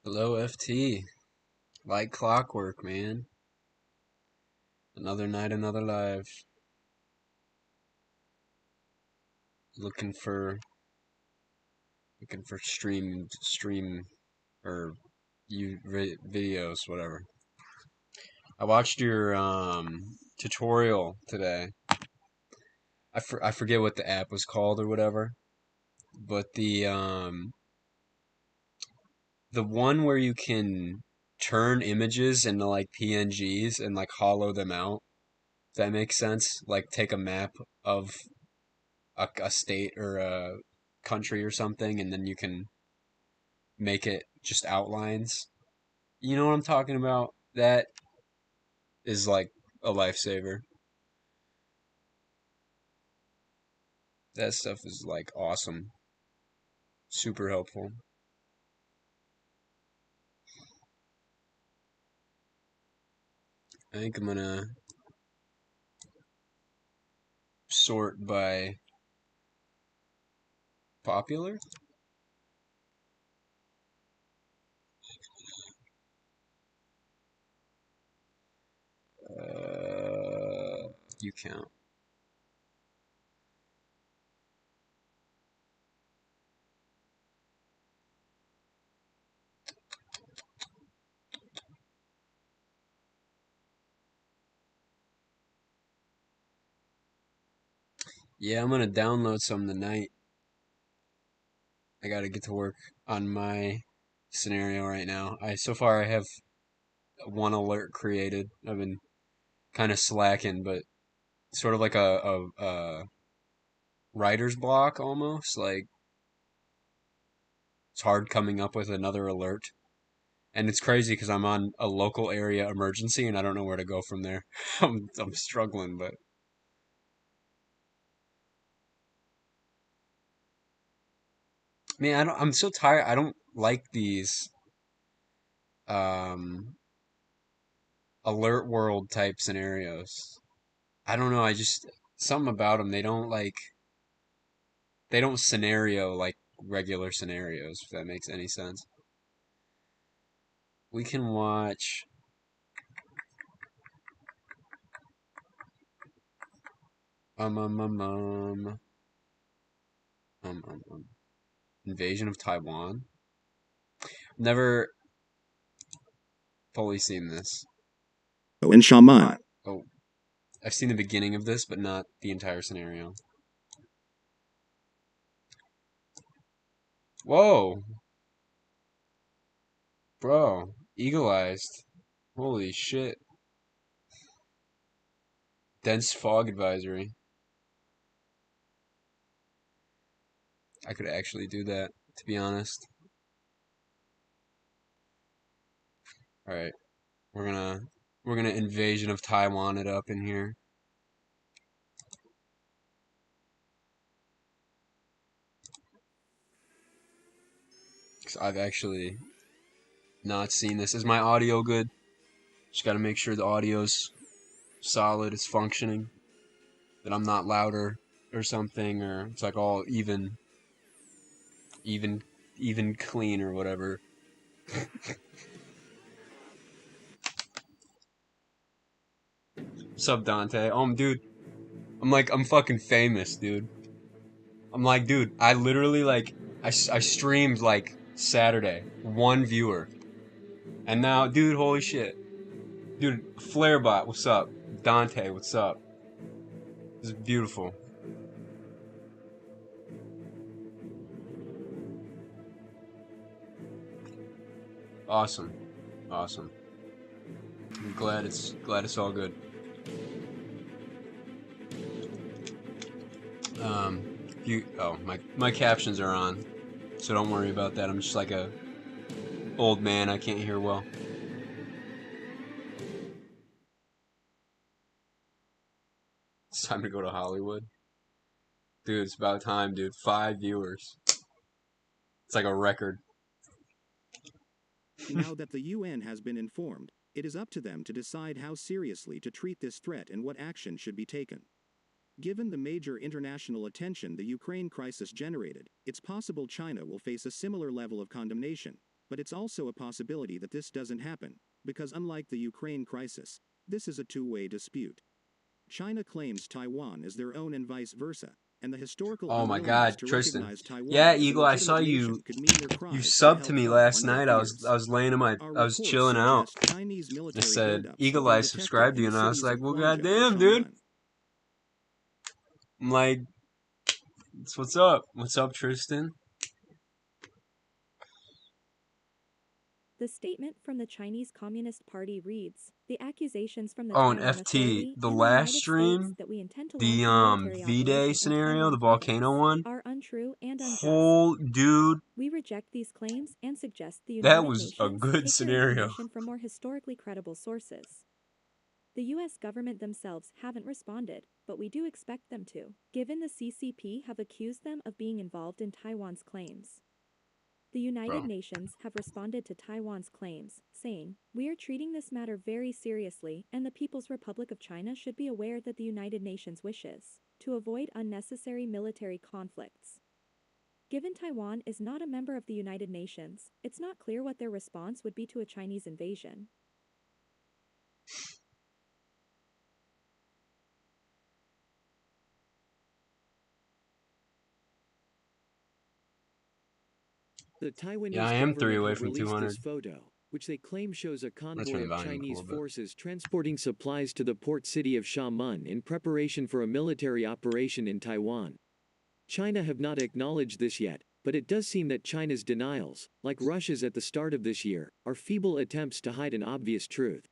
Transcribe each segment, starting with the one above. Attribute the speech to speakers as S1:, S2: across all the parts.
S1: Hello, FT. Like clockwork, man. Another night, another live. Looking for stream or videos, whatever. I watched your tutorial today. I forget what the app was called or whatever, but the one where you can turn images into like PNGs and like hollow them out. If that makes sense. Like take a map of a state or a country or something, and then you can make it just outlines. You know what I'm talking about? That is like a lifesaver. That stuff is like awesome. Super helpful. I think I'm gonna sort by popular. You count. Yeah, I'm gonna download some tonight. I gotta get to work on my scenario right now. So far I have one alert created. I've been kind of slacking, but sort of like a writer's block almost. Like it's hard coming up with another alert. And it's crazy because I'm on a local area emergency and I don't know where to go from there. I'm struggling, but man, I'm so tired. I don't like these um alert world type scenarios. I don't know. I just something about them. They don't scenario like regular scenarios. If that makes any sense. We can watch um um um um um um, um Invasion of Taiwan. Never fully seen this.
S2: In Shaman.
S1: Oh, I've seen the beginning of this, but not the entire scenario. Whoa, bro, eagle-eyed. Holy shit. Dense fog advisory. I could actually do that, to be honest. All right, we're gonna we're gonna invasion of Taiwan it up in here. 'Cause I've actually not seen this. Is my audio good? Just gotta make sure the audio's solid, it's functioning, that I'm not louder or something, or it's like all even, even clean or whatever. What's up, Dante? Dude, I'm fucking famous, dude. I'm like, dude, I literally like, I streamed like Saturday, one viewer, and now, dude, holy shit, dude, Flarebot, what's up? Dante, what's up? This is beautiful. Awesome, awesome. I'm glad it's all good. Um, my captions are on, so don't worry about that. I'm just like a old man. I can't hear well. It's time to go to Hollywood, dude. It's about time, dude. 5 viewers. It's like a record.
S2: Now that the UN has been informed, it is up to them to decide how seriously to treat this threat and what action should be taken. Given the major international attention the Ukraine crisis generated, it's possible China will face a similar level of condemnation, But it's also a possibility that this doesn't happen, because unlike the Ukraine crisis, this is a two-way dispute. China claims Taiwan as their own and vice versa, and the historical
S1: Oh my
S2: unwillingness
S1: God,
S2: to
S1: Tristan.
S2: recognize
S1: Yeah,
S2: Taiwan as a
S1: Eagle, I saw
S2: legitimate
S1: you.
S2: nation could mean their
S1: You
S2: cries
S1: subbed to
S2: somehow
S1: me
S2: fall
S1: last
S2: on deaf
S1: night. I
S2: ears.
S1: was laying in my.
S2: Our
S1: I was
S2: reports
S1: chilling out.
S2: suggest Chinese
S1: I
S2: military
S1: said,
S2: buildups have
S1: Eagle
S2: been
S1: Eye
S2: detected
S1: subscribed to
S2: in
S1: you,
S2: the
S1: and I was
S2: cities
S1: like,
S2: of
S1: well,
S2: Guangzhou and
S1: goddamn, dude.
S2: Xiamen.
S1: I'm like, what's up? What's up, Tristan?
S3: The statement from the Chinese Communist Party reads, "The accusations from the
S1: Oh, and
S3: Taiwan
S1: FT,
S3: Authority
S1: the
S3: and the
S1: last
S3: United States
S1: stream,
S3: that we intend to
S1: the
S3: launch a military
S1: V-Day
S3: operation in
S1: scenario,
S3: Taiwan
S1: the volcano
S3: province
S1: one.
S3: are untrue and unjust.
S1: Whole dude,
S3: We reject these claims and suggest the
S1: that
S3: United
S1: was a
S3: Nations
S1: good
S3: take their
S1: scenario,
S3: information from more historically credible sources. The U.S. government themselves haven't responded, but we do expect them to, given the CCP have accused them of being involved in Taiwan's claims. The United
S1: bro.
S3: Nations have responded to Taiwan's claims, saying, "We are treating this matter very seriously, and the People's Republic of China should be aware that the United Nations wishes to avoid unnecessary military conflicts." Given Taiwan is not a member of the United Nations, it's not clear what their response would be to a Chinese invasion.
S2: The
S1: Yeah, I
S2: Taiwanese
S1: am 3
S2: government
S1: away
S2: has
S1: from
S2: released this
S1: 200.
S2: photo, which they claim shows a
S1: Let's
S2: convoy
S1: turn the
S2: of
S1: volume up a
S2: Chinese
S1: little bit.
S2: forces transporting supplies to the port city of Xiamen in preparation for a military operation in Taiwan. China have not acknowledged this yet, but it does seem that China's denials, like Russia's at the start of this year, are feeble attempts to hide an obvious truth.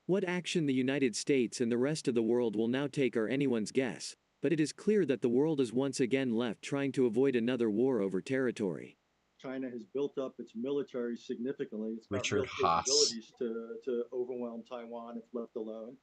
S2: What action the United States and the rest of the world will now take are anyone's guess, but it is clear that the world is once again left trying to avoid another war over territory. China has built up its military significantly. It's got
S1: Richard
S2: real
S1: Haas.
S2: capabilities to overwhelm Taiwan if left alone.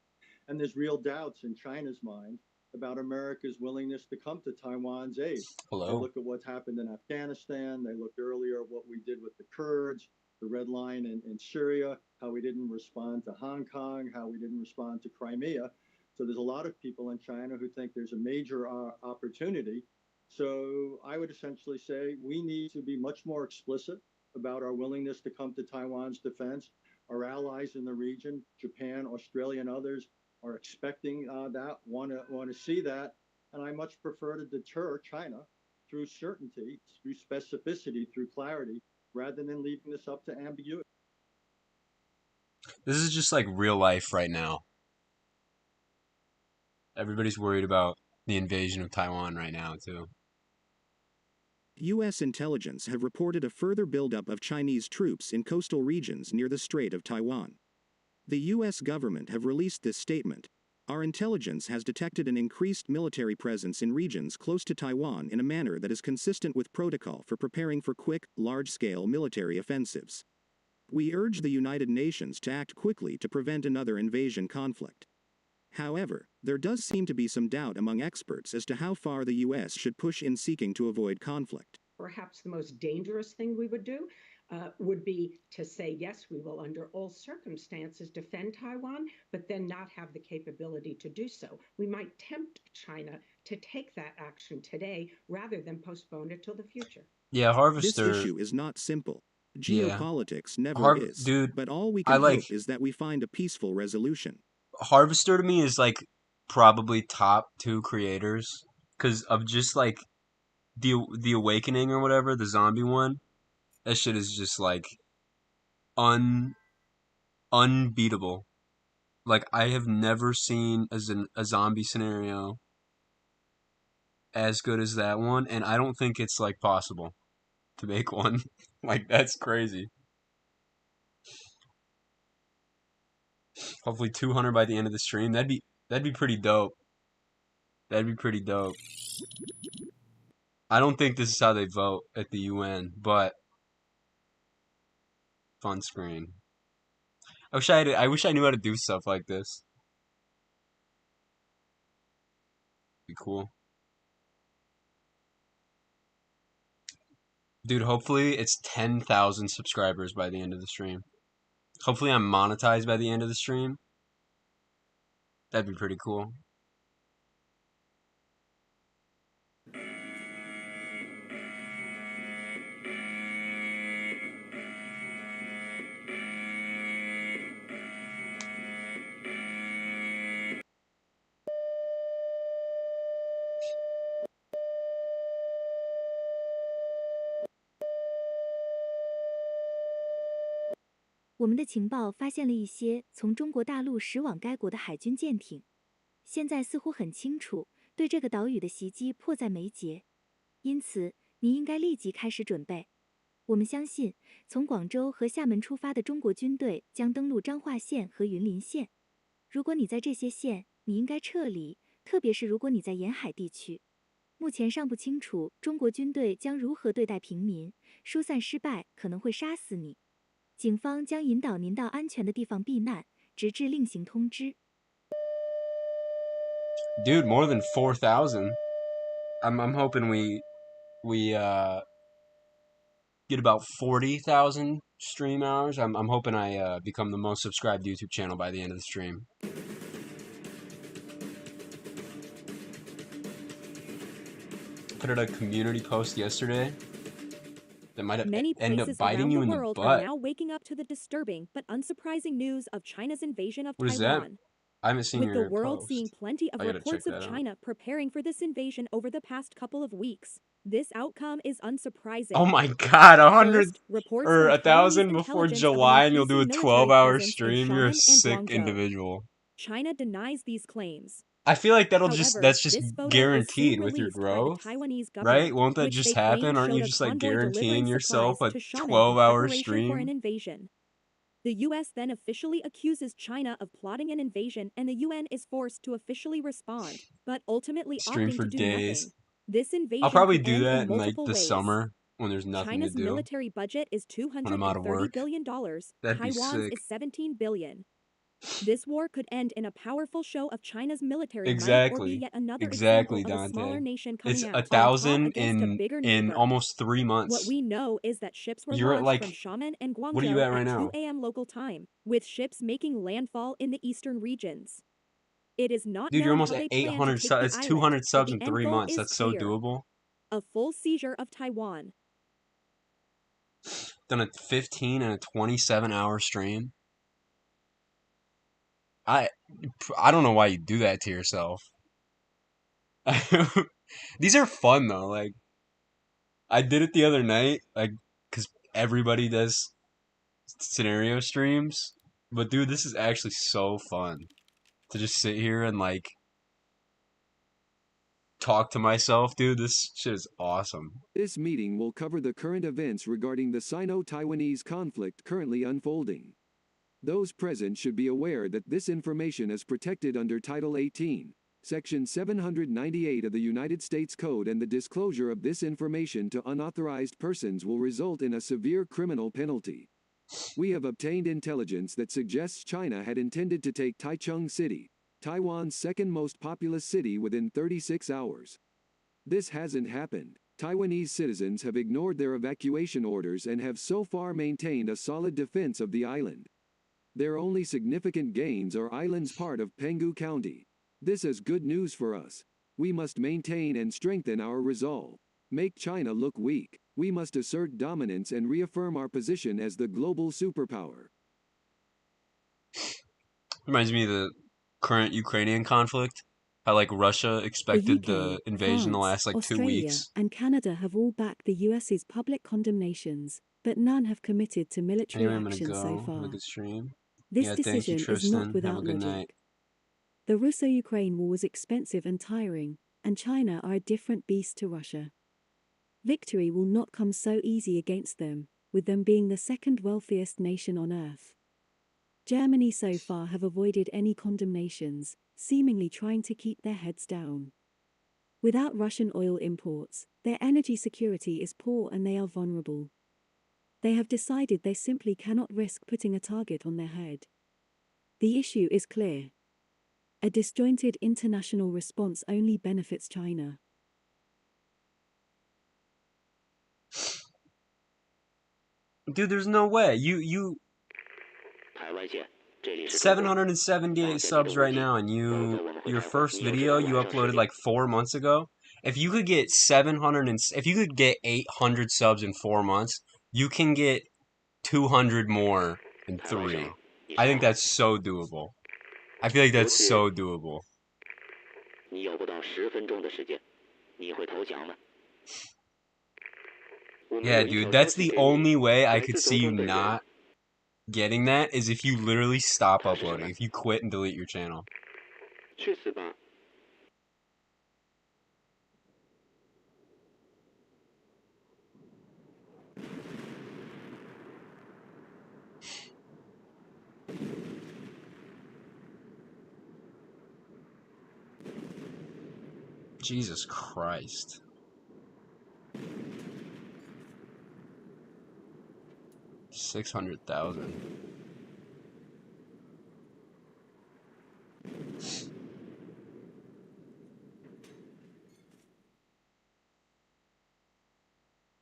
S2: And there's real doubts in China's mind about America's willingness to come to Taiwan's aid. They
S1: Hello.
S2: look at what's happened in Afghanistan. They looked earlier at what we did with the Kurds, the Red Line in Syria, how we didn't respond to Hong Kong, how we didn't respond to Crimea. So there's a lot of people in China who think there's a major opportunity. So I would essentially say we need to be much more explicit about our willingness to come to Taiwan's defense. Our allies in the region, Japan, Australia, and others, are expecting that, want to see that, and I much prefer to deter China through certainty, through specificity, through clarity, rather than leaving this up to ambiguity.
S1: This is just like real life right now. Everybody's worried about the invasion of Taiwan right now, too.
S2: U.S. intelligence have reported a further buildup of Chinese troops in coastal regions near the Strait of Taiwan. The U.S. government have released this statement. Our intelligence has detected an increased military presence in regions close to Taiwan in a manner that is consistent with protocol for preparing for quick, large-scale military offensives. We urge the United Nations to act quickly to prevent another invasion conflict. However, there does seem to be some doubt among experts as to how far the U.S. should push in seeking to avoid conflict.
S4: Perhaps the most dangerous thing we would do would be to say, yes, we will under all circumstances defend Taiwan, but then not have the capability to do so. We might tempt China to take that action today rather than postpone it till the future.
S1: Yeah,
S2: This
S1: Harvester.
S2: issue is not simple.
S1: Yeah,
S2: Geopolitics never is.
S1: dude.
S2: But all we
S1: I
S2: can
S1: like
S2: hope is that we find a peaceful resolution.
S1: Harvester to me is like probably top two creators because of just like the Awakening or whatever, the zombie one. That shit is just like un unbeatable. Like I have never seen a zombie scenario as good as that one, and I don't think it's like possible to make one. Like that's crazy. Hopefully 200 by the end of the stream. That'd be pretty dope. That'd be pretty dope. I don't think this is how they vote at the UN, but fun screen. I wish I knew how to do stuff like this. Be cool. Dude, hopefully it's 10,000 subscribers by the end of the stream. Hopefully I'm monetized by the end of the stream. That'd be pretty cool.
S3: 我们的情报发现了一些从中国大陆驶往该国的海军舰艇，现在似乎很清楚，对这个岛屿的袭击迫在眉睫。因此，你应该立即开始准备。我们相信，从广州和厦门出发的中国军队将登陆彰化县和云林县。如果你在这些县，你应该撤离，特别是如果你在沿海地区。目前尚不清楚中国军队将如何对待平民，疏散失败可能会杀死你。警方将引导您到安全的地方避难，直至另行通知。
S1: Dude, more than 4,000. I'm hoping we get about 40,000 stream hours. I'm hoping I become the most subscribed YouTube channel by the end of the stream. Put out a community post yesterday that might
S3: Many
S1: end up
S3: places
S1: biting
S3: around
S1: you
S3: the
S1: in the
S3: world are
S1: butt.
S3: now waking up to the disturbing but unsurprising news of China's invasion of
S1: What is that?
S3: Taiwan.
S1: I haven't seen
S3: With the
S1: your
S3: world
S1: post.
S3: seeing plenty of
S1: I gotta check
S3: reports of
S1: that out.
S3: China preparing for this invasion over the past couple of weeks, this outcome is unsurprising.
S1: Oh my god, 100
S3: First, reports
S1: or
S3: from Taiwanese
S1: 1,000 before
S3: intelligence of an
S1: July and you'll do a
S3: increasing military
S1: 12-hour
S3: presence in
S1: stream? You're a
S3: Xiamen and
S1: sick
S3: Guangzhou.
S1: individual.
S3: China denies these claims.
S1: I feel like
S3: However,
S1: that's just
S3: this photo is
S1: guaranteed
S3: soon
S1: with your
S3: released by the
S1: growth,
S3: Taiwanese
S1: right?
S3: government,
S1: Won't that
S3: which
S1: just
S3: they claim
S1: happen? Aren't you
S3: showed a
S1: just like
S3: convoy
S1: guaranteeing
S3: delivering
S1: yourself
S3: supplies
S1: a
S3: to Xiamen in
S1: 12-hour
S3: preparation for an
S1: stream?
S3: invasion. The U.S. then officially accuses China of plotting an invasion, and the UN is forced to officially respond, but ultimately
S1: Stream
S3: opting
S1: for
S3: to do
S1: days.
S3: nothing. This
S1: I'll
S3: invasion
S1: probably
S3: could
S1: do
S3: end
S1: that
S3: in
S1: in like
S3: multiple
S1: the
S3: ways.
S1: summer when there's nothing
S3: China's
S1: to do.
S3: military budget is
S1: When I'm out of
S3: $230
S1: work.
S3: billion.
S1: That'd be
S3: Taiwan's
S1: sick.
S3: is $17 billion. This war could end in a powerful show of China's military might or be
S1: Exactly.
S3: yet another
S1: Exactly,
S3: example of a
S1: Dante.
S3: smaller nation
S1: It's
S3: coming out on top
S1: 1,000
S3: against a bigger
S1: in
S3: neighbor.
S1: almost 3
S3: What
S1: months.
S3: we know is that ships were
S1: You're at
S3: launched
S1: like,
S3: from Xiamen and
S1: what are you
S3: Guangzhou
S1: at right
S3: at
S1: now?
S3: 2 a.m. local time, with ships making landfall in the eastern regions. It is not
S1: Dude, you're
S3: known
S1: almost
S3: how
S1: at
S3: they plan to
S1: 800
S3: take
S1: subs.
S3: the
S1: It's
S3: island,
S1: 200
S3: but
S1: subs
S3: the
S1: in
S3: end
S1: 3
S3: goal
S1: months.
S3: is
S1: That's so
S3: clear:
S1: doable.
S3: a full seizure of Taiwan.
S1: Done a 15 and a 27-hour stream. I I don't know why you do that to yourself. These are fun though. Like I did it the other night, like because everybody does scenario streams. But dude, this is actually so fun to just sit here and like talk to myself, dude. This shit is awesome.
S5: This meeting will cover the current events regarding the Sino-Taiwanese conflict currently unfolding. Those present should be aware that this information is protected under Title 18, Section 798 of the United States Code, and the disclosure of this information to unauthorized persons will result in a severe criminal penalty. We have obtained intelligence that suggests China had intended to take Taichung City, Taiwan's second most populous city, within 36 hours. This hasn't happened. Taiwanese citizens have ignored their evacuation orders and have so far maintained a solid defense of the island. Their only significant gains are islands part of Penghu County. This is good news for us. We must maintain and strengthen our resolve. Make China look weak. We must assert dominance and reaffirm our position as the global superpower.
S1: Reminds me of the current Ukrainian conflict. How like Russia
S3: The
S1: expected
S3: UK,
S1: the invasion to
S3: France,
S1: last like 2
S3: Australia,
S1: weeks.
S3: and Canada have all backed the US's public condemnations, but none have committed to military
S1: Anyway, I'm gonna
S3: action so
S1: go. Have a
S3: far.
S1: good stream.
S3: This
S1: Yeah, thank you,
S3: decision is not
S1: Tristan. Have a
S3: without
S1: good night.
S3: logic. The Russo-Ukraine war was expensive and tiring, and China are a different beast to Russia. Victory will not come so easy against them, with them being the second wealthiest nation on earth. Germany so far have avoided any condemnations, seemingly trying to keep their heads down. Without Russian oil imports, their energy security is poor and they are vulnerable. They have decided they simply cannot risk putting a target on their head. The issue is clear. A disjointed international response only benefits China.
S1: Dude, there's no way. You 778 subs right now, and your first video you uploaded like 4 months ago. If you could get 700 and if you could get 800 subs in 4 months, you can get 200 more in 3. I think that's so doable. I feel like that's so doable. Yeah, dude, that's the only way I could see you not getting that is if you literally stop uploading, if you quit and delete your channel.
S6: 去死吧！
S1: Jesus Christ. $600,000.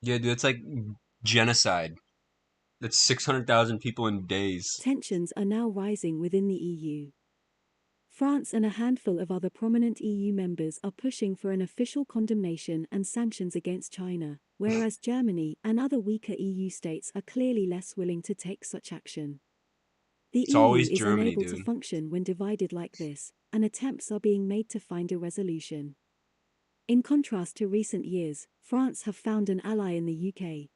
S1: Yeah, dude, it's like genocide. That's 600,000 people in days.
S3: Tensions are now rising within the EU. France and a handful of other prominent EU members are pushing for an official condemnation and sanctions against China, whereas Germany and other weaker EU states are clearly less willing to take such action. The
S1: It's
S3: EU
S1: always
S3: is
S1: Germany,
S3: unable to
S1: dude.
S3: function when divided like this, and attempts are being made to find a resolution. In contrast to recent years, France have found an ally in the UK.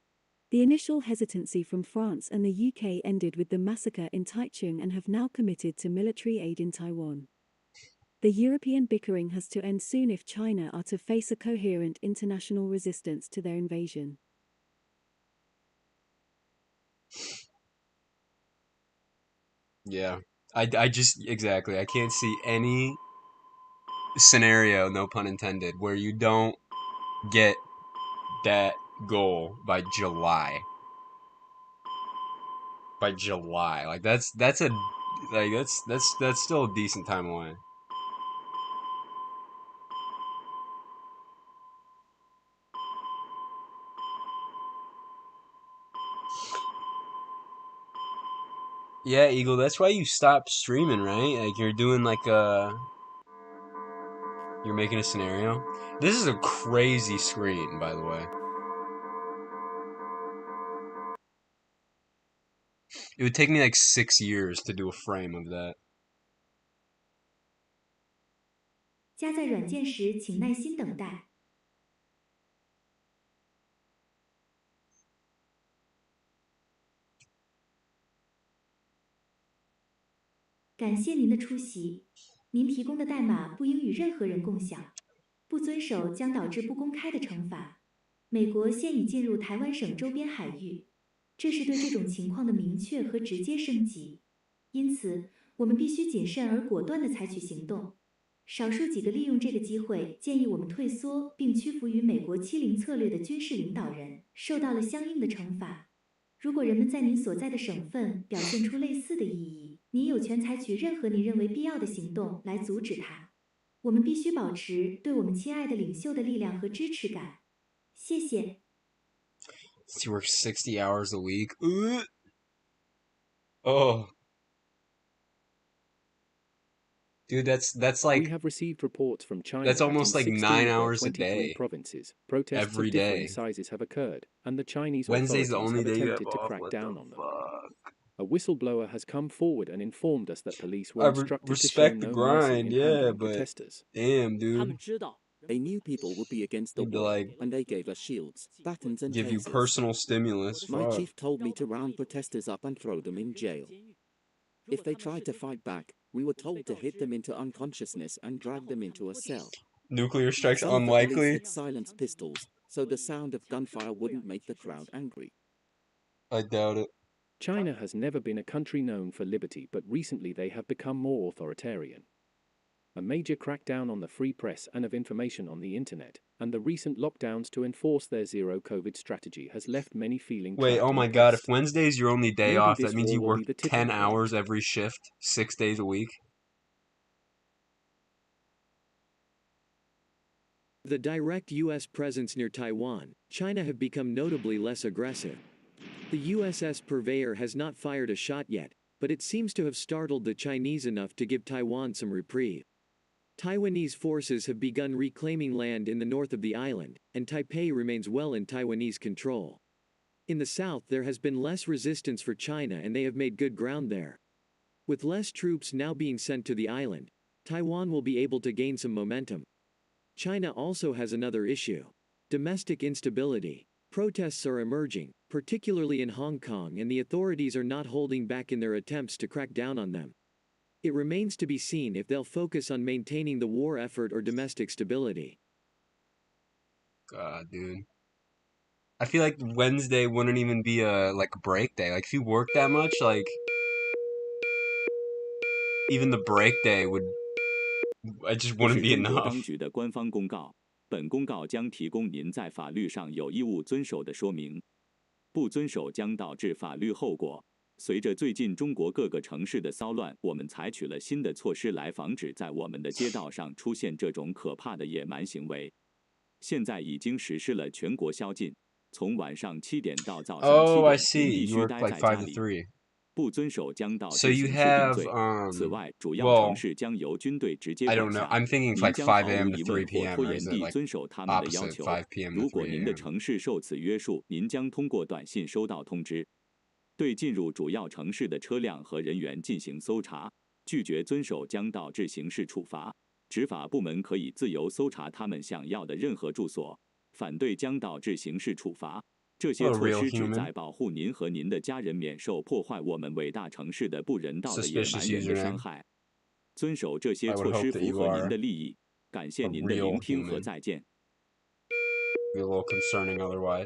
S3: The initial hesitancy from France and the UK ended with the massacre in Taichung and have now committed to military aid in Taiwan. The European bickering has to end soon if China are to face a coherent international resistance to their invasion.
S1: Yeah. I just, exactly. I can't see any scenario, no pun intended, where you don't get that goal by July. By July. Like that's a like that's still a decent time away. Yeah, Eagle, that's why you stopped streaming, right? Like you're doing like you're making a scenario. This is a crazy screen, by the way. It would take me like 6 years to do a frame of that.
S3: 加载软件时，请耐心等待。感谢您的出席。您提供的代码不应与任何人共享，不遵守将导致不公开的惩罚。美国现已进入台湾省周边海域，这是对这种情况的明确和直接升级。因此，我们必须谨慎而果断地采取行动。少数几个利用这个机会建议我们退缩并屈服于美国欺凌策略的军事领导人，受到了相应的惩罚。如果人们在您所在的省份表现出类似的异议，您有权采取任何你认为必要的行动来阻止它。我们必须保持对我们亲爱的领袖的力量和支持感。谢谢。
S1: She works 60 hours a week. Oh. Dude, that's like
S5: We have received reports from China
S1: that's almost
S5: that in
S1: like
S5: 16
S1: 9
S5: of their
S1: hours a
S5: 23
S1: day.
S5: provinces, protests
S1: Every
S5: of differing
S1: day.
S5: sizes have occurred, and the Chinese
S1: Wednesday's the
S5: authorities
S1: only
S5: have
S1: day you have
S5: attempted to
S1: off.
S5: crack
S1: What the
S5: down on them.
S1: fuck?
S5: A whistleblower has come forward and informed us that police were
S1: I
S5: instructed to show
S1: respect the
S5: no mercy
S1: grind,
S5: in
S1: yeah,
S5: handling
S1: but
S5: protesters.
S1: damn,
S7: 他
S1: dude.
S7: 们知道
S8: They knew people would be against the
S1: Need to
S8: war,
S1: like
S8: and they gave us shields, batons, and
S1: give you
S8: tasers.
S1: personal stimulus.
S8: My
S1: Fuck.
S8: chief told me to round protesters up and throw them in jail. If they tried to fight back, we were told to hit them into unconsciousness and drag them into a cell.
S1: Nuclear strikes
S8: Some of the police
S1: unlikely.
S8: had silenced pistols, so the sound of gunfire wouldn't make the crowd angry.
S1: I doubt it.
S5: China has never been a country known for liberty, but recently they have become more authoritarian. A major crackdown on the free press and of information on the internet, and the recent lockdowns to enforce their zero-COVID strategy has left many feeling
S1: Wait,
S5: trapped
S1: oh
S5: and
S1: my god, if
S5: oppressed.
S1: Wednesday's your only day
S5: Maybe
S1: off,
S5: this
S1: that means
S5: war
S1: you
S5: will
S1: work
S5: be the
S1: 10
S5: tipping point.
S1: hours every shift, 6 days a week.
S5: The direct U.S. presence near Taiwan, China have become notably less aggressive. The USS Purveyor has not fired a shot yet, but it seems to have startled the Chinese enough to give Taiwan some reprieve. Taiwanese forces have begun reclaiming land in the north of the island, and Taipei remains well in Taiwanese control. In the south, there has been less resistance for China and they have made good ground there. With less troops now being sent to the island, Taiwan will be able to gain some momentum. China also has another issue: domestic instability. Protests are emerging, particularly in Hong Kong, and the authorities are not holding back in their attempts to crack down on them. It remains to be seen if they'll focus on maintaining the war effort or domestic stability.
S1: God, dude. I feel like Wednesday wouldn't even be a break day. Like if you work that much, like even the break day it just
S7: 这
S1: wouldn't
S7: 是
S1: be
S7: 中国
S1: enough.
S7: 当局的官方公告。本公告将提供您在法律上有义务遵守的说明，不遵守将导致法律后果。随着最近中国各个城市的骚乱，我们采取了新的措施来防止在我们的街道上出现这种可怕的野蛮行为。现在已经实施了全国宵禁，从晚上7点到早上7
S1: Oh, I
S7: 点，
S1: see.
S7: 您必
S1: You
S7: 须
S1: work
S7: 待
S1: like
S7: 在
S1: 5 to
S7: 家里。
S1: 3.
S7: 不遵守将导
S1: So
S7: 致
S1: you
S7: 刑事定
S1: have
S7: 罪。此外，主要
S1: well,
S7: 城市将由军队直接
S1: I
S7: 管
S1: don't know.
S7: 辖。
S1: I'm thinking
S7: 您
S1: like
S7: 将
S1: 5
S7: 毫
S1: a.m.
S7: 无
S1: to
S7: 疑
S1: 3
S7: 问或
S1: p.m.
S7: 拖
S1: or
S7: 延
S1: is it
S7: 地
S1: like
S7: 遵守他们的要
S1: opposite,
S7: 求。
S1: 5 p.m. to
S7: 如果
S1: 3
S7: 您的
S1: a.m.?
S7: 城市受此约束，您将通过短信收到通知。对进入主要城市的车辆和人员进行搜查，拒绝遵守将导致刑事处罚。执法部门可以自由搜查他们想要的任何住所。反对将导致刑事处罚。这些
S1: What a
S7: 措
S1: real
S7: 施旨
S1: human.
S7: 在保护您和您的家人免受破坏我们伟大城市的不人道的野
S1: Suspicious
S7: 蛮人的伤
S1: username.
S7: 害。遵守这些
S1: I would
S7: 措
S1: hope
S7: 施
S1: that
S7: 符
S1: you
S7: 合您
S1: are
S7: 的利益。感
S1: a
S7: 谢您的
S1: real
S7: 聆听和
S1: human.
S7: 再见。
S1: Be a little concerning otherwise.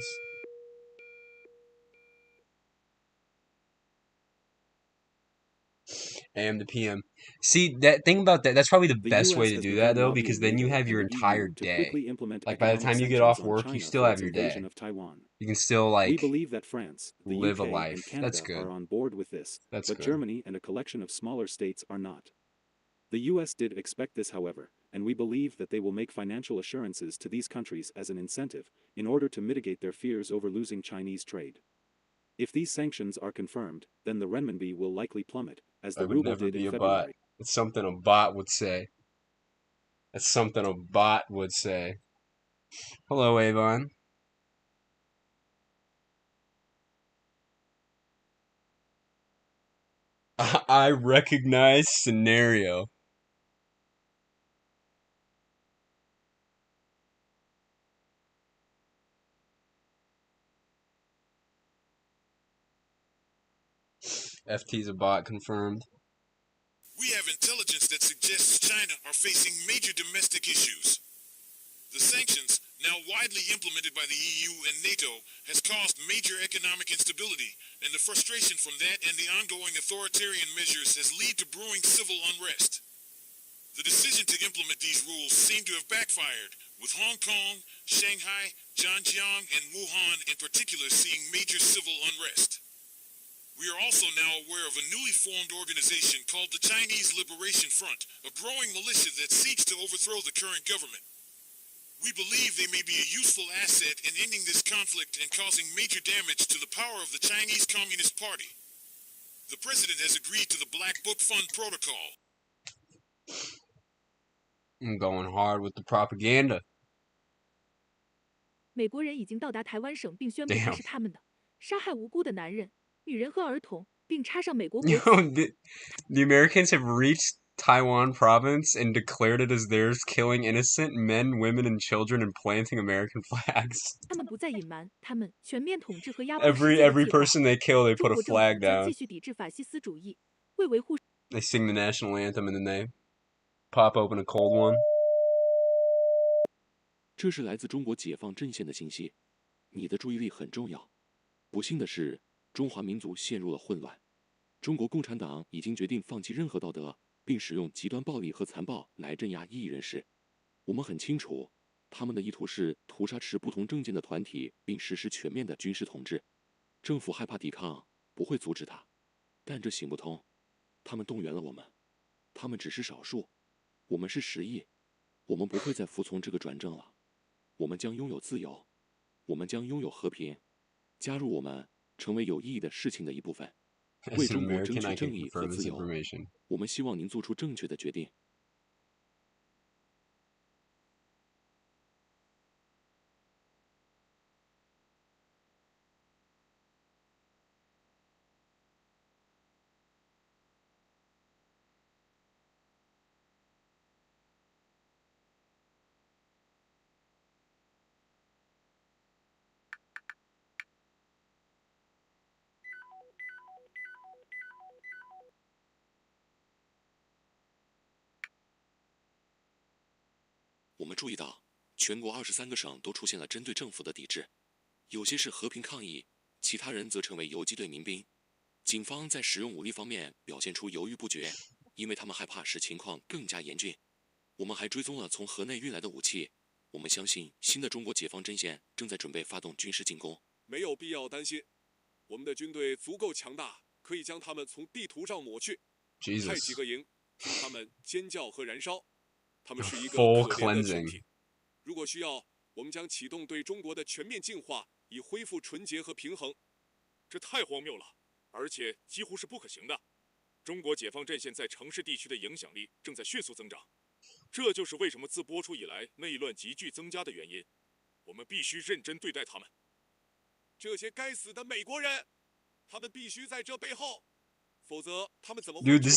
S1: AM to PM. See, that thing about that, that's probably the
S9: The
S1: best way
S9: U.S.
S1: to
S9: has
S1: do that
S9: begun
S1: though, because
S9: lobbying
S1: then you
S9: NATO
S1: have
S9: and
S1: your
S9: the
S1: entire
S9: EU to
S1: day.
S9: quickly implement
S1: Like by the
S9: economic
S1: time you get off
S9: sanctions on
S1: work, you
S9: China
S1: still
S9: for
S1: have
S9: its
S1: your day.
S9: invasion of Taiwan.
S1: You can still
S9: We believe that France, the
S1: live a
S9: UK,
S1: life.
S9: and
S1: That's
S9: Canada
S1: good.
S9: are on board with this,
S1: That's
S9: but
S1: good.
S9: Germany and a collection of smaller states are not. The U.S. did expect this, however, and we believe that they will make financial assurances to these countries as an incentive, in order to mitigate their fears over losing Chinese trade. If these sanctions are confirmed, then the renminbi will likely plummet, as
S1: I
S9: the
S1: would
S9: ruble
S1: never
S9: did
S1: be
S9: in
S1: a bot.
S9: February.
S1: It's something a bot would say. That's something a bot would say. Hello, Avon. I recognize scenario. FT's a bot confirmed.
S10: We have intelligence that suggests China are facing major domestic issues. The sanctions, now widely implemented by the EU and NATO, has caused major economic instability, and the frustration from that and the ongoing authoritarian measures has led to brewing civil unrest. The decision to implement these rules seem to have backfired, with Hong Kong, Shanghai, Zhejiang, and Wuhan in particular seeing major civil unrest. We are also now aware of a newly formed organization called the Chinese Liberation Front, a growing militia that seeks to overthrow the current government. We believe they may be a useful asset in ending this conflict and causing major damage to the power of the Chinese Communist Party. The president has agreed to the Black Book Fund protocol.
S1: I'm going hard with the propaganda.
S11: 美国人已经到达台湾省，并宣布这
S1: Damn.
S11: 是他们的，杀害无辜的男人、女人和儿童，并插上美国国
S1: Yo,
S11: 旗。
S1: the Americans have reached Taiwan province and declared it as theirs, killing innocent men, women, and children and planting American flags.
S11: 他们不再隐瞒他们全面统治和压迫世界的
S1: Every
S11: 计划。
S1: person they kill, they
S11: 中
S1: put a
S11: 国政
S1: flag
S11: 府将
S1: down.
S11: 继续抵制法西斯主义，为维护
S1: They sing the national anthem and then they pop open a cold one.
S12: 这是来自中国解放阵线的信息，你的注意力很重要。不幸的是，中华民族陷入了混乱。中国共产党已经决定放弃任何道德，并使用极端暴力和残暴来镇压异议人士。我们很清楚，他们的意图是屠杀持不同政见的团体，并实施全面的军事统治。政府害怕抵抗，不会阻止他，但这行不通。他们动员了我们，他们只是少数，我们是10亿，我们不会再服从这个转正了。我们将拥有自由，我们将拥有和平。加入我们，成为有意义的事情的一部分，为
S1: As an
S12: 中国争
S1: American,
S12: 取
S1: I can
S12: 正义和
S1: confirm
S12: 自
S1: this
S12: 由。
S1: information.
S12: 我们希望您做出正确的决定。我们注意到，全国23个省都出现了针对政府的抵制，有些是和平抗议，其他人则成为游击队民兵。警方在使用武力方面表现出犹豫不决，因为他们害怕使情况更加严峻。我们还追踪了从河内运来的武器，我们相信新的中国解放阵线正在准备发动军事进攻。
S13: 没有必要担心，我们的军队足够强大，可以将他们从地图上抹去。派几个营，使他们尖叫和燃烧。他们是一个可怜的群体。如果需要，我们将启动对中国的全面净化，以恢复纯洁和平衡。这太荒谬了，而且几乎是不可行的。中国解放阵线在城市地区的影响力正在迅速增长，这就是为什么自播出以来内乱急剧增加的原因。我们必须认真对待他们。这些该死的美国人，他们必须在这背后，否则他们怎么会
S1: ？Dude, the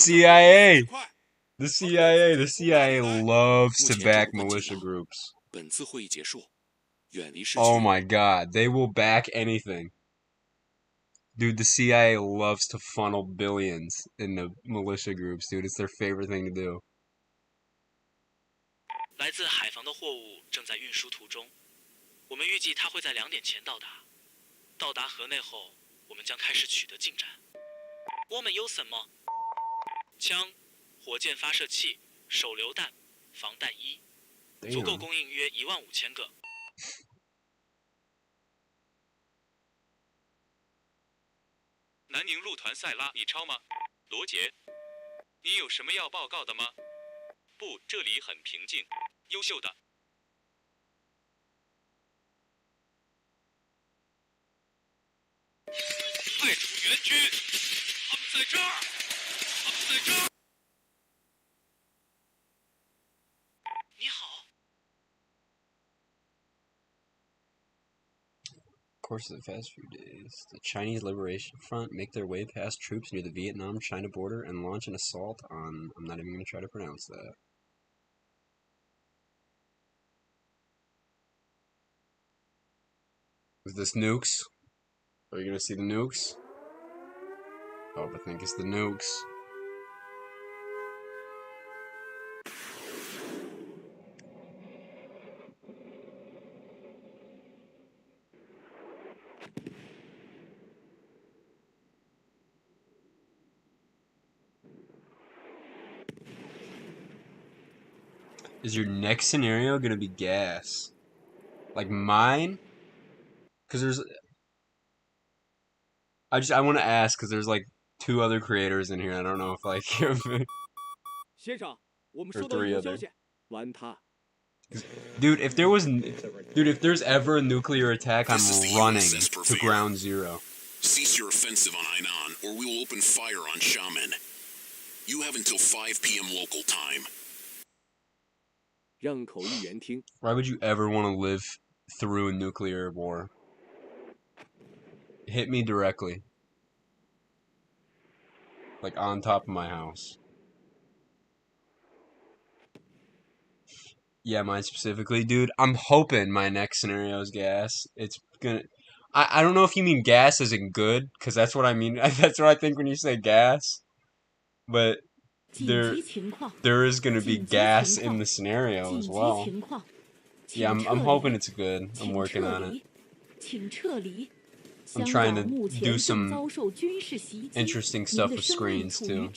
S1: CIA loves to back militia groups.
S12: 本次会议结束，远离市区。
S1: Oh my god, they will back anything. Dude, the CIA loves to funnel billions into militia groups, dude. It's their favorite thing to do.
S14: 来自海防的货物正在运输途中，我们预计它会在2点前到达。到达河内后，我们将开始取得进展。我们有什么？枪、火箭发射器、手榴弹、防弹衣，足够供应约15000个。
S7: 南宁路团赛拉，你抄吗？罗杰，你有什么要报告的吗？不，这里很平静。优秀的。
S14: 派出援军，他们在这儿，他们在这儿。你好。
S1: Course of the past few days, the Chinese Liberation Front make their way past troops near the Vietnam-China border and launch an assault on... I'm not even going to try to pronounce that. Is this nukes? Are you going to see the nukes? Oh, I think it's the nukes. Is your next scenario gonna be gas? Like mine? Cause there's... I want to ask, cause there's like 2 other creators in here. I don't know if like...
S15: 先生，我们
S1: or
S15: 收到
S1: 3
S15: 一
S1: other.
S15: 条消息，完他。
S1: Dude, if there's ever a nuclear attack, I'm running to ground zero.
S10: Cease your offensive on Hainan, or we will open fire on Xiamen. You have until 5 p.m. local time.
S15: 让口译员听。
S1: Why would you ever want to live through a nuclear war? Hit me directly. Like on top of my house. Yeah, mine specifically, dude. I'm hoping my next scenario is gas. It's gonna... I don't know if you mean gas as in good, because that's what I mean. That's what I think when you say gas. But there is gonna be gas in the scenario as well. Yeah, I'm hoping it's good. I'm working on it. I'm trying to do some interesting stuff with screens too.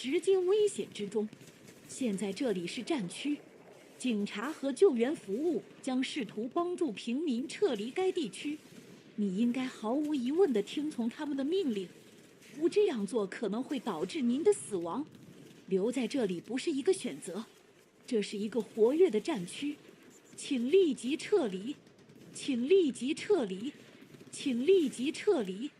S11: 现在这里是战区，警察和救援服务将试图帮助平民撤离该地区。你应该毫无疑问地听从他们的命令，不这样做可能会导致您的死亡。留在这里不是一个选择，这是一个活跃的战区，请立即撤离，请立即撤离，请立即撤离。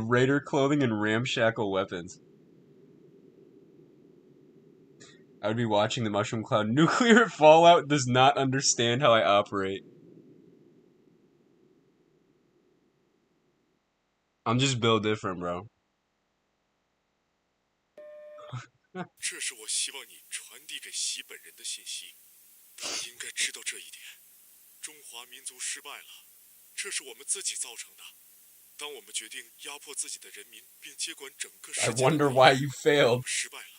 S1: Raider clothing and ramshackle weapons. I would be watching the mushroom cloud. Nuclear fallout does not understand how I operate. I'm just built different, bro.
S13: 这是我希望你传递给习本人的信息，他应该知道这一点。中华民族失败了，这是我们自己造成的。当我们决定压迫自己的人民，并接管整个世界
S1: I wonder why you failed.
S13: 我们失败了。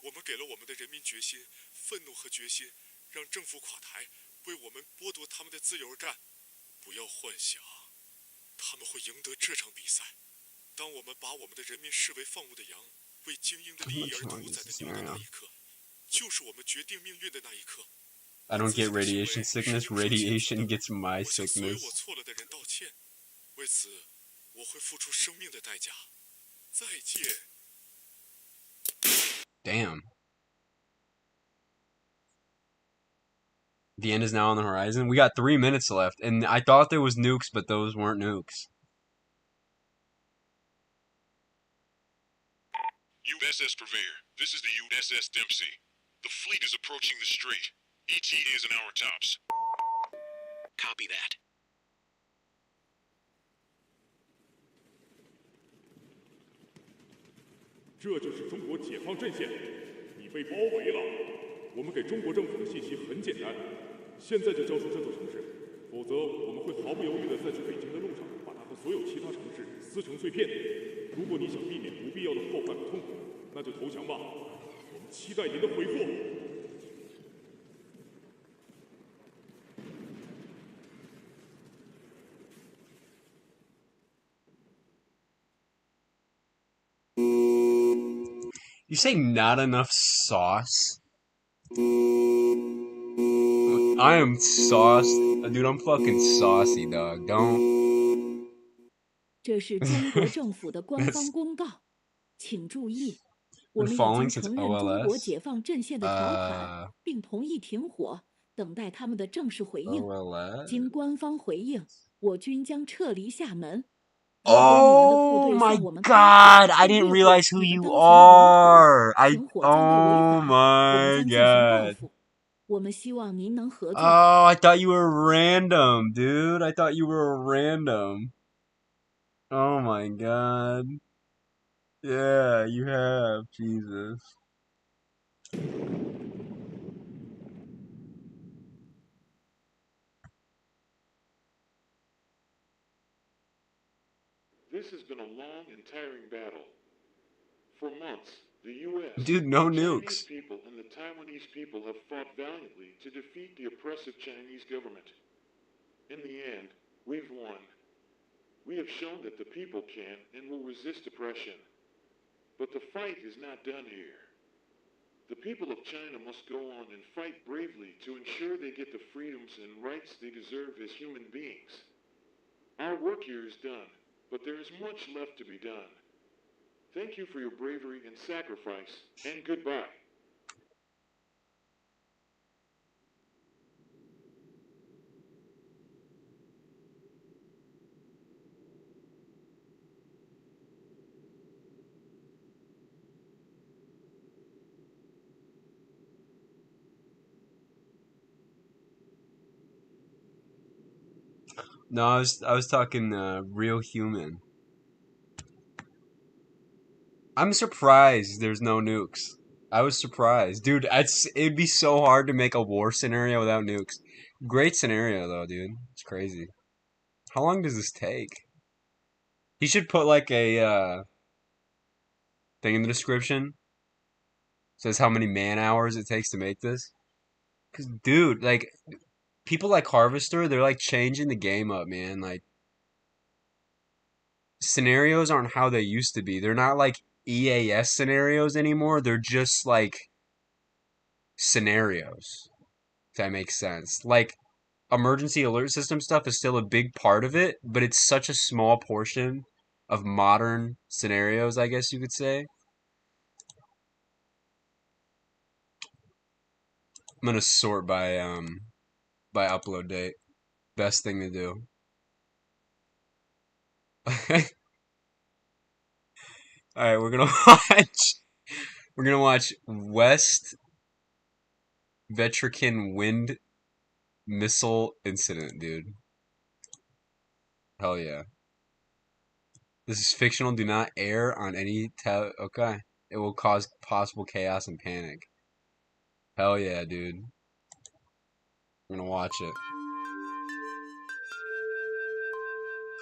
S13: 我们给了我们的人民决心、愤怒和决心，让政府垮台，为我们剥夺他们的自由而战。不要幻想，他们会赢得这场比赛。当我们把我们的人民视为放牧的羊，为精英的利益而屠宰的牛的那一刻，就是我们决定命运的那一刻。
S1: I don't get radiation sickness. Radiation gets my
S13: 我向所有
S1: sickness.
S13: 我错了的人道歉，为此我会付出生命的代价。再见。
S1: Damn. The end is now on the horizon. We got 3 minutes left, and I thought there was nukes, but those weren't nukes.
S10: USS Purveyor, this is the USS Dempsey. The fleet is approaching the strait. ETAs in our tops.
S14: Copy that.
S16: 这就是中国解放阵线，你被包围了。我们给中国政府的信息很简单，现在就交出这座城市，否则我们会毫不犹豫地在去北京的路上把它和所有其他城市撕成碎片。如果你想避免不必要的后患和痛苦，那就投降吧。我们期待您的回复。
S1: You say not enough sauce? I am sauced. Dude, I'm fucking saucy, dog. Don't.
S11: 这是中国政府的官方公告，请注意，我们已
S1: falling
S11: 经
S1: since
S11: 承认中国
S1: OLS?
S11: 解放阵线的条款，并同意停火，等待他们的正式回应。
S1: OLS?
S11: 经官方回应，我军将撤离厦门。
S1: Oh my god! I didn't realize who you are! Oh my god.
S11: 我们希望您能合作。
S1: Oh, I thought you were random, dude. I thought you were random. Oh my god. Yeah, you have. Jesus.
S10: This has been a long and tiring battle. For months, the U.S.,
S1: Dude, no
S10: Chinese
S1: nukes.
S10: people, and the Taiwanese people have fought valiantly to defeat the oppressive Chinese government. In the end, we've won. We have shown that the people can and will resist oppression. But the fight is not done here. The people of China must go on and fight bravely to ensure they get the freedoms and rights they deserve as human beings. Our work here is done, but there is much left to be done. Thank you for your bravery and sacrifice, and goodbye.
S1: No, I was talking real human. I'm surprised there's no nukes. I was surprised. Dude, it'd be so hard to make a war scenario without nukes. Great scenario though, dude. It's crazy. How long does this take? He should put like a thing in the description. Says how many man hours it takes to make this. Cause dude, like people like Harvester, they're like changing the game up, man. Like scenarios aren't how they used to be. They're not like EAS scenarios anymore. They're just like scenarios. If that makes sense. Like emergency alert system stuff is still a big part of it, but it's such a small portion of modern scenarios, I guess you could say. I'm gonna sort by upload date. Best thing to do. Alright, we're gonna watch West Vetrican wind missile incident, dude. Hell yeah. This is fictional. Do not air on any okay. It will cause possible chaos and panic. Hell yeah, dude. I'm gonna watch it.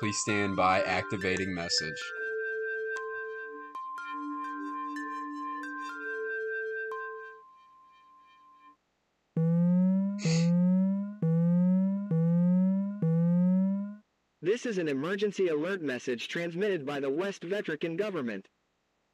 S1: Please stand by. Activating message.
S17: This is an emergency alert message transmitted by the West Vetrican government.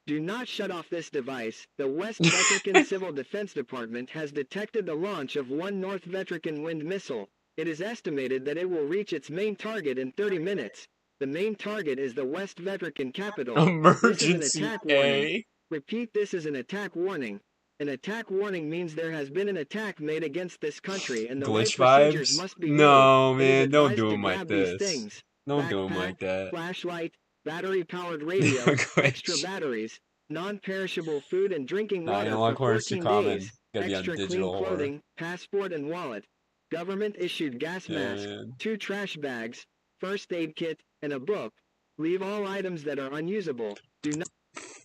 S17: Do not shut off this device. The West Vetrican Civil Defense Department has detected the launch of one North Vetrican wind missile. It is estimated that it will reach its main target in 30 minutes. The main target is the West Vetrican capital.
S1: Emergency
S17: This is an attack warning. Repeat, this is an attack warning. An attack warning means there has been an attack made against this country and the
S1: Glitch
S17: right procedures
S1: vibes?
S17: must be
S1: No,
S17: made. It is
S1: man, don't
S17: advised
S1: do
S17: to
S1: them like
S17: grab these
S1: this.
S17: things.
S1: Don't do them
S17: Backpack,
S1: like that.
S17: flashlight, battery-powered radio, extra batteries, non-perishable food and drinking water for 14 days, extra clean clothing, passport and wallet, government-issued gas mask, 2 trash bags, first aid kit, and a book. Leave all items that are unusable. Do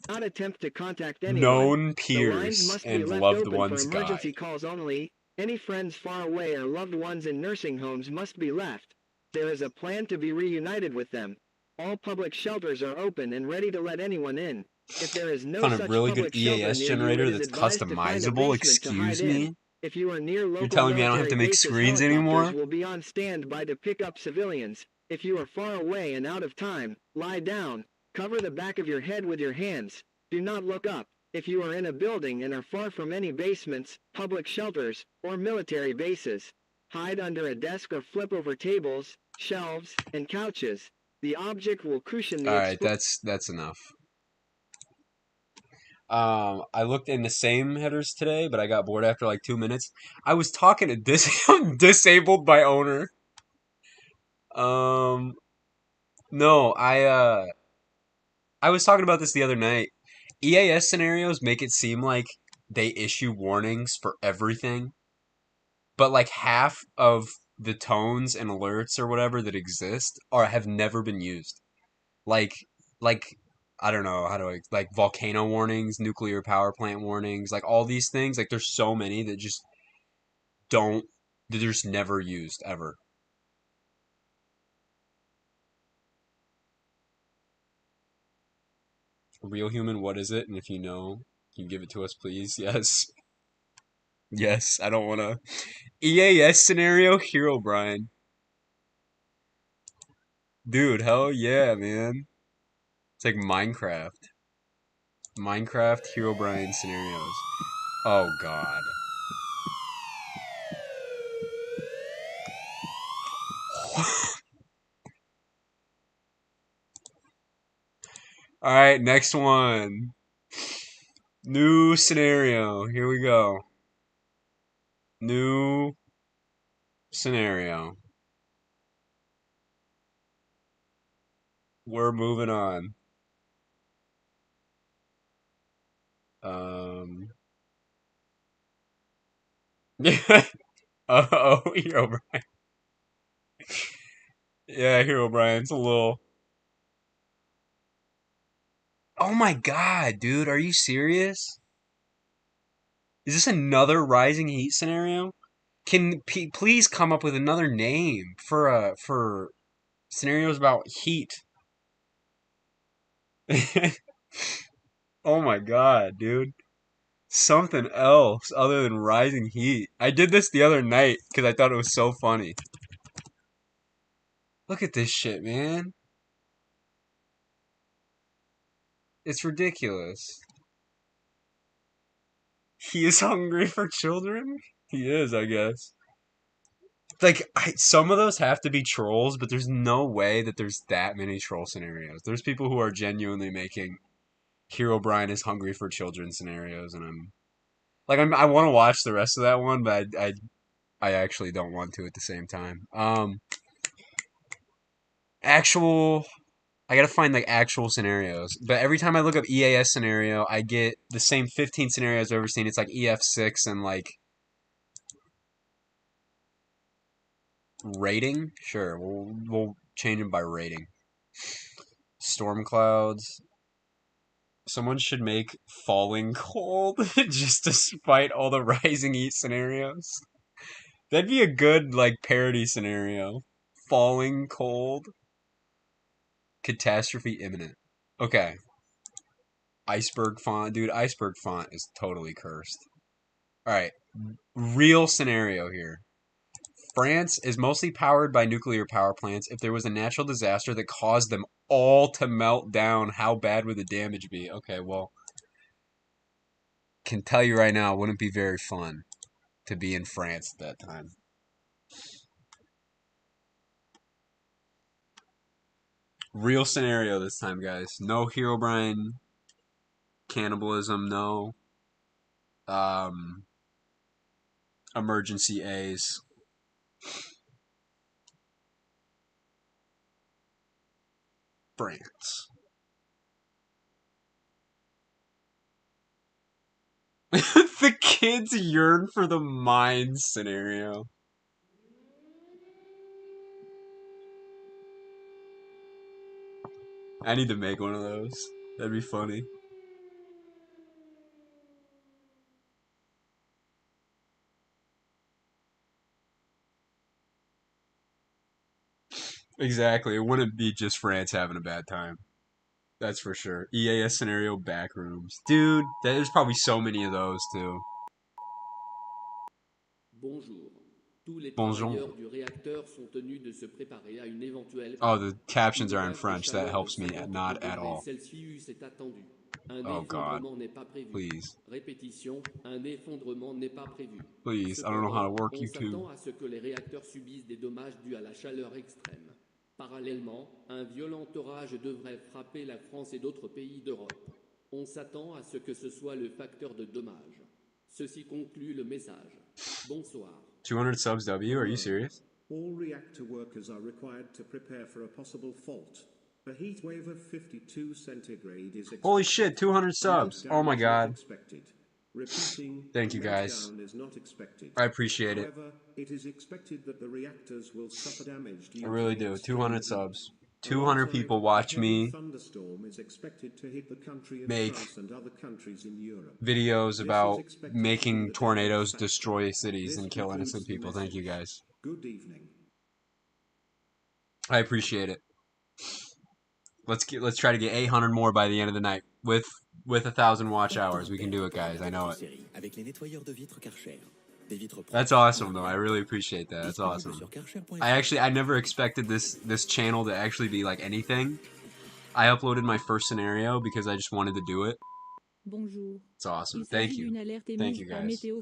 S17: not attempt to contact anyone.
S1: Known
S17: The lines
S1: peers
S17: must be
S1: and
S17: left
S1: loved
S17: open
S1: ones
S17: for emergency
S1: guide.
S17: calls only. Any friends far away or loved ones in nursing homes must be left. There is a plan to be reunited with them. All public shelters are open and ready to let anyone in. If there is no
S1: Found
S17: such
S1: a really good
S17: public shelter
S1: EAS
S17: near
S1: generator
S17: you, it is
S1: that's
S17: advised to find a
S1: customizable.
S17: basement to hide
S1: Excuse
S17: in.
S1: me?
S17: If you are near local
S1: You're telling me I don't have to
S17: military
S1: make
S17: bases,
S1: screens
S17: helicopters
S1: anymore?
S17: will be on standby to pick up civilians. If you are far away and out of time, lie down. Cover the back of your head with your hands. Do not look up. If you are in a building and are far from any basements, public shelters, or military bases, hide under a desk or flip over tables, shelves, and couches. The object will cushion the
S1: Alright, that's enough. I looked in the same headers today, but I got bored after like 2 minutes. I was talking to disabled by owner. No, I was talking about this the other night. EAS scenarios make it seem like they issue warnings for everything, but like half of the tones and alerts or whatever that exist have never been used. Like I don't know how do I like volcano warnings, nuclear power plant warnings, like all these things. Like there's so many that just don't that they're just never used ever. Real human, what is it? And if you know, can you give it to us, please? Yes. Yes, I don't want to. EAS scenario, Hero Brian. Dude, hell yeah, man. It's like Minecraft. Minecraft Hero Brian scenarios. Oh, God. Alright, next one. New scenario. Here we go. New scenario. We're moving on. Uh-oh, Hero Brian. Yeah, Hero Brian. It's a little... Oh my God, dude. Are you serious? Is this another rising heat scenario? Can please come up with another name for scenarios about heat? Oh my God, dude. Something else other than rising heat. I did this the other night because I thought it was so funny. Look at this shit, man. It's ridiculous. He is hungry for children? He is, I guess. Like, some of those have to be trolls, but there's no way that there's that many troll scenarios. There's people who are genuinely making Hero Brian is hungry for children scenarios, and I want to watch the rest of that one, but I actually don't want to at the same time. I gotta find like actual scenarios. But every time I look up EAS scenario, I get the same 15 scenarios I've ever seen. It's like EF6 and like Rating? Sure, we'll change them by rating. Storm clouds. Someone should make falling cold just despite all the rising heat scenarios. That'd be a good like parody scenario. Falling cold. Catastrophe imminent. Okay. Iceberg font. Dude, iceberg font is totally cursed. Alright. Real scenario here. France is mostly powered by nuclear power plants. If there was a natural disaster that caused them all to melt down, how bad would the damage be? Okay, well, can tell you right now, it wouldn't be very fun to be in France at that time. Real scenario this time, guys. No Herobrine cannibalism, no emergency A's. France. The kids yearn for the mines scenario. I need to make one of those. That'd be funny. Exactly. It wouldn't be just France having a bad time. That's for sure. EAS scenario backrooms. Dude, there's probably so many of those too.
S8: Bonjour. Tous les
S1: Bonjour.
S8: travailleurs du réacteur sont tenus de se préparer à une éventuelle.
S1: Oh, the captions are in French. That helps me not at all.
S8: Celsius est attendu. Un
S1: Oh God.
S8: effondrement n'est pas prévu.
S1: Please.
S8: Répétition, un effondrement n'est pas prévu.
S1: Please, I don't know how to work
S8: on
S1: YouTube.
S8: s'attend à ce que les réacteurs subissent des dommages dus à la chaleur extrême. Parallèlement, un violent orage devrait frapper la France et d'autres pays d'Europe. On s'attend à ce que ce soit le facteur de dommage. Ceci conclut le message. Bonsoir.
S1: 200 subs W, are you serious?
S18: All reactor workers are required to prepare for a possible fault. A heat wave of 52 centigrade is expected.
S1: Holy shit, 200 subs. Oh my God.
S18: Repeating,
S1: thank you guys.
S18: is not expected.
S1: I appreciate it.
S18: However, it is expected that the reactors will suffer damage due
S1: I really do. 200 subs. 200 people watch me make videos about making tornadoes destroy cities and kill innocent people. Thank you guys.
S18: Good evening.
S1: I appreciate it. Let's try to get 800 more by the end of the night with 1,000 watch hours. We can do it, guys. I know it. That's awesome, though. I really appreciate that. That's awesome. I never expected this channel to actually be like anything. I uploaded my first scenario because I just wanted to do it.
S3: Bonjour.
S1: It's awesome. Thank you. Thank you, guys. Speech.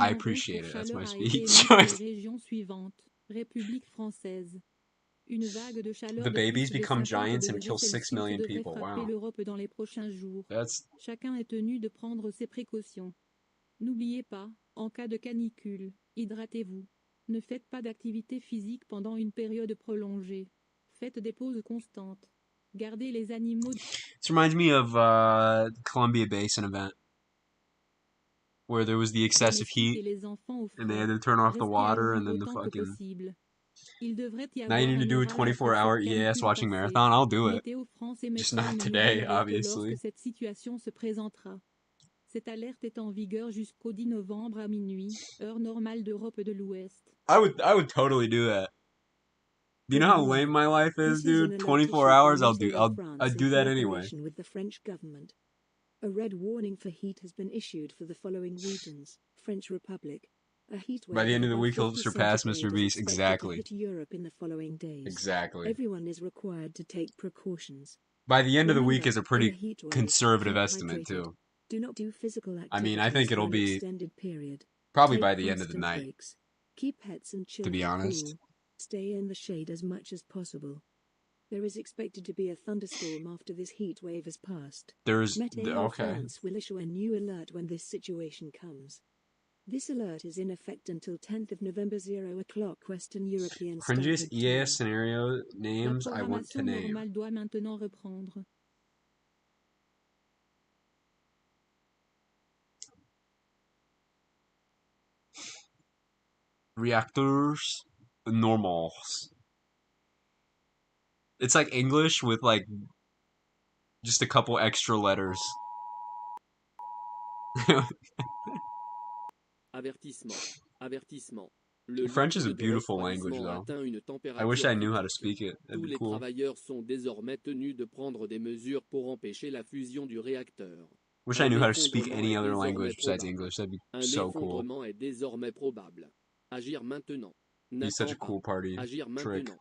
S1: I appreciate it. That's my speech. The babies become giants and kill 6 million people. Wow.
S3: Chacun est tenu de prendre ses précautions. N'oubliez pas, en cas de canicule, hydratez-vous. Ne faites pas d'activité physique pendant une période prolongée. Faites des pauses constantes. Gardez les animaux.
S1: This reminds me of Columbia Basin event, where there was the excessive heat, and they had to turn off the water, and then the fucking... Now you need to do a 24-hour EAS watching marathon? I'll do it. Just not today, obviously.
S3: Cette alerte est en vigueur jusqu'au 10 novembre à minuit, heure normale d'Europe de l'Ouest.
S1: I would totally do that. Do you know how lame my life is, dude? 24 hours, I'd do that anyway.
S19: With the French government. A red warning for heat has been issued for the following regions: French Republic. A heat wave
S1: by the end of the week, he'll surpass Mr. Beast. Exactly.
S19: To hit Europe in the following days.
S1: Exactly.
S19: Everyone is required to take precautions.
S1: By the end of the week is a pretty conservative estimate, too.
S19: Do not do physical activity.
S1: I mean, I think it'll be
S19: extended period.
S1: Probably by the end of the night.
S19: Breaks. Keep pets and children
S1: to be honest.
S19: Cool. Stay in the shade as much as possible. There is expected to be a thunderstorm after this heat wave has passed.
S1: France
S19: will issue a new alert when this situation comes. This alert is in effect until 10th of November 0 o'clock Western European
S1: Cringiest
S19: Standard
S1: EAS scenario names I want to name.
S3: Doit maintenant reprendre.
S1: Reactors normals. It's like English with like just a couple extra letters.
S8: Avertissement. Avertissement. Le
S1: French is a
S8: liquide de
S1: beautiful language,
S8: refroidissement a
S1: though.
S8: atteint une
S1: I wish
S8: température
S1: I knew how to
S8: critique.
S1: speak it. That'd
S8: Tous
S1: be
S8: les
S1: cool.
S8: travailleurs sont désormais tenus de prendre des mesures pour empêcher la fusion du réacteur.
S1: Wish I
S8: Un
S1: knew how to speak
S8: effondrement
S1: any
S8: est
S1: other
S8: désormais
S1: language besides
S8: probable.
S1: English. That'd be
S8: Un
S1: so cool.
S8: effondrement est désormais probable. Agir maintenant.
S1: Be such
S8: N'attends
S1: a
S8: pas.
S1: cool party
S8: Agir
S1: trick.
S8: maintenant.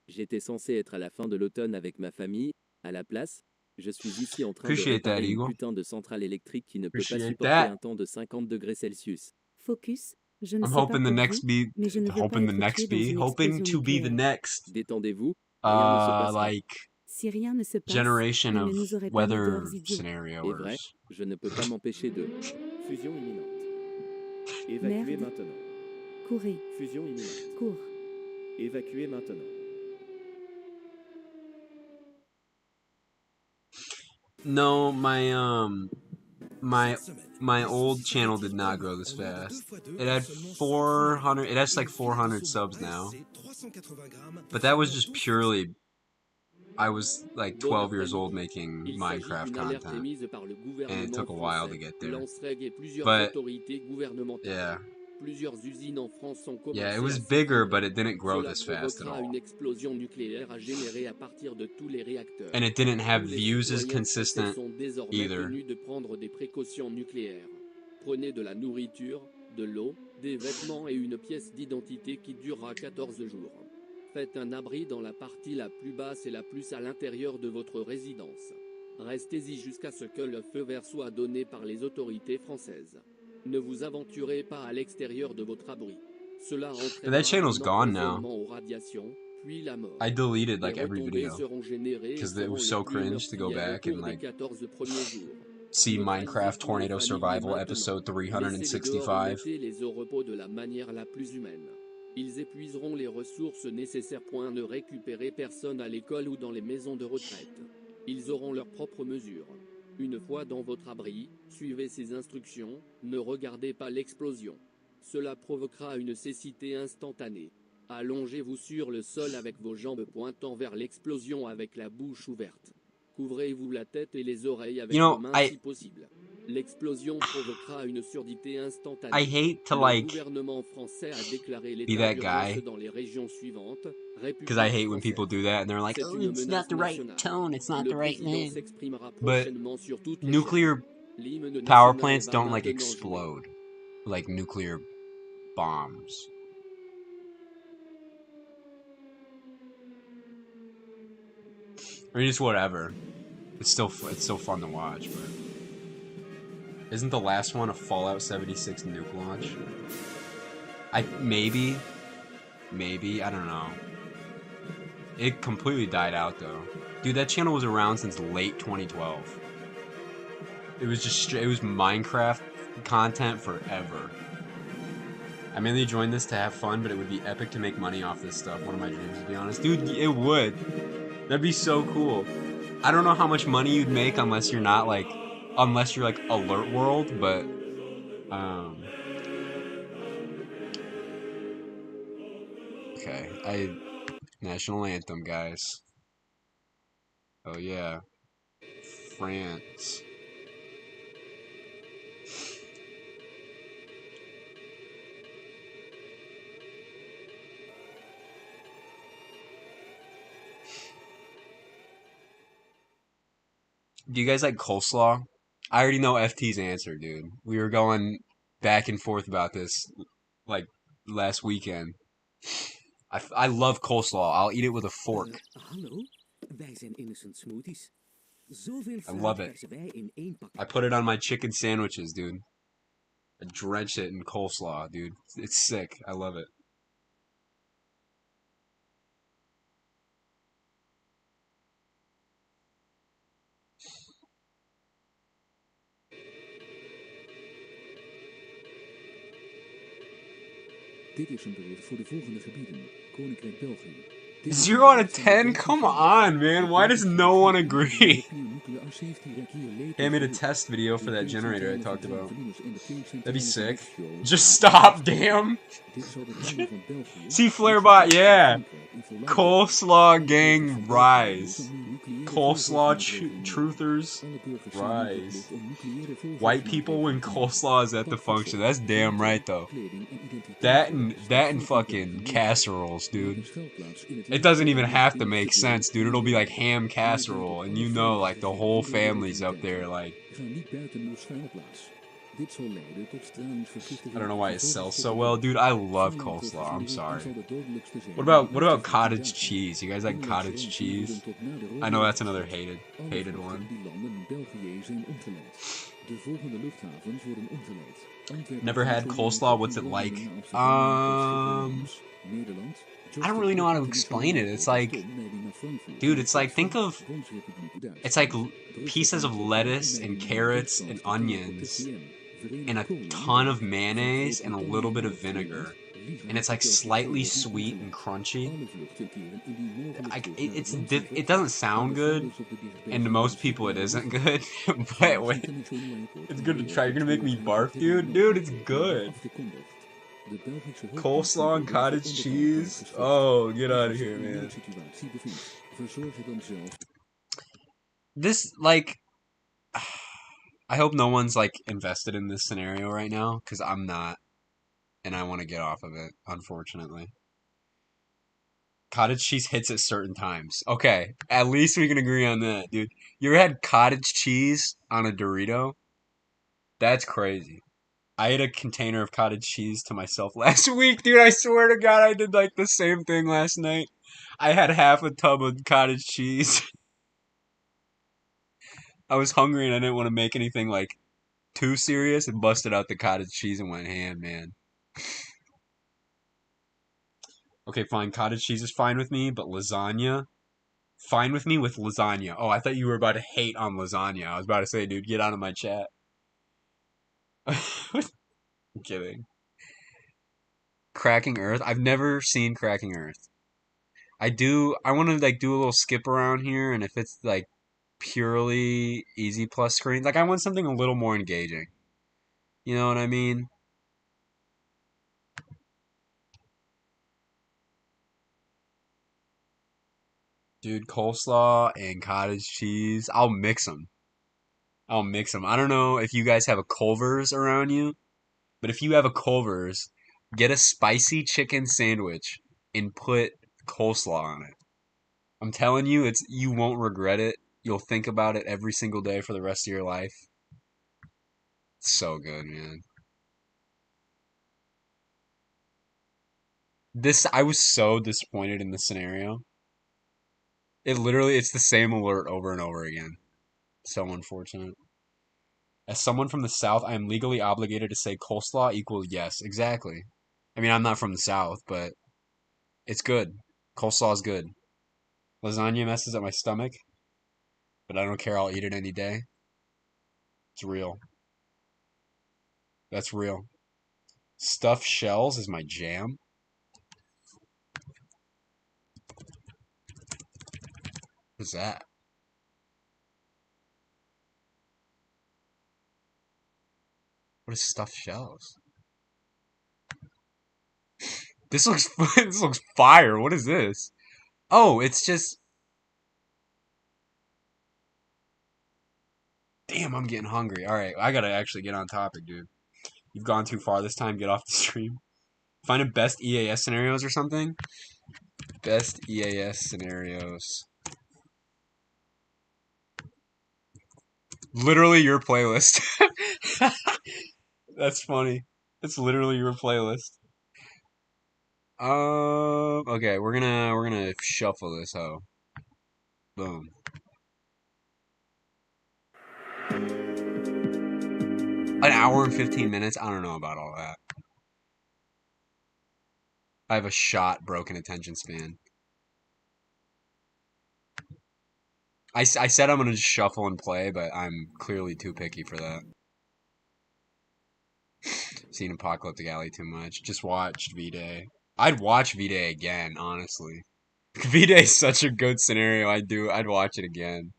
S20: J'étais censé être à la fin de l'automne avec ma famille. À la place, je suis ici en train de
S1: Appreciate that,
S20: réparer une
S1: Eagle.
S20: putain de centrale électrique qui ne peut pas
S1: Appreciate
S20: supporter
S1: that.
S20: un temps de 50 degrés Celsius.
S19: Focus, je ne
S1: I'm
S19: sais pas
S1: hoping the
S19: pour
S1: next
S19: vous,
S1: be
S19: mais je ne veux pas
S1: hoping the
S19: être
S1: next
S19: tué dans
S1: be
S19: une
S1: hoping
S19: explosion
S1: to be the
S19: nucléaire.
S20: next. Détendez-vous, rien ne se passera.
S1: like
S19: Si rien ne se passe,
S1: generation
S19: il ne
S1: of
S19: nous aurait pas mis
S1: weather
S19: dehors idiots.
S20: Et vrai,
S1: scenarios.
S20: je ne peux pas m'empêcher de... Fusion imminente. Évacuez
S19: Merde.
S20: maintenant.
S19: Courez.
S20: Fusion imminente.
S19: Cours.
S20: Évacuez maintenant.
S1: No, my old channel did not grow this fast. It had 400. It has like 400 subs now. But that was just purely. I was like 12 years old making Minecraft content, and it took a while to get there. But yeah. Yeah, it was bigger, but it didn't grow this fast at all. And it didn't have views as consistent either.
S8: Prenez de la nourriture, de l'eau, des vêtements et une pièce d'identité qui durera 14 jours. Faites un abri dans la partie la plus basse et la plus à l'intérieur de votre résidence. Restez-y jusqu'à ce que le feu vert soit donné par les autorités françaises. Ne vous aventurez pas à l'extérieur de votre abri. Cela entraînera
S1: That channel's
S8: un
S1: gone now.
S8: empoisonnement aux radiations, puis la mort.
S1: I deleted like
S8: Les
S1: every
S8: retombées
S1: video
S8: seront générées et
S1: because it
S8: seront
S1: was
S8: les
S1: so
S8: plus
S1: cringe to go
S8: meurtrières au
S1: back and
S8: cours des
S1: like
S8: 14 premiers jours.
S1: see Minecraft Tornado
S8: Neutralisez
S1: Survival
S8: tous les
S1: episode
S8: familiers maintenant. Laissez-les dehors et
S1: 365.
S8: mettez-les au repos de la manière la plus humaine. Ils épuiseront les ressources nécessaires pour ne récupérer personne à l'école ou dans les maisons de retraite. Ils auront leurs propres mesures. Une fois dans votre abri, suivez ces instructions, ne regardez pas l'explosion. Cela provoquera une cécité instantanée. Allongez-vous sur le sol avec vos jambes pointant vers l'explosion avec la bouche ouverte. Couvrez-vous la tête et les oreilles avec vos mains si possible. L'explosion provoquera une surdité instantanée.
S1: I hate to
S8: Le
S1: like
S8: gouvernement français a déclaré
S1: be
S8: l'état
S1: that
S8: d'urgence
S1: guy
S8: dans les régions suivantes.
S1: because I hate when people do that and they're like,
S8: C'est
S1: oh,
S8: une
S1: it's
S8: menace
S1: not the right
S8: nationale.
S1: tone, it's not
S8: Le
S1: the right
S8: président
S1: name.
S8: s'exprimera
S1: But
S8: prochainement sur toutes les
S1: nuclear
S8: chaînes. L'hymne
S1: power
S8: national
S1: plants
S8: va
S1: don't like
S8: maintenant jouer.
S1: explode like nuclear bombs. I mean, it's whatever. It's still fun to watch, but isn't the last one a Fallout 76 nuke launch? Maybe I don't know. It completely died out though. Dude, that channel was around since late 2012. It was Minecraft content forever. I mainly joined this to have fun, but it would be epic to make money off this stuff. One of my dreams, to be honest. Dude, it would. That'd be so cool. I don't know how much money you'd make unless you're like Alert World, but okay. National anthem, guys. Oh yeah. France. Do you guys like coleslaw? I already know FT's answer, dude. We were going back and forth about this like last weekend. I love coleslaw. I'll eat it with a fork.
S15: Hallo, wij zijn Innocent Smoothies. Zoveel
S1: I love it.
S15: versen wij in één pak.
S1: I put it on my chicken sandwiches, dude. I drench it in coleslaw, dude. It's sick. I love it.
S15: Dit is een bericht voor de volgende gebieden. Koninkrijk België.
S1: 0 out of 10? Come on, man. Why does no one agree? Hey, I made a test video for that generator I talked about. That'd be sick. Just stop, damn. See Flarebot, yeah. Coleslaw gang rise. Coleslaw truthers rise. White people when coleslaw is at the function. That's damn right though. That and fucking casseroles, dude. It doesn't even have to make sense, dude. It'll be like ham casserole, and you know, like the whole family's up there, like. I don't know why it sells so well, dude. I love coleslaw. I'm sorry. What about cottage cheese? You guys like cottage cheese? I know that's another hated one. Never had coleslaw. What's it like? I don't really know how to explain it. It's like, dude, it's like, it's like pieces of lettuce and carrots and onions and a ton of mayonnaise and a little bit of vinegar. And it's like slightly sweet and crunchy. It doesn't sound good, and to most people it isn't good. But wait, it's good to try. You're gonna make me barf, dude? Dude, it's good. Coleslaw and cottage cheese? Oh, get out of here, man. This, like, I hope no one's, like, invested in this scenario right now, because I'm not, and I want to get off of it, unfortunately. Cottage cheese hits at certain times. Okay, at least we can agree on that, dude. You ever had cottage cheese on a Dorito? That's crazy. I ate a container of cottage cheese to myself last week, dude. I swear to God, I did, like, the same thing last night. I had half a tub of cottage cheese. I was hungry and I didn't want to make anything, like, too serious, and busted out the cottage cheese and went ham, man. Okay, fine. Cottage cheese is fine with me, but lasagna? Fine with me with lasagna. Oh, I thought you were about to hate on lasagna. I was about to say, dude, get out of my chat. I'm kidding. Cracking Earth? I've never seen Cracking Earth. I want to, like, do a little skip around here, and if it's, like, purely easy plus screen, like, I want something a little more engaging. You know what I mean? Dude, coleslaw and cottage cheese. I'll mix them. I don't know if you guys have a Culver's around you, but if you have a Culver's, get a spicy chicken sandwich and put coleslaw on it. I'm telling you, you won't regret it. You'll think about it every single day for the rest of your life. It's so good, man. I was so disappointed in this scenario. It's the same alert over and over again. So unfortunate. As someone from the South, I am legally obligated to say coleslaw equals yes. Exactly. I mean, I'm not from the South, but it's good. Coleslaw is good. Lasagna messes up my stomach, but I don't care. I'll eat it any day. It's real. That's real. Stuffed shells is my jam. What's that? What is stuffed shells? This looks this looks fire. What is this? Oh, it's just. Damn, I'm getting hungry. All right, I gotta actually get on topic, dude. You've gone too far this time. Get off the stream. Find a best EAS scenarios or something. Best EAS scenarios. Literally your playlist. That's funny. It's literally your playlist. Okay, we're gonna shuffle this hoe. Boom. An hour and 15 minutes? I don't know about all that. I have a shot broken attention span. I said I'm gonna just shuffle and play, but I'm clearly too picky for that. Seen Apocalyptic Alley too much. Just watched V-Day. I'd watch V-Day again, honestly. V-Day is such a good scenario. I'd watch it again.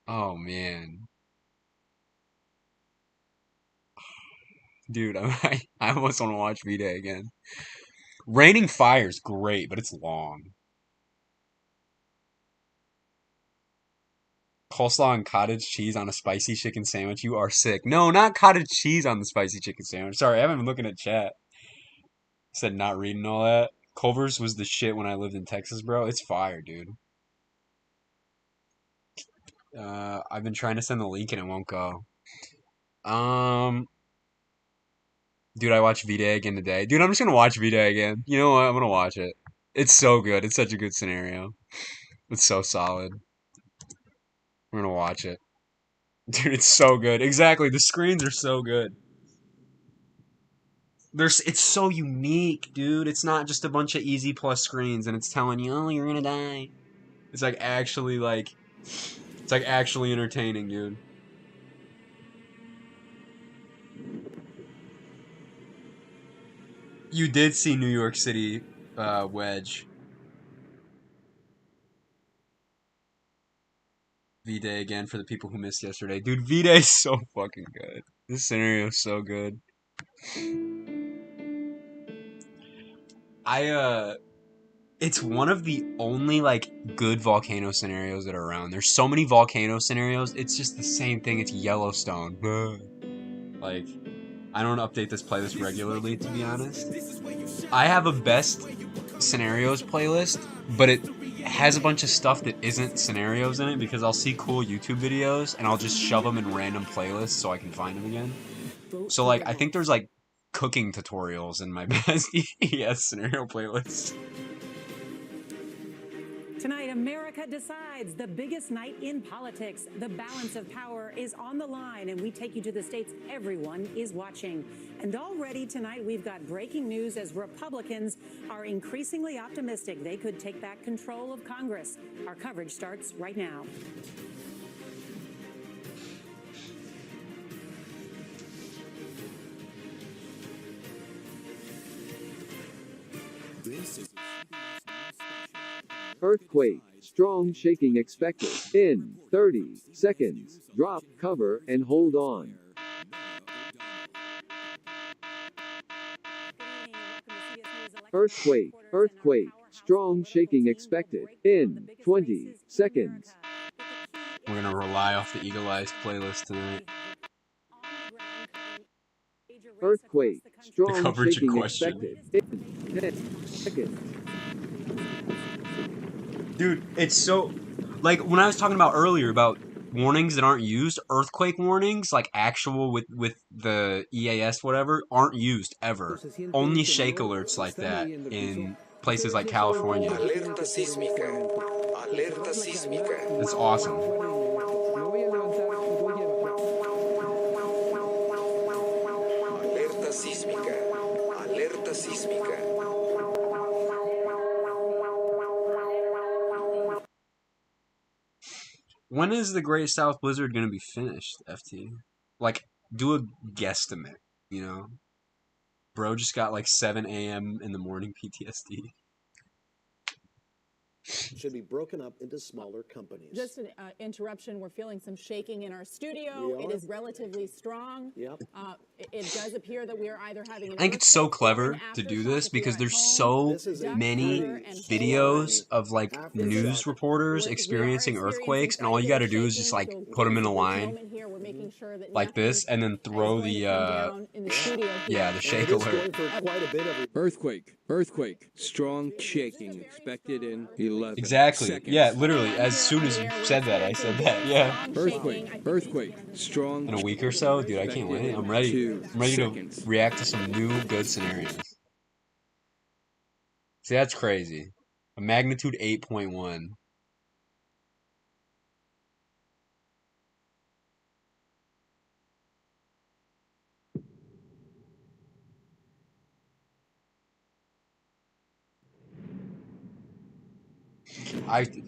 S1: Oh man, dude, I almost want to watch V-Day again. Raining Fire's great, but it's long. Coleslaw and cottage cheese on a spicy chicken sandwich. You are sick. No, not cottage cheese on the spicy chicken sandwich. Sorry, I haven't been looking at chat. Said not reading all that. Culver's was the shit when I lived in Texas, bro. It's fire, dude. I've been trying to send the link and it won't go. Dude, I watched V-Day again today. Dude, I'm just gonna watch V-Day again. You know what? I'm gonna watch it. It's so good. It's such a good scenario. It's so solid. I'm gonna watch it. Dude, it's so good. Exactly. The screens are so good. It's so unique, dude. It's not just a bunch of easy plus screens and it's telling you, oh, you're gonna die. It's like actually it's like actually entertaining, dude. You did see New York City Wedge. V-Day again for the people who missed yesterday. Dude, V-Day is so fucking good. This scenario is so good. It's one of the only like good volcano scenarios that are around. There's so many volcano scenarios. It's just the same thing. It's Yellowstone. Like, I don't update this playlist regularly, to be honest. I have a best scenarios playlist, but it has a bunch of stuff that isn't scenarios in it because I'll see cool YouTube videos and I'll just shove them in random playlists so I can find them again. So like, I think there's like cooking tutorials in my best EAS scenario playlist.
S21: Tonight, America decides, the biggest night in politics. The balance of power is on the line, and we take you to the states everyone is watching. And already tonight, we've got breaking news as Republicans are increasingly optimistic they could take back control of Congress. Our coverage starts right now.
S5: This is Earthquake. Strong shaking expected. In 30 seconds. Drop, cover, and hold on. Earthquake. Earthquake. Strong shaking expected. In 20 seconds.
S1: We're gonna rely off the Eagle Eyes playlist tonight.
S5: Earthquake. Strong
S1: the coverage
S5: shaking
S1: in question.
S5: expected. In 10 seconds.
S1: Dude, it's so like when I was talking about earlier about warnings that aren't used, earthquake warnings, like actual with the EAS whatever, aren't used ever. Only shake alerts like that in places like California.
S22: Alerta sísmica. Alerta sísmica.
S1: It's awesome.
S22: Alerta sísmica. Alerta sísmica.
S1: When is the Great South Blizzard going to be finished, FT? Like, do a guesstimate, you know? Bro just got like 7 a.m. in the morning PTSD.
S23: Should be broken up into smaller companies.
S24: Just an interruption. We're feeling some shaking in our studio. It is relatively strong.
S23: Yep.
S24: It does appear that we are either having an
S1: I think it's so clever to do this because there's so many videos of like news reporters experiencing earthquakes, and all you got to do is just like put them in a line like this, and then throw the the shake alert.
S5: Earthquake. Earthquake. Strong shaking expected in 11
S1: Exactly.
S5: seconds.
S1: Yeah, literally. As soon as you said that, I said that. Yeah.
S5: Earthquake. Earthquake. Strong.
S1: In a week or so, dude, I can't wait. I'm ready. I'm ready to react to some new good scenarios. See, that's crazy. A magnitude 8.1.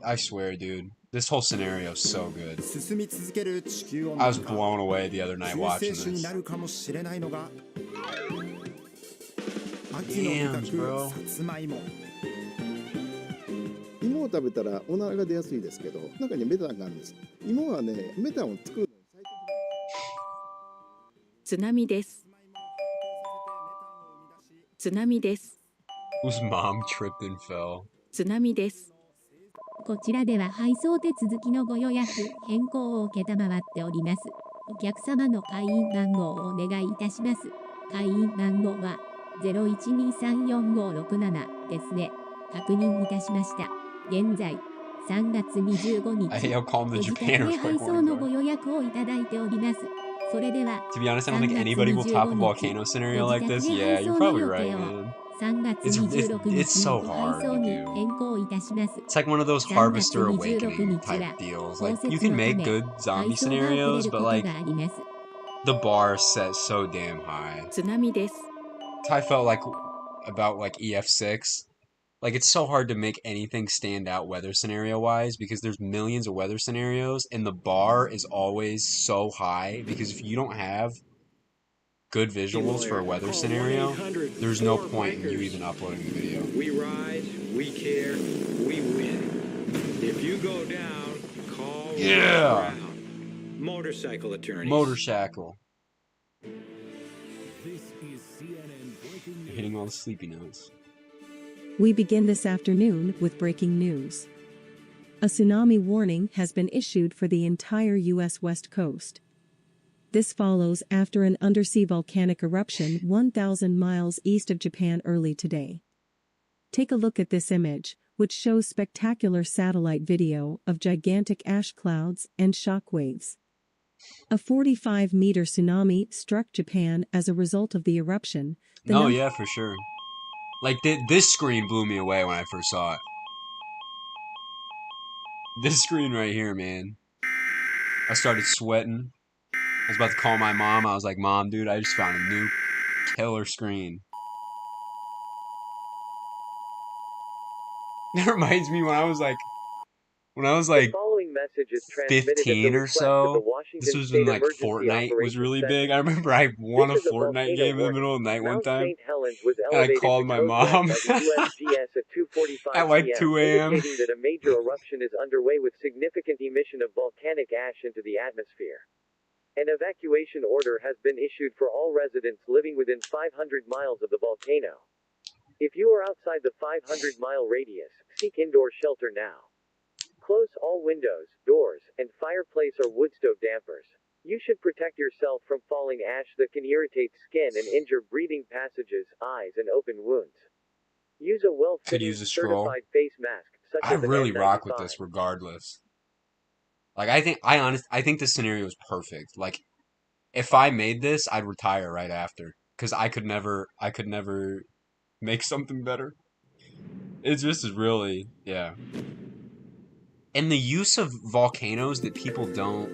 S1: I swear, dude. This whole scenario is so good. I was blown away the other night watching this. Damn, bro.
S2: を食べたらおならが出やすいですけど、中にメタンがあるんです。芋はね、メタンを作るのに最適
S4: 津波です。津波です。
S1: Whose mom tripped and fell?
S4: 津波です。
S6: こちらでは配送手続きのご予約変更を承っております。お客様の会員番号をお願いいたします。会員番号は01234567ですね。確認いたしました。現在3月25日、ご自宅へ配送のご予約をいただいております。それでは、
S1: To be honest, I don't think anybody will top a volcano scenario like this. Yeah, you're probably right, man. It's so hard to do. It's like one of those Harvester Awakening type deals. Like, you can make good zombie scenarios, but like, the bar is set so damn high. I felt like about like EF6. Like, it's so hard to make anything stand out weather scenario-wise because there's millions of weather scenarios, and the bar is always so high because if you don't have good visuals for a weather scenario, there's no point in you even uploading the video.
S9: We ride, we care, we win. If you go down, call Motorcycle attorneys.
S1: Motorcycle. Hitting all the sleepy notes.
S25: We begin this afternoon with breaking news. A tsunami warning has been issued for the entire U.S. West Coast. This follows after an undersea volcanic eruption 1,000 miles east of Japan early today. Take a look at this image, which shows spectacular satellite video of gigantic ash clouds and shockwaves. A 45-meter tsunami struck Japan as a result of the eruption.
S1: Oh, yeah, for sure. Like, this screen blew me away when I first saw it. This screen right here, man. I started sweating. I was about to call my mom. I was like, Mom, dude, I just found a new killer screen. That reminds me when I was like 15 or so. This was when like Fortnite was really big. I remember I won a Fortnite game in the middle of the night one time, and I called my mom at like 2 a.m.
S26: That a major eruption is underway with significant emission of volcanic ash into the atmosphere. An evacuation order has been issued for all residents living within 500 miles of the volcano. If you are outside the 500-mile radius, seek indoor shelter now. Close all windows, doors, and fireplace or wood stove dampers. You should protect yourself from falling ash that can irritate skin and injure breathing passages, eyes, and open wounds. Use a well-fitting certified face mask, such as
S1: I really rock with this regardless. Like, I think this scenario is perfect. Like, if I made this, I'd retire right after, because I could never make something better. It just is really, yeah. And the use of volcanoes that people don't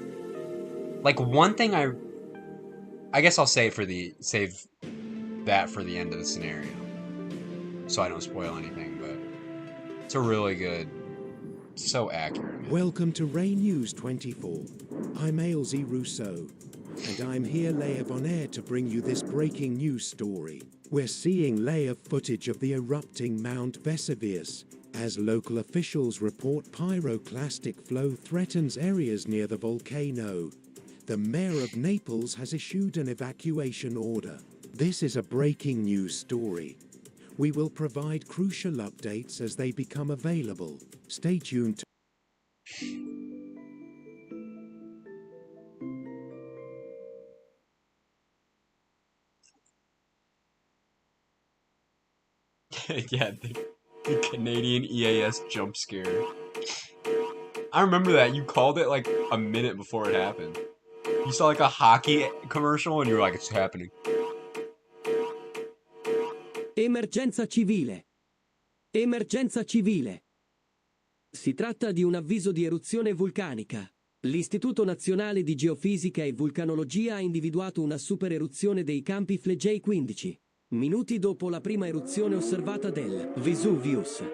S1: like. One thing I guess I'll save that for the end of the scenario, so I don't spoil anything. But it's a really good, so accurate.
S27: Welcome to Ray News 24. I'm Ailsey Rousseau, and I'm here live on air to bring you this breaking news story. We're seeing live footage of the erupting Mount Vesuvius, as local officials report pyroclastic flow threatens areas near the volcano. The mayor of Naples has issued an evacuation order. This is a breaking news story. We will provide crucial updates as they become available. Stay tuned to
S1: yeah, the Canadian EAS jump scare. I remember that. You called it like a minute before it happened. You saw like a hockey commercial and you were like, it's happening.
S28: Emergenza civile. Emergenza civile. Si tratta di un avviso di eruzione vulcanica. L'Istituto Nazionale di Geofisica e Vulcanologia ha individuato una super eruzione dei campi Fleggei 15. Minuti dopo la prima eruzione osservata del Vesuvius.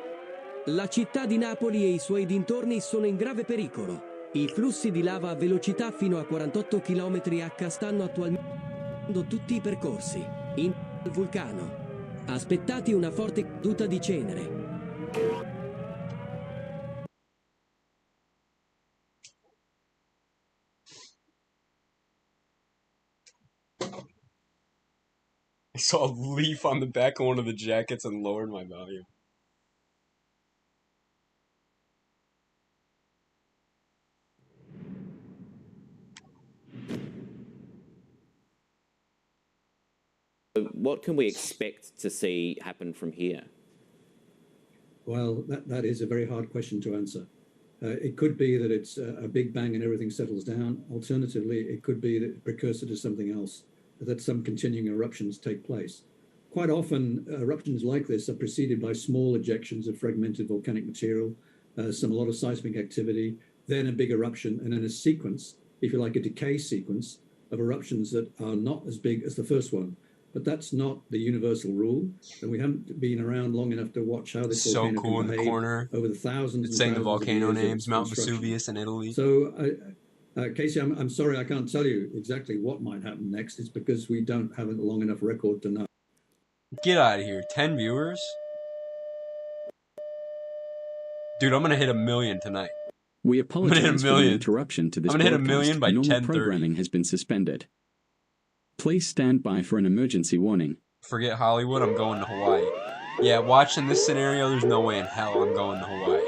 S28: La città di Napoli e i suoi dintorni sono in grave pericolo. I flussi di lava a velocità fino a 48 km/h stanno attualmente tutti i percorsi in il vulcano. Aspettati una forte caduta di cenere.
S1: I saw a leaf on the back of one of the jackets and lowered my volume.
S7: What can we expect to see happen from here?
S10: Well, that is a very hard question to answer. It could be that it's a big bang and everything settles down. Alternatively, it could be that precursor to something else, that some continuing eruptions take place. Quite often, eruptions like this are preceded by small ejections of fragmented volcanic material, a lot of seismic activity, then a big eruption, and then a sequence, if you like, a decay sequence of eruptions that are not as big as the first one. But that's not the universal rule, and we haven't been around long enough to watch how this
S1: so
S10: volcano
S1: cool
S10: can
S1: in the
S10: behave
S1: corner.
S10: over the thousands.
S1: It's saying the volcano names,
S10: of
S1: Mount Vesuvius in Italy.
S10: So, Casey, I'm sorry I can't tell you exactly what might happen next. It's because we don't have a long enough record to know.
S1: Get out of here. 10 viewers? Dude, I'm gonna hit 1 million tonight.
S11: We apologize for the interruption to this
S1: I'm gonna hit 1
S11: broadcast.
S1: million by
S11: Normal
S1: 10:30.
S11: programming has been suspended. Please stand by for an emergency warning.
S1: Forget Hollywood, I'm going to Hawaii. Yeah, watching this scenario, there's no way in hell I'm going to Hawaii.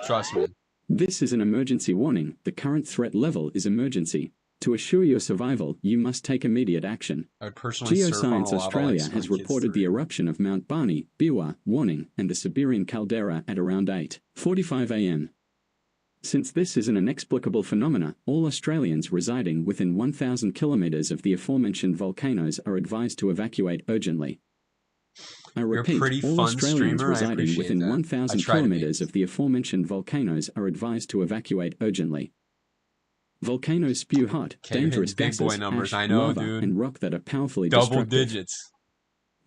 S1: Trust me.
S11: This is an emergency warning. The current threat level is emergency. To assure your survival, you must take immediate action.
S1: I would personally surf on
S11: Geoscience
S1: a lava
S11: Australia
S1: like
S11: has
S1: my kids
S11: reported the eruption of Mount Barney, Biwa, warning, and the Siberian caldera at around 8:45 a.m. Since this is an inexplicable phenomena, all Australians residing within 1,000 kilometers of the aforementioned volcanoes are advised to evacuate urgently. I
S1: You're a
S11: repeat,
S1: pretty
S11: all
S1: fun
S11: Australians
S1: streamer, I
S11: residing
S1: appreciate
S11: within
S1: that.
S11: 1,000
S1: I try to be.
S11: kilometers of the aforementioned volcanoes are advised to evacuate urgently. Volcanoes spew hot,
S1: Okay, you're
S11: dangerous
S1: hitting big boy
S11: gases,
S1: numbers,
S11: ash,
S1: I know,
S11: lava,
S1: dude.
S11: and rock that are powerfully
S1: Double
S11: destructive.
S1: digits.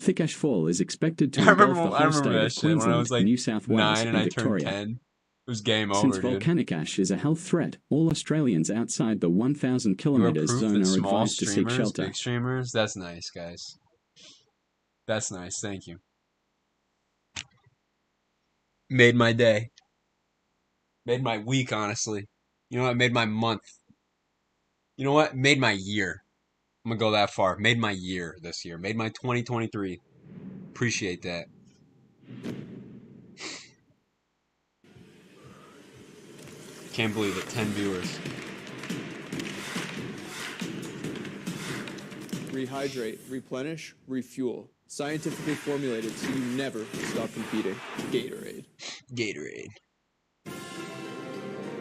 S11: Thick ash fall is expected to
S1: I
S11: engulf
S1: remember,
S11: the
S1: I
S11: whole
S1: remember
S11: state
S1: that
S11: of
S1: shit when I
S11: Queensland,
S1: was like
S11: New South Wales,
S1: 9 and
S11: and
S1: I turned
S11: Victoria.
S1: 10. It was game over,
S11: Since
S1: dude.
S11: volcanic ash is a health threat, all Australians outside the 1,000
S1: You are
S11: kilometers
S1: proof
S11: zone
S1: that
S11: are
S1: small
S11: advised to seek
S1: streamers,
S11: shelter.
S1: big streamers, that's nice, guys. That's nice, thank you. Made my day. Made my week, honestly. You know what? Made my month. You know what? Made my year. I'm gonna go that far. Made my year this year. Made my 2023. Appreciate that. Can't believe it. 10 viewers.
S12: Rehydrate, replenish, refuel. Scientifically formulated so you never stop competing. Gatorade.
S1: Gatorade. I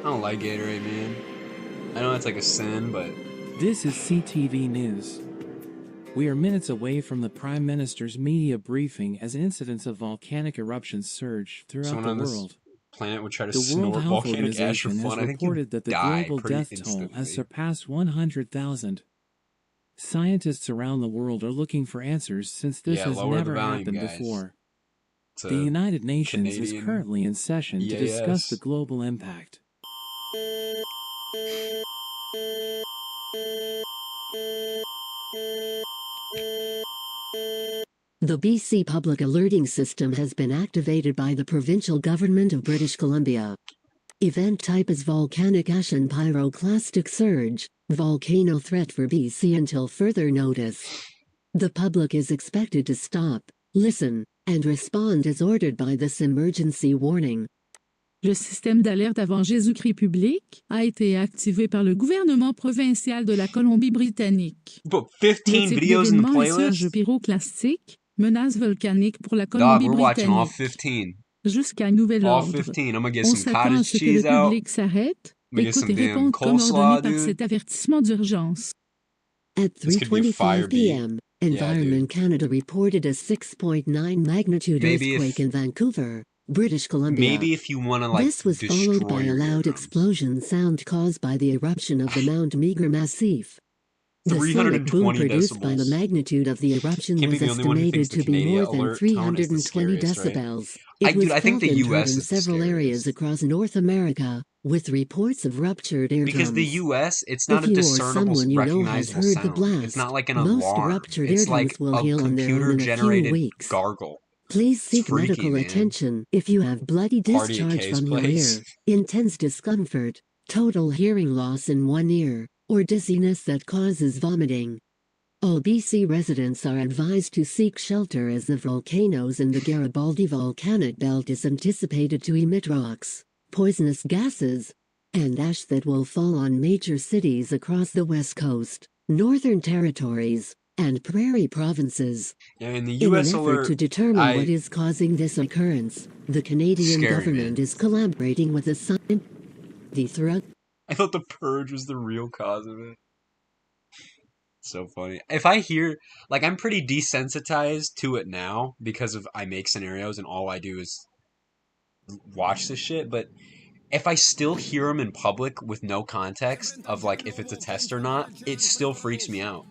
S1: don't like Gatorade, man. I know it's like a sin, but
S13: This is CTV News. We are minutes away from the Prime Minister's media briefing as incidents of volcanic eruptions surge throughout
S1: someone
S13: the
S1: on this
S13: world.
S1: planet would try to
S13: The
S1: snort
S13: World Health
S1: volcanic ash for
S13: Organization has
S1: fun. I think you
S13: reported that the
S1: die
S13: global
S1: pretty
S13: death
S1: instantly.
S13: toll has surpassed 100,000. Scientists around the world are looking for answers since this
S1: Yeah,
S13: has
S1: lower the
S13: never
S1: volume,
S13: happened
S1: guys.
S13: before.
S1: It's a
S13: The United Nations is
S1: Canadian
S13: currently in session to discuss
S1: EAS.
S13: the global impact.
S14: The BC Public Alerting System has been activated by the Provincial Government of British Columbia. Event type is volcanic ash and pyroclastic surge, volcano threat for BC until further notice. The public is expected to stop, listen, and respond as ordered by this emergency warning.
S16: Le système d'alerte avant Jésus-Christ public a été activé par le gouvernement provincial de la Colombie-Britannique.
S1: Put 15
S16: Le type
S1: videos in the
S16: d'événement est
S1: playlist?
S16: surge pyroclastique, menace volcanique pour la
S1: Dog, we're watching all
S16: Colombie-Britannique.
S1: 15.
S16: Jusqu'à nouvel
S1: All
S16: ordre.
S1: 15. I'm gonna get
S16: On
S1: some
S16: s'attend à
S1: cottage
S16: ce que le
S1: cheese out.
S16: public s'arrête,
S1: I'm gonna get
S16: écoute
S1: some
S16: et
S1: damn
S16: réponde comme
S1: coleslaw,
S16: ordonné par
S1: dude.
S16: cet avertissement d'urgence.
S14: At
S1: This could be a
S14: 3:25
S1: fire beat.
S14: p.m., Environment Canada reported a 6.9 magnitude
S1: Maybe
S14: earthquake in Vancouver, British Columbia.
S1: Maybe if you want to like
S14: This was
S1: destroy
S14: followed by a
S1: your
S14: loud explosion sound caused by the eruption of the Mount Meagher Massif. The sonic boom
S1: 320
S14: produced by the
S1: decibels.
S14: magnitude of the eruption
S1: Can't be
S14: was
S1: the only one who
S14: estimated
S1: thinks the
S14: to be
S1: Canadian
S14: more than
S1: alert tone is the
S14: 320
S1: scariest, right?
S14: decibels. It was
S1: Dude, I think the
S14: felt and heard
S1: US
S14: in
S1: is the
S14: several areas across North America, with reports of ruptured eardrums.
S1: Because the US, it's not
S14: If
S1: a
S14: you or
S1: discernible,
S14: someone you know has
S1: recognizable
S14: heard the
S1: sound.
S14: blast,
S1: It's not like an
S14: most
S1: alarm.
S14: ruptured
S1: It's
S14: eardrums
S1: like
S14: will
S1: a
S14: heal on their own in a few
S1: computer-generated
S14: weeks.
S1: gargle.
S14: Please
S1: It's
S14: seek
S1: freaky,
S14: medical
S1: man.
S14: attention if you have bloody
S1: Party at
S14: discharge
S1: K's
S14: from your
S1: place.
S14: ear, intense discomfort, total hearing loss in one ear, or dizziness that causes vomiting. All BC residents are advised to seek shelter as the volcanoes in the Garibaldi volcanic belt is anticipated to emit rocks, poisonous gases, and ash that will fall on major cities across the West Coast, Northern Territories, and Prairie provinces.
S1: Yeah, in the
S14: In an
S1: U.S.
S14: effort
S1: alert,
S14: to determine what is causing this occurrence, the Canadian
S1: Scary,
S14: government is collaborating with the threat.
S1: I thought the purge was the real cause of it. So funny. If I hear, like, I'm pretty desensitized to it now because of I make scenarios and all I do is watch this shit, but if I still hear them in public with no context of like if it's a test or not, it still freaks me out.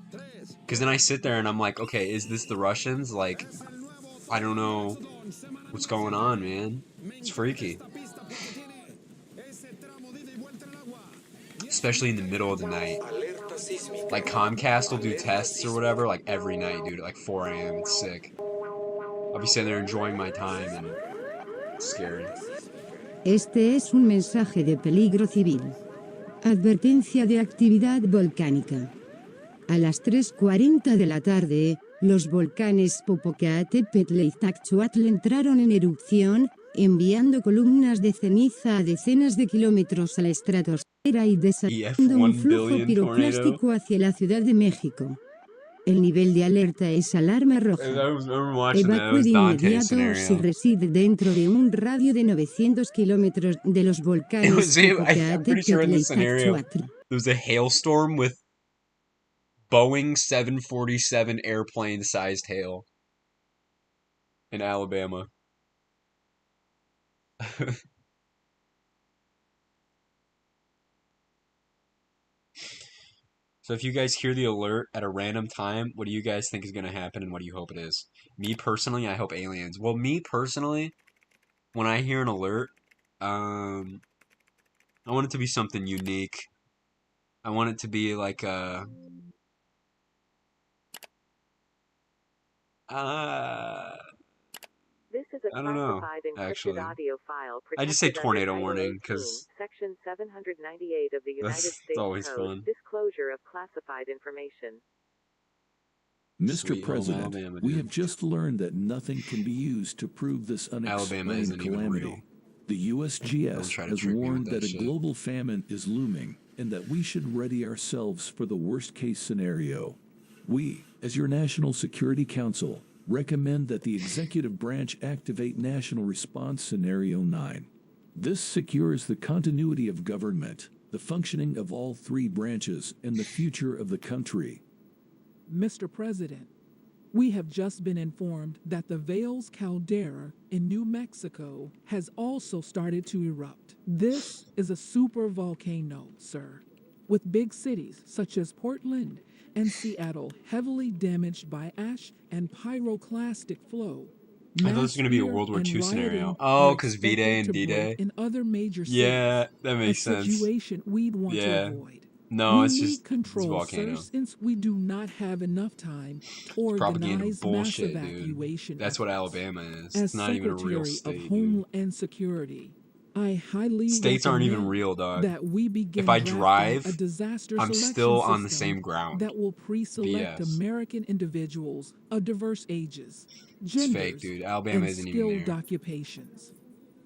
S1: Because then I sit there and I'm like, okay, is this the Russians? Like, I don't know what's going on, man. It's freaky. Especially in the middle of the night. Like Comcast will do tests or whatever, like every night, dude, at like 4 a.m. It's sick. I'll be sitting there enjoying my time and it's scary.
S3: Este es un mensaje de peligro civil. Advertencia de actividad volcánica. A las 3:40 de la tarde, los volcanes Popocatépetl y Iztaccíhuatl entraron en erupción, enviando columnas de ceniza a decenas de kilómetros a la estratosfera y desatando un flujo piroclástico hacia la Ciudad de México. El nivel de alerta es alarma roja. Evacúe de inmediato si reside dentro de un radio de 900 kilómetros de los volcanes Popocatépetl y Iztaccíhuatl.
S1: There was a hailstorm with Boeing 747 airplane-sized hail in Alabama. So if you guys hear the alert at a random time, what do you guys think is going to happen and what do you hope it is? Me personally, I hope aliens. Well, me personally, when I hear an alert, I want it to be something unique. I want it to be like a...
S8: This is a
S1: I don't know,
S8: classified encrypted
S1: actually.
S8: audio file
S1: I just say
S8: protected
S1: tornado
S8: under
S1: warning,
S8: Title 18,
S1: because
S8: Section 798 of the United
S1: that's
S8: States
S1: always
S8: Code,
S1: fun.
S8: disclosure of classified information.
S15: Mr.
S1: Sweet home
S15: President,
S1: Alabama,
S15: we
S1: dude.
S15: have just learned that nothing can be used to prove this
S1: Alabama
S15: unexplained
S1: isn't even
S15: calamity.
S1: real.
S15: The USGS
S1: Don't try to
S15: has
S1: trick me with
S15: warned
S1: that
S15: that a
S1: shit.
S15: global famine is looming and that we should ready ourselves for the worst-case scenario. We, as your National Security Council, recommend that the executive branch activate National Response Scenario 9. This secures the continuity of government, the functioning of all three branches, and the future of the country.
S17: Mr. President, we have just been informed that the Vales caldera in New Mexico has also started to erupt. This is a supervolcano, sir, with big cities such as Portland and Seattle heavily damaged by ash and pyroclastic flow.
S1: I thought this was going to be a World War II scenario. Oh, because V-Day and D-Day?
S17: In other major cities,
S1: Yeah, that makes sense.
S17: a situation we'd want to avoid.
S1: No,
S17: we
S1: it's
S17: need
S1: just
S17: control,
S1: it's a volcano.
S17: sir, since we do not have enough time to
S1: Propaganda
S17: organize
S1: bullshit,
S17: mass
S1: dude.
S17: evacuation.
S1: That's what
S17: efforts.
S1: Alabama is.
S17: As
S1: It's not even a real
S17: Secretary
S1: state,
S17: of
S1: dude.
S17: Homeland Security, I highly
S1: States aren't even
S17: recommend
S1: real, dog.
S17: that we begin
S1: If I
S17: drafting
S1: drive,
S17: a disaster
S1: I'm
S17: selection
S1: still on the
S17: system
S1: same ground.
S17: that will pre-select
S1: BS.
S17: American individuals of diverse ages,
S1: It's
S17: genders,
S1: fake, dude. Alabama
S17: and
S1: isn't even
S17: skilled
S1: there.
S17: occupations.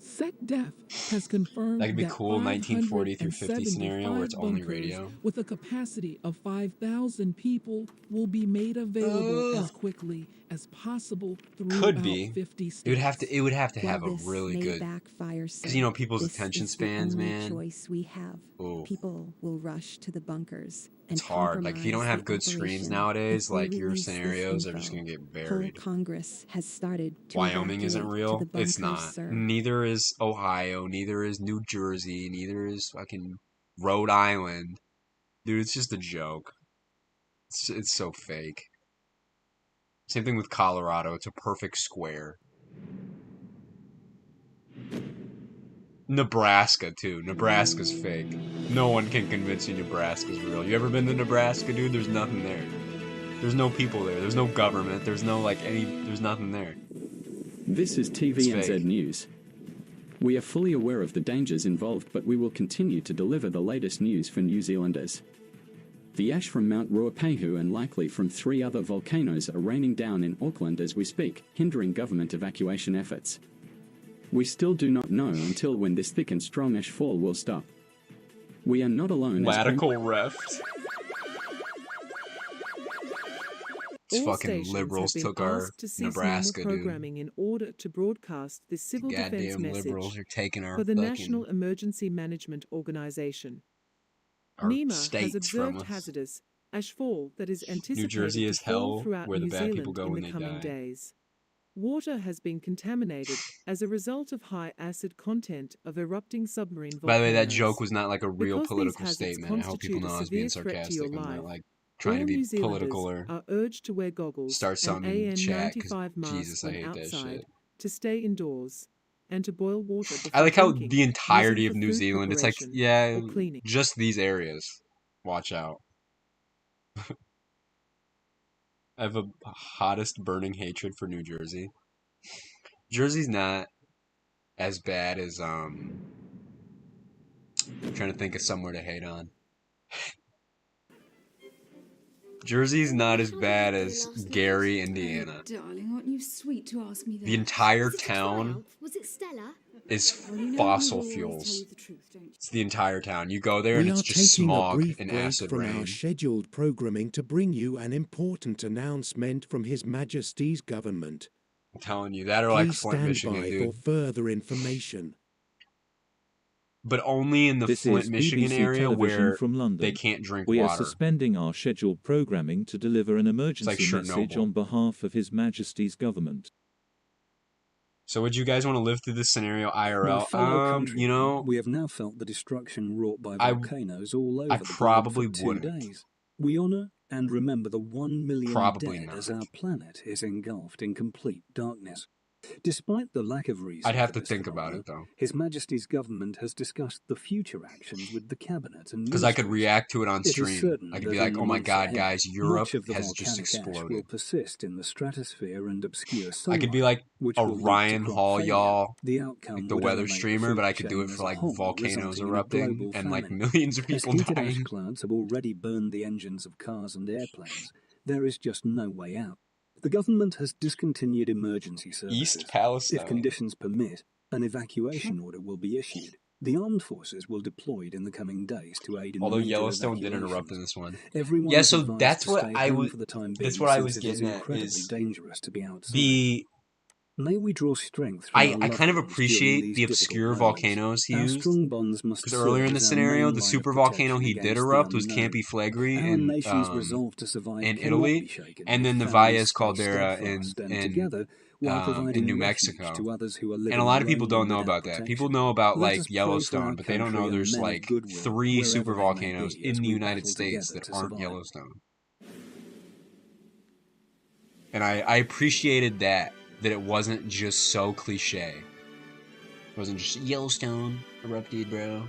S17: SecDef has confirmed
S1: That could be
S17: that
S1: cool, 1940 through 50 scenario where it's
S17: 575
S1: only
S17: bunkers
S1: radio.
S17: with a capacity of 5,000 people will be made available
S1: Ugh.
S17: as quickly as possible
S1: Could
S17: throughout
S1: be.
S17: 50 states.
S1: It would have to have
S18: While
S1: a
S18: this
S1: really
S18: may
S1: good,
S18: backfire,
S1: because you know people's
S18: this
S1: attention
S18: is
S1: spans,
S18: the only
S1: man.
S18: choice we have.
S1: Ooh.
S18: People will rush to the bunkers and
S1: It's hard. Like if you don't
S18: compromise
S1: have
S18: the
S1: good screens
S18: operation
S1: nowadays,
S18: if we
S1: like your
S18: release this
S1: scenarios are
S18: info.
S1: just gonna get
S18: Whole
S1: buried.
S18: Congress has started to
S1: Wyoming isn't
S18: evacuate
S1: real.
S18: to the
S1: It's
S18: bunkers,
S1: not.
S18: sir.
S1: Neither is Ohio. Neither is New Jersey. Neither is fucking Rhode Island. Dude, it's just a joke. It's so fake. Same thing with Colorado. It's a perfect square. Nebraska, too. Nebraska's fake. No one can convince you Nebraska's real. You ever been to Nebraska, dude? There's nothing there. There's no people there. There's no government. There's no, there's nothing there.
S11: This is TVNZ News. We are fully aware of the dangers involved, but we will continue to deliver the latest news for New Zealanders. The ash from Mount Ruapehu and likely from 3 other volcanoes are raining down in Auckland as we speak, hindering government evacuation efforts. We still do not know until when this thick and strong ash fall will stop. We are not alone.
S1: Radical left. These
S25: All
S1: fucking
S25: stations
S1: liberals
S25: have been
S1: took our
S25: asked to cease
S1: Nebraska,
S25: normal
S1: dude.
S25: programming in order to broadcast this civil defense
S1: Goddamn
S25: message
S1: liberals are taking our
S25: for the
S1: fucking
S25: National Emergency Management Organization.
S1: our
S25: NEMA has
S1: states from
S25: observed
S1: us.
S25: hazardous ashfall that is anticipated
S1: Jersey
S25: to
S1: is
S25: fall
S1: hell,
S25: throughout
S1: where the
S25: New
S1: bad people
S25: Zealand
S1: go
S25: in
S1: when
S25: the
S1: they
S25: coming
S1: die.
S25: days. Water has been contaminated as a result of high acid content of erupting submarine volcanoes.
S1: By the way, that joke was not like a real
S25: Because these
S1: political
S25: hazards
S1: statement. I hope people
S25: constitute a
S1: know I was
S25: severe
S1: being
S25: threat to your
S1: sarcastic. I'm
S25: life,
S1: not like trying to
S25: all
S1: be
S25: New Zealanders
S1: political or
S25: are urged to wear goggles
S1: start
S25: and
S1: something in chat because
S25: AN95 masks
S1: Jesus, I
S25: when
S1: hate that
S25: outside,
S1: shit.
S25: to stay indoors, and to boil water before
S1: I like how
S25: drinking,
S1: the entirety
S25: using
S1: of
S25: for
S1: New
S25: food
S1: Zealand, it's like,
S25: preparation
S1: yeah,
S25: or cleaning.
S1: just these areas. Watch out. I have a hottest burning hatred for New Jersey. Jersey's not as bad as, I'm trying to think of somewhere to hate on. Jersey's not as bad as Gary, Indiana.
S2: Darling, aren't you sweet to ask me that?
S1: The entire
S2: Was it a
S1: town
S2: trial? Was it Stella?
S1: is
S2: Well, you know
S1: fossil
S2: you always tell
S1: fuels.
S2: you the truth, don't you?
S1: It's the entire town. You go there and
S27: We
S1: it's
S27: are
S1: just
S27: taking a
S1: smog
S27: brief
S1: and
S27: break
S1: acid
S27: from
S1: rain.
S27: our scheduled programming to bring you an important announcement from His Majesty's government.
S1: I'm telling you, that or like
S27: Please
S1: Flint,
S27: stand
S1: Michigan,
S27: by
S1: dude.
S27: for further information.
S1: But only in the
S5: This
S1: Flint,
S5: is
S1: Michigan
S5: BBC
S1: area
S5: Television
S1: where
S5: from London.
S1: they can't drink
S5: We are
S1: water.
S5: suspending our scheduled programming to deliver an emergency message
S1: Chernobyl.
S5: on behalf of His Majesty's government.
S1: So would you guys want to live through this scenario
S19: My
S1: IRL?
S19: fellow countrymen,
S1: You know,
S19: we have now felt the destruction wrought by
S1: I
S19: volcanoes all over the globe
S1: probably
S19: for 2
S1: wouldn't.
S19: days. We honour and remember the 1 million
S1: Probably
S19: dead
S1: not.
S19: as our planet is engulfed in complete darkness. Despite the lack of reason
S1: I'd have
S19: for
S1: to
S19: this
S1: think about
S19: phenomena,
S1: it though,
S19: His Majesty's government has discussed the future actions with the cabinet and
S1: because I could
S19: ministries.
S1: react to it on
S19: It is
S1: stream.
S19: certain
S1: I could
S19: that
S1: be like,
S19: in
S1: "Oh
S19: the
S1: my
S19: months
S1: God,
S19: ahead,
S1: guys, Europe
S19: much of the
S1: has just
S19: volcanic ash will
S1: exploded."
S19: persist in the stratosphere and obscure
S1: I
S19: sunlight,
S1: could be like
S19: which
S1: a
S19: will lead to
S1: Ryan
S19: crop
S1: Hall,
S19: failure.
S1: y'all,
S19: The
S1: like
S19: outcome
S1: the
S19: would
S1: weather
S19: elevate the
S1: streamer, but
S19: food
S1: I could do
S19: chain
S1: it
S19: as
S1: for
S19: a
S1: like
S19: whole,
S1: volcanoes
S19: resulting in a
S1: erupting
S19: global
S1: and like
S19: famine.
S1: millions of
S19: As
S1: people
S19: heated ash
S1: dying.
S19: clouds have already burned the engines of cars and airplanes, there is just no way out. The government has discontinued emergency services.
S1: East Palestine.
S19: If conditions permit, an evacuation order will be issued. The armed forces will deploy in the coming days to aid in
S1: Although
S19: major
S1: Yellowstone did erupt in
S19: evacuations.
S1: this one.
S19: Everyone
S1: Yeah,
S19: is
S1: so
S19: advised
S1: that's
S19: to
S1: what
S19: stay
S1: I
S19: home
S1: was.
S19: for the time
S1: That's
S19: being,
S1: what I
S19: since
S1: was
S19: it is
S1: getting at.
S19: incredibly
S1: Is
S19: dangerous to be outside.
S1: the
S19: May we draw strength from our
S1: I
S19: loved
S1: kind of
S19: ones during
S1: appreciate
S19: these
S1: the
S19: difficult
S1: obscure
S19: moments.
S1: volcanoes he
S19: Our
S1: used.
S19: strong bonds must
S1: Because earlier
S19: serve
S1: in the
S19: as our
S1: scenario,
S19: main
S1: the
S19: line
S1: super
S19: of
S1: volcano
S19: protection
S1: he did
S19: against the
S1: erupt was
S19: unknown.
S1: Campi Flegrei
S19: Our nation's resolve to survive
S1: in
S19: cannot
S1: Italy,
S19: be shaken
S1: and
S19: if
S1: then the
S19: families
S1: Valles
S19: stay
S1: caldera
S19: steadfast and together while providing
S1: in New
S19: refuge
S1: Mexico.
S19: to others who are
S1: And a
S19: living
S1: lot of people
S19: alone
S1: don't
S19: and
S1: know
S19: without
S1: about that.
S19: protection.
S1: People know about
S19: Let
S1: like
S19: us pray for
S1: Yellowstone,
S19: our
S1: but they don't
S19: country
S1: know
S19: and
S1: there's
S19: men of
S1: like
S19: goodwill
S1: 3 super
S19: wherever they may
S1: volcanoes
S19: be
S1: in
S19: as
S1: the
S19: we
S1: United
S19: battle
S1: States
S19: together
S1: that
S19: to
S1: aren't
S19: survive.
S1: Yellowstone. And I appreciated that it wasn't just so cliche. It wasn't just Yellowstone erupted, bro.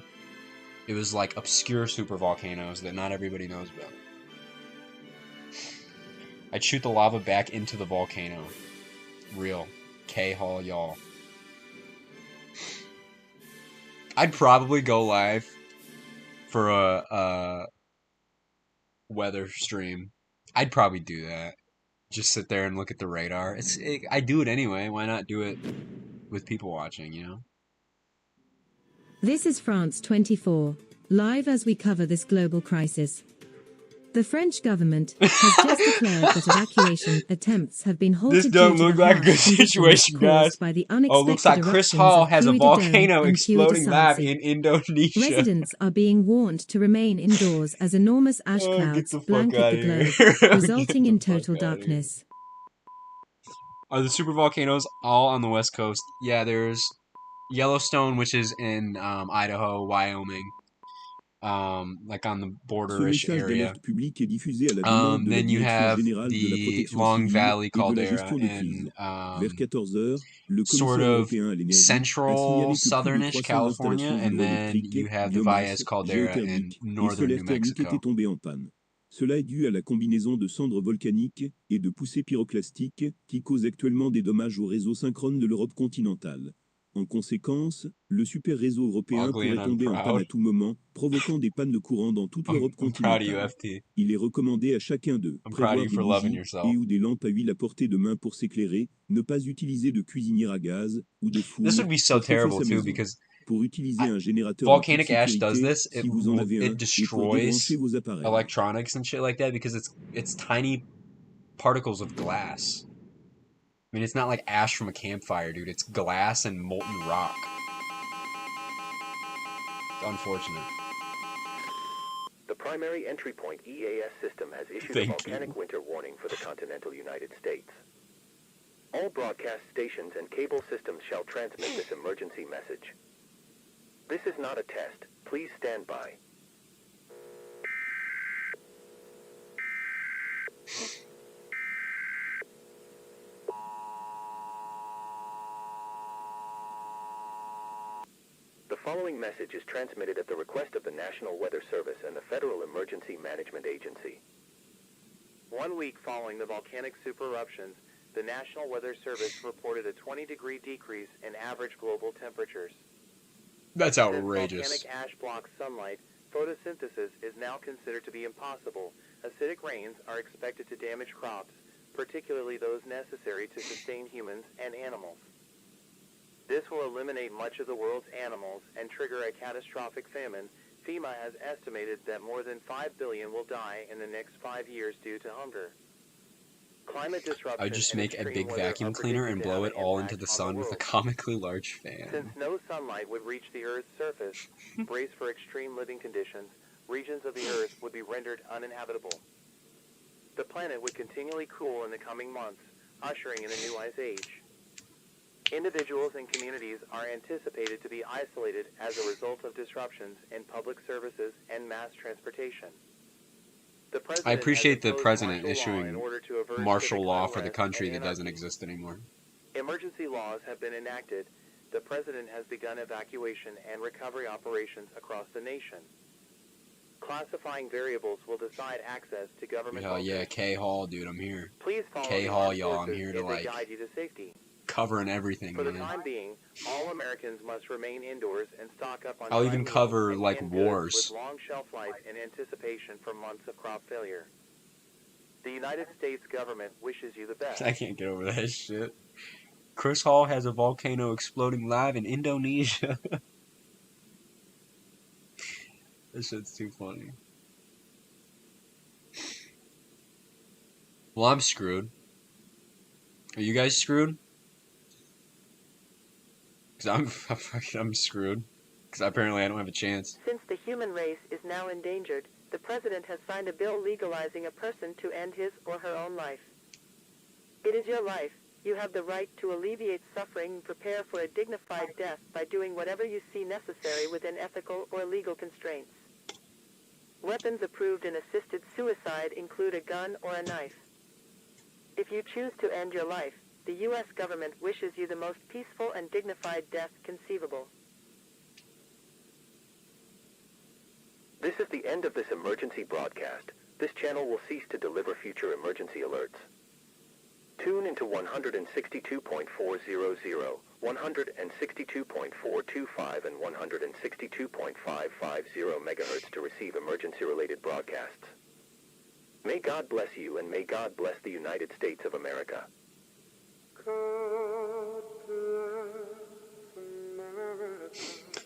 S1: It was like obscure supervolcanoes that not everybody knows about. I'd shoot the lava back into the volcano. Real. K-Hall, y'all. I'd probably go live for a weather stream. I'd probably do that. Just sit there and look at the radar. I do it anyway. Why not do it with people watching, you know?
S25: This is France 24, live as we cover this global crisis. The French government has just declared that evacuation attempts have been halted
S1: This don't
S25: due to
S1: look
S25: the
S1: like a
S25: harsh
S1: good
S25: conditions
S1: situation, guys.
S25: caused by the
S1: Oh,
S25: unexpected
S1: looks like Chris
S25: eruptions
S1: Hall
S25: of
S1: has a
S25: Puy de Dome
S1: volcano
S25: and
S1: exploding
S25: Puy de
S1: live
S25: Salsi.
S1: in Indonesia.
S25: Residents are being warned to remain indoors as enormous ash
S1: Oh, get
S25: clouds
S1: the fuck
S25: blanket
S1: outta
S25: the
S1: here.
S25: globe, resulting
S1: Get
S25: in
S1: the fuck
S25: total
S1: outta here.
S25: darkness.
S1: Are the super volcanoes all on the west coast? Yeah, there's Yellowstone, which is in Idaho, Wyoming, like on the
S15: Ce
S1: border-ish
S15: message
S1: area.
S15: d'alerte publique est diffusé à la demande de la
S1: Then you
S15: Direction
S1: have
S15: générale de la
S1: the
S15: protection
S1: Long
S15: civile
S1: Valley
S15: et de la
S1: caldera
S15: gestion de
S1: in
S15: crise. Vers 14 heures, le
S1: sort
S15: commissaire
S1: of
S15: européen à l'énergie a
S1: central,
S15: signalé que plus de
S1: southernish
S15: 300
S1: California,
S15: installations
S1: and then
S15: hydroélectriques,
S1: you have the
S15: biomasse,
S1: Valles caldera in
S15: géothermiques et
S1: northern New
S15: solaires thermiques
S1: Mexico.
S15: étaient tombées en panne. Cela est dû à la combinaison de cendres volcaniques et de poussées pyroclastiques qui causent actuellement des dommages au réseau synchrone de l'Europe continentale.
S4: En conséquence, le super réseau européen
S1: Ugly
S4: pourrait
S1: and
S4: tomber en panne
S1: unproud.
S4: à tout moment, provoquant des pannes de courant dans toute l'Europe
S1: I'm proud of you,
S4: continentale.
S1: FT.
S4: Il est recommandé à chacun de
S1: I'm proud of
S4: prévoir
S1: you
S4: des
S1: for loving
S4: bougies
S1: yourself.
S4: et ou des lampes à huile à portée de main pour s'éclairer, ne pas utiliser de cuisinière à gaz ou de
S1: This
S4: four
S1: would be so
S4: pour chauffer
S1: terrible
S4: sa
S1: too
S4: maison.
S1: because
S4: Pour utiliser un générateur en toute
S1: volcanic ash does
S4: sécurité,
S1: this.
S4: si vous en avez un,
S1: It
S4: et pour débrancher
S1: destroys
S4: vos appareils.
S1: electronics and shit like that because it's tiny particles of glass. I mean, it's not like ash from a campfire, dude. It's glass and molten rock. It's unfortunate.
S6: The primary entry point EAS system has issued a volcanic winter warning for the continental United States. All broadcast stations and cable systems shall transmit this emergency message. This is not a test. Please stand by. The following message is transmitted at the request of the National Weather Service and the Federal Emergency Management Agency.
S9: 1 week following the volcanic supereruptions, the National Weather Service reported a 20-degree decrease in average global temperatures.
S1: That's outrageous.
S9: Since volcanic ash blocks sunlight, photosynthesis is now considered to be impossible. Acidic rains are expected to damage crops, particularly those necessary to sustain humans and animals. This will eliminate much of the world's animals and trigger a catastrophic famine. FEMA has estimated that more than 5 billion will die in the next 5 years due to hunger. Climate disruption.
S1: I just make a big vacuum cleaner and blow it all into the sun with a comically large fan.
S9: Since no sunlight would reach the Earth's surface, brace for extreme living conditions, regions of the Earth would be rendered uninhabitable. The planet would continually cool in the coming months, ushering in a new ice age. Individuals and communities are anticipated to be isolated as a result of disruptions in public services and mass transportation.
S1: I appreciate the president issuing martial law for the country that doesn't exist anymore.
S9: Emergency laws have been enacted. The president has begun evacuation and recovery operations across the nation. Classifying variables will decide access to government.
S1: Hell yeah, K-Hall, dude, I'm here.
S9: Please follow
S1: K-Hall, y'all, I'm here to
S9: like guide you to safety.
S1: Covering everything,
S9: For the
S1: man.
S9: time being, all Americans must remain indoors and stock up on.
S1: I'll even cover like wars.
S9: With long shelf life in anticipation for months of crop failure. The United States government wishes you the best.
S1: I can't get over that shit. Chris Hall has a volcano exploding live in Indonesia. That shit's too funny. Well, I'm screwed. Are you guys screwed? Because I'm screwed. Because apparently I don't have a chance.
S20: Since the human race is now endangered, the president has signed a bill legalizing a person to end his or her own life. It is your life. You have the right to alleviate suffering and prepare for a dignified death by doing whatever you see necessary within ethical or legal constraints. Weapons approved in assisted suicide include a gun or a knife. If you choose to end your life, the U.S. government wishes you the most peaceful and dignified death conceivable.
S6: This is the end of this emergency broadcast. This channel will cease to deliver future emergency alerts. Tune into 162.400, 162.425, and 162.550 megahertz to receive emergency-related broadcasts. May God bless you, and may God bless the United States of America.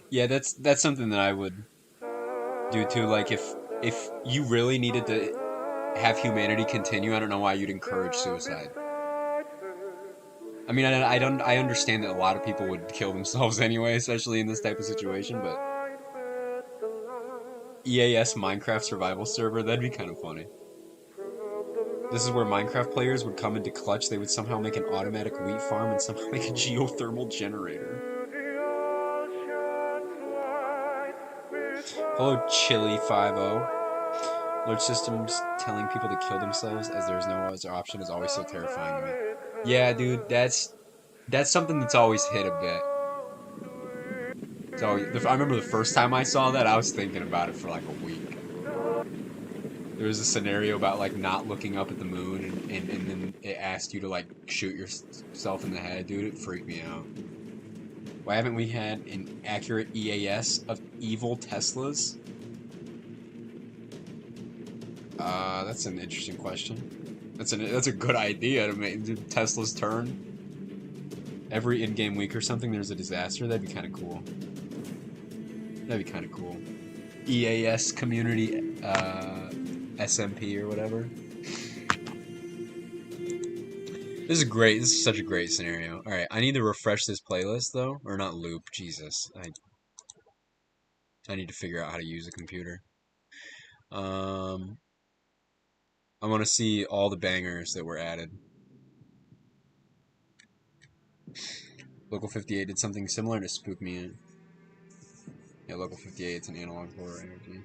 S1: Yeah, that's something that I would do too. Like if you really needed to have humanity continue, I don't know why you'd encourage suicide. I mean, I understand that a lot of people would kill themselves anyway, especially in this type of situation, but EAS Minecraft survival server, that'd be kind of funny. This is where Minecraft players would come into clutch. They would somehow make an automatic wheat farm and somehow make a geothermal generator. Hello, Chili50. Alert systems telling people to kill themselves as there is no other option is always so terrifying to me. Yeah, dude, that's something that's always hit a bit. So I remember the first time I saw that, I was thinking about it for like a week. There was a scenario about like not looking up at the moon, and then it asked you to like shoot yourself in the head, dude. It freaked me out. Why haven't we had an accurate EAS of evil Teslas? That's an interesting question. That's a good idea to make Tesla's turn. Every in-game week or something, there's a disaster. That'd be kind of cool. That'd be kind of cool. EAS community, SMP or whatever. This is great. This is such a great scenario. All right, I need to refresh this playlist though, or not loop. Jesus, I need to figure out how to use a computer. I want to see all the bangers that were added. Local 58 did something similar to spook me in. Yeah, Local 58, it's an analog horror energy.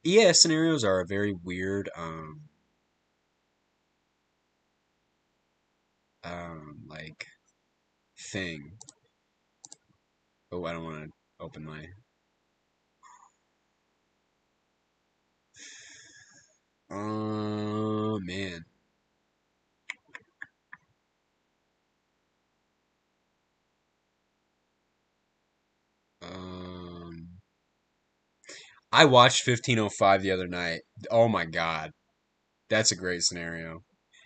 S1: EAS scenarios are a very weird, like, thing. Oh, I don't want to open my... Oh, man. I watched 1505 the other night. Oh my god. That's a great scenario.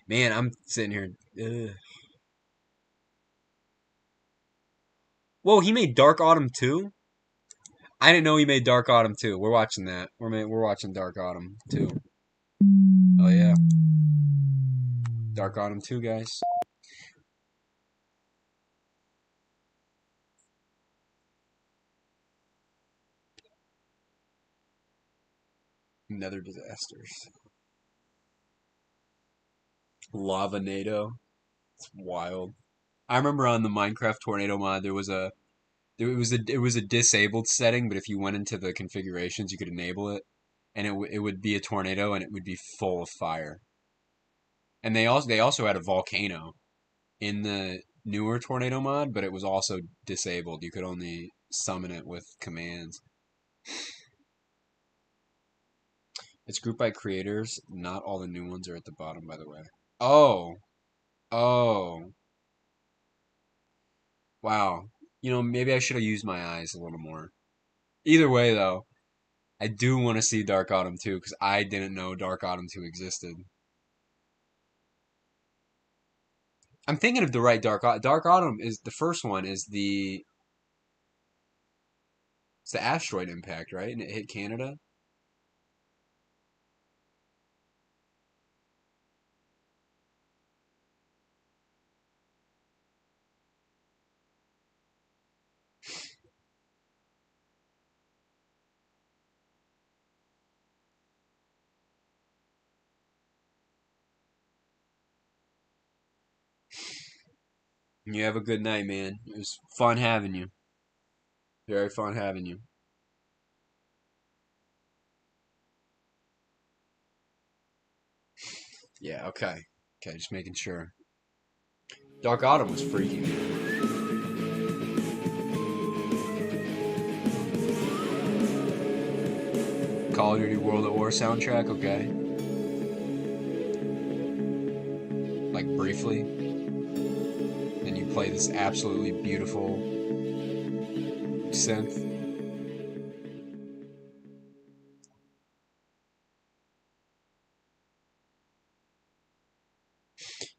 S1: Man, I'm sitting here... Ugh. Whoa, he made Dark Autumn 2? I didn't know he made Dark Autumn 2. We're watching that. We're watching Dark Autumn 2. Oh yeah. Dark Autumn 2, guys. Nether disasters. Lavanado. It's wild. I remember on the Minecraft Tornado mod there was a it was a disabled setting, but if you went into the configurations you could enable it, and it would be a tornado and it would be full of fire. And they also had a volcano in the newer tornado mod, but it was also disabled. You could only summon it with commands. It's grouped by creators. Not all the new ones are at the bottom, by the way. Oh. Oh. Wow. You know, maybe I should have used my eyes a little more. Either way, though, I do want to see Dark Autumn 2, because I didn't know Dark Autumn 2 existed. I'm thinking of the right Dark Autumn. Dark Autumn is the first one is it's the asteroid impact, right? And it hit Canada. You have a good night, man. It was fun having you. Very fun having you. Yeah, okay. Okay, just making sure. Dark Autumn was freaky. Call of Duty World at War soundtrack, okay. Like briefly. Then you play this absolutely beautiful synth.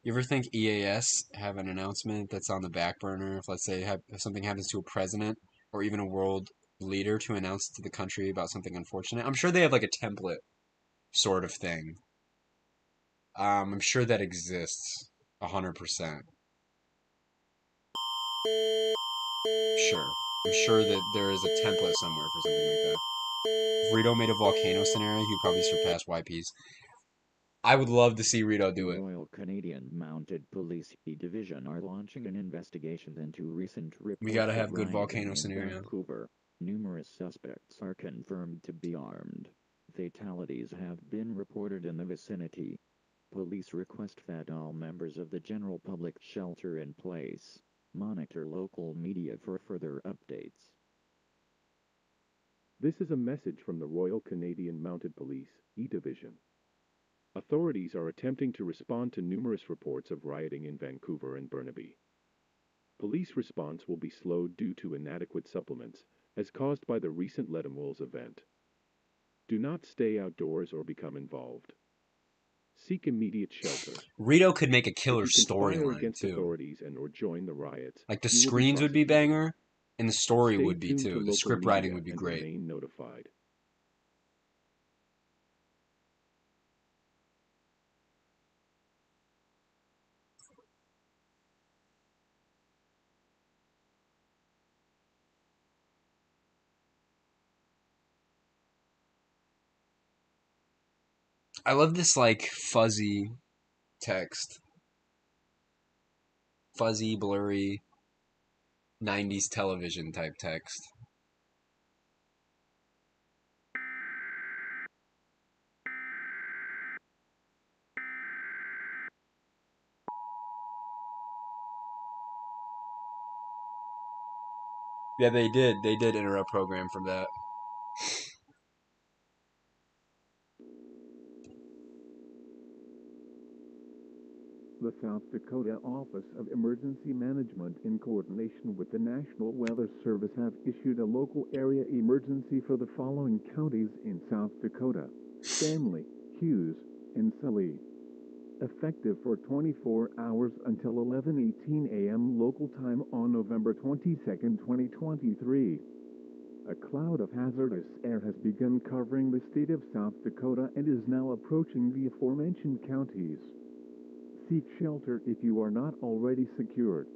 S1: You ever think EAS have an announcement that's on the back burner if, let's say, if something happens to a president or even a world leader to announce to the country about something unfortunate? I'm sure they have like a template sort of thing. I'm sure that exists 100%. Sure. I'm sure that there is a template somewhere for something like that. If Rito made a volcano scenario, he'd probably surpass YP's. I would love to see Rito do it.
S7: The Royal Canadian Mounted Police Division are launching an investigation into recent reports
S1: We gotta have
S7: of
S1: good
S7: rioting
S1: volcano
S7: in
S1: scenario.
S7: Vancouver. Numerous suspects are confirmed to be armed. Fatalities have been reported in the vicinity. Police request that all members of the general public shelter in place. Monitor local media for further updates.
S10: This is a message from the Royal Canadian Mounted Police, E-Division. Authorities are attempting to respond to numerous reports of rioting in Vancouver and Burnaby. Police response will be slowed due to inadequate supplements, as caused by the recent Leadenwolves event. Do not stay outdoors or become involved. Seek immediate shelter.
S1: Rito could make a killer
S10: If you conspire
S1: storyline
S10: against
S1: too.
S10: authorities and or join the riots,
S1: Like the
S10: you will be
S1: screens would be
S10: prosecuted.
S1: banger, and the story
S10: Stay
S1: would be
S10: tuned to
S1: too. The
S10: local
S1: script writing
S10: media
S1: would be
S10: and
S1: great.
S10: remain notified.
S1: I love this like fuzzy text. Fuzzy, blurry, 90s television type text. Yeah, they did. They did interrupt program from that.
S15: The South Dakota Office of Emergency Management, in coordination with the National Weather Service, have issued a local area emergency for the following counties in South Dakota: Stanley, Hughes, and Sully. Effective for 24 hours until 11:18 a.m. local time on November 22, 2023. A cloud of hazardous air has begun covering the state of South Dakota and is now approaching the aforementioned counties. Seek shelter if you are not already secured.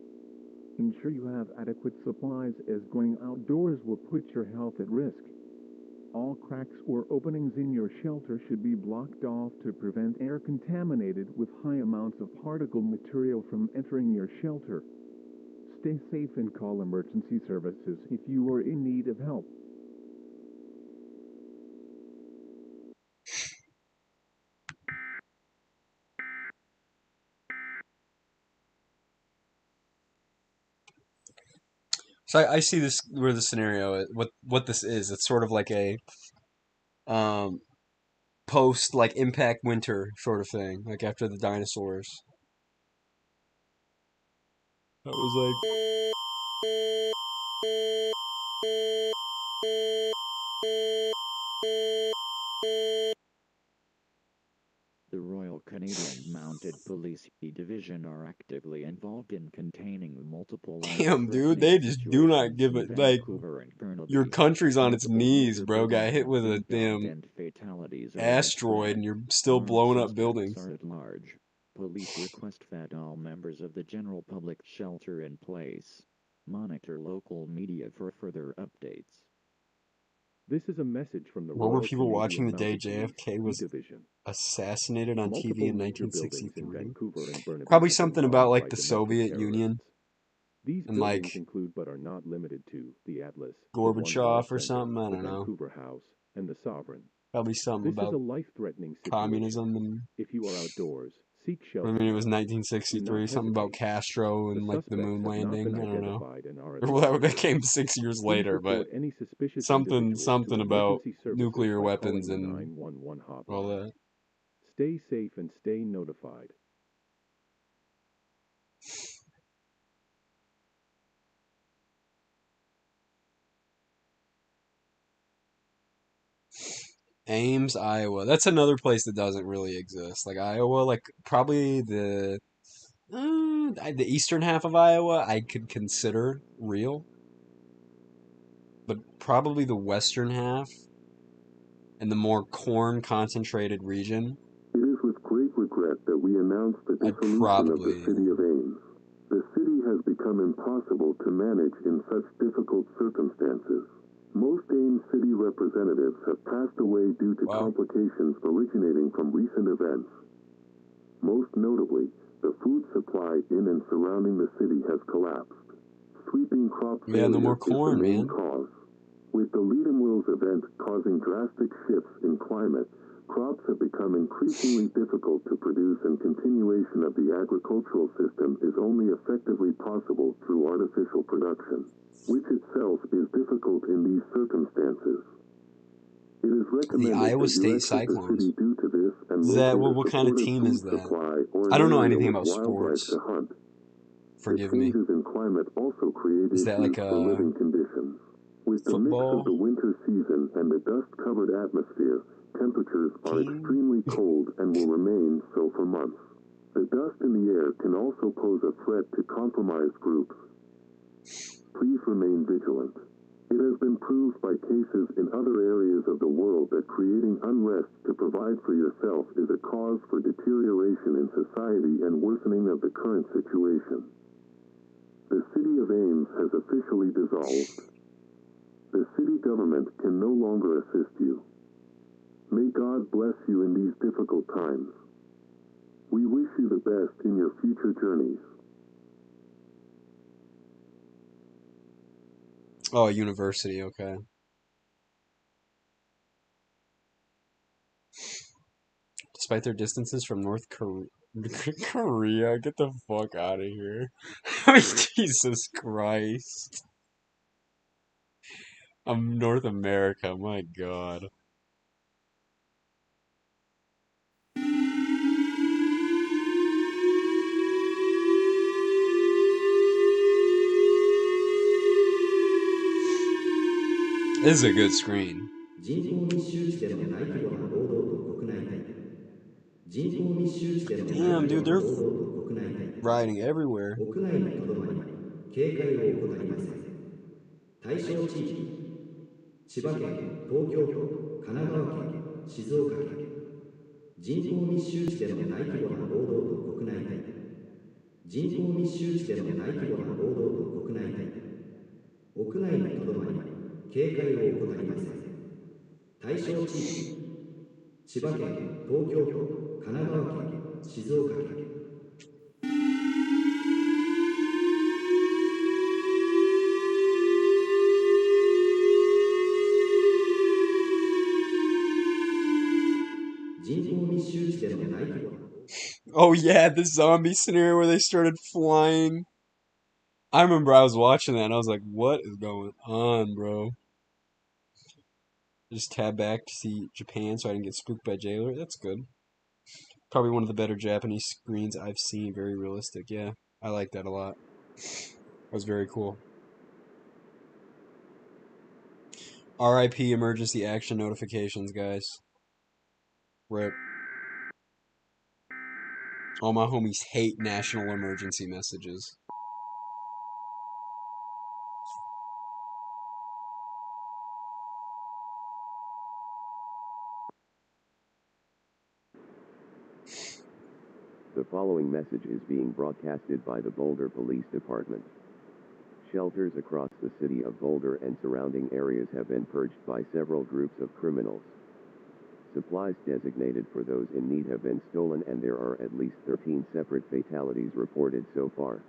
S15: Ensure you have adequate supplies, as going outdoors will put your health at risk. All cracks or openings in your shelter should be blocked off to prevent air contaminated with high amounts of particle material from entering your shelter. Stay safe and call emergency services if you are in need of help.
S1: So I see this where the scenario is, what this is. It's sort of like a um post like impact winter sort of thing, like after the dinosaurs. That was
S7: The Royal Canadian Mounted Police Division are actively involved in containing multiple
S1: damn, dude, they
S7: life-threatening
S1: just do not
S7: situations
S1: give
S7: in
S1: it like
S7: Vancouver and
S1: your
S7: Burnaby.
S1: country's on its
S7: Multiple
S1: knees,
S7: major
S1: bro. Got
S7: buildings
S1: hit
S7: have
S1: with a
S7: been bombed
S1: damn
S7: and fatalities are
S1: asteroid and
S7: widespread.
S1: you're still
S7: Armed
S1: blowing up
S7: suspects
S1: buildings.
S7: are at large. Police request that all members of the general public shelter in place. Monitor local media for further updates.
S10: This is a message from the
S1: What were
S10: Royal
S1: people watching
S10: Canadian
S1: the day
S10: Mounted Police,
S1: JFK
S10: E
S1: was
S10: Division.
S1: assassinated on TV
S10: Multiple
S1: in
S10: major buildings in
S1: 1963?
S10: Vancouver and Burnaby
S1: Probably
S10: have been
S1: something about
S10: bombed
S1: like
S10: by
S1: the
S10: domestic
S1: Soviet
S10: terrorists.
S1: Union
S10: These
S1: and
S10: buildings
S1: like
S10: include but are not limited to the Atlas, the One World
S1: Gorbachev or
S10: Center,
S1: something. I
S10: the
S1: don't know.
S10: Vancouver House, and the Sovereign.
S1: Probably something
S10: This is a
S1: about
S10: life-threatening situation.
S1: communism and
S10: If you are outdoors, seek
S1: I
S10: shelter
S1: mean it was
S10: now. Do not
S1: 1963. Something about
S10: hesitate.
S1: Castro
S10: The
S1: and like the
S10: suspects
S1: moon
S10: have not been
S1: landing. I don't know.
S10: identified and are at
S1: Well, that
S10: large.
S1: became 6 years
S10: Please
S1: later, but
S10: report any suspicious
S1: something
S10: individuals to
S1: about
S10: emergency services
S1: nuclear
S10: by
S1: weapons
S10: calling the
S1: and
S10: 911
S1: all
S10: hotline.
S1: that.
S10: Stay safe and stay notified.
S1: Ames, Iowa. That's another place that doesn't really exist. Like Iowa, like probably the eastern half of Iowa I could consider real, but probably the western half and the more corn concentrated region.
S12: It is with great regret that we announce the dissolution of the city of Ames. The city has become impossible to manage in such difficult circumstances. Most Ames city representatives have passed away due to complications originating from recent events. Most notably, the food supply in and surrounding the city has collapsed. Sweeping crop failure
S1: no more
S12: is the
S1: corn,
S12: main
S1: man.
S12: cause. With the Leadenwolves event causing drastic shifts in climate, crops have become increasingly difficult to produce, and continuation of the agricultural system is only effectively possible through artificial production, which itself is difficult in these circumstances. It is recommended
S1: The Iowa
S12: that you
S1: State
S12: exit the
S1: Cyclones.
S12: city due to this and
S1: Is that
S12: locate a
S1: what kind of
S12: supportive
S1: team
S12: food
S1: is that?
S12: supply or
S1: I
S12: an
S1: don't know
S12: area
S1: anything
S12: with
S1: about
S12: wildlife
S1: sports.
S12: to hunt.
S1: Forgive me.
S12: Changes in climate also create
S1: Is that
S12: issues
S1: like
S12: for living conditions. With the mix
S1: football?
S12: of the winter season and the dust-covered atmosphere, temperatures are extremely cold and will remain so for months. The dust in the air can also pose a threat to compromised groups. Please remain vigilant. It has been proved by cases in other areas of the world that creating unrest to provide for yourself is a cause for deterioration in society and worsening of the current situation. The City of Ames has officially dissolved. The city government can no longer assist you. May God bless you in these difficult times. We wish you the best in your future journeys.
S1: Oh, university, okay. Despite their distances from North Korea, get the fuck out of here. Jesus Christ. North America, my God. This is a good screen. Damn, dude, they're riding everywhere.
S13: 警戒を怠りません。対象地域、千葉県、東京都、神奈川県、静岡県。人口密集地での大規模な暴動と国内退避。人口密集地での大規模な暴動と国内退避。屋内にとどまり、警戒を怠りません。対象地域、千葉県、東京都、神奈川県、静岡県。
S1: Oh yeah, the zombie scenario where they started flying. I remember I was watching that and I was like, what is going on, bro? Just tab back to see Japan so I didn't get spooked by Jailer. That's good. Probably one of the better Japanese screens I've seen. Very realistic. Yeah, I like that a lot. That was very cool. RIP emergency action notifications, guys. RIP. All my homies hate national emergency messages.
S6: The following message is being broadcasted by the Boulder Police Department. Shelters across the city of Boulder and surrounding areas have been purged by several groups of criminals. Supplies designated for those in need have been stolen and there are at least 13 separate fatalities reported so far.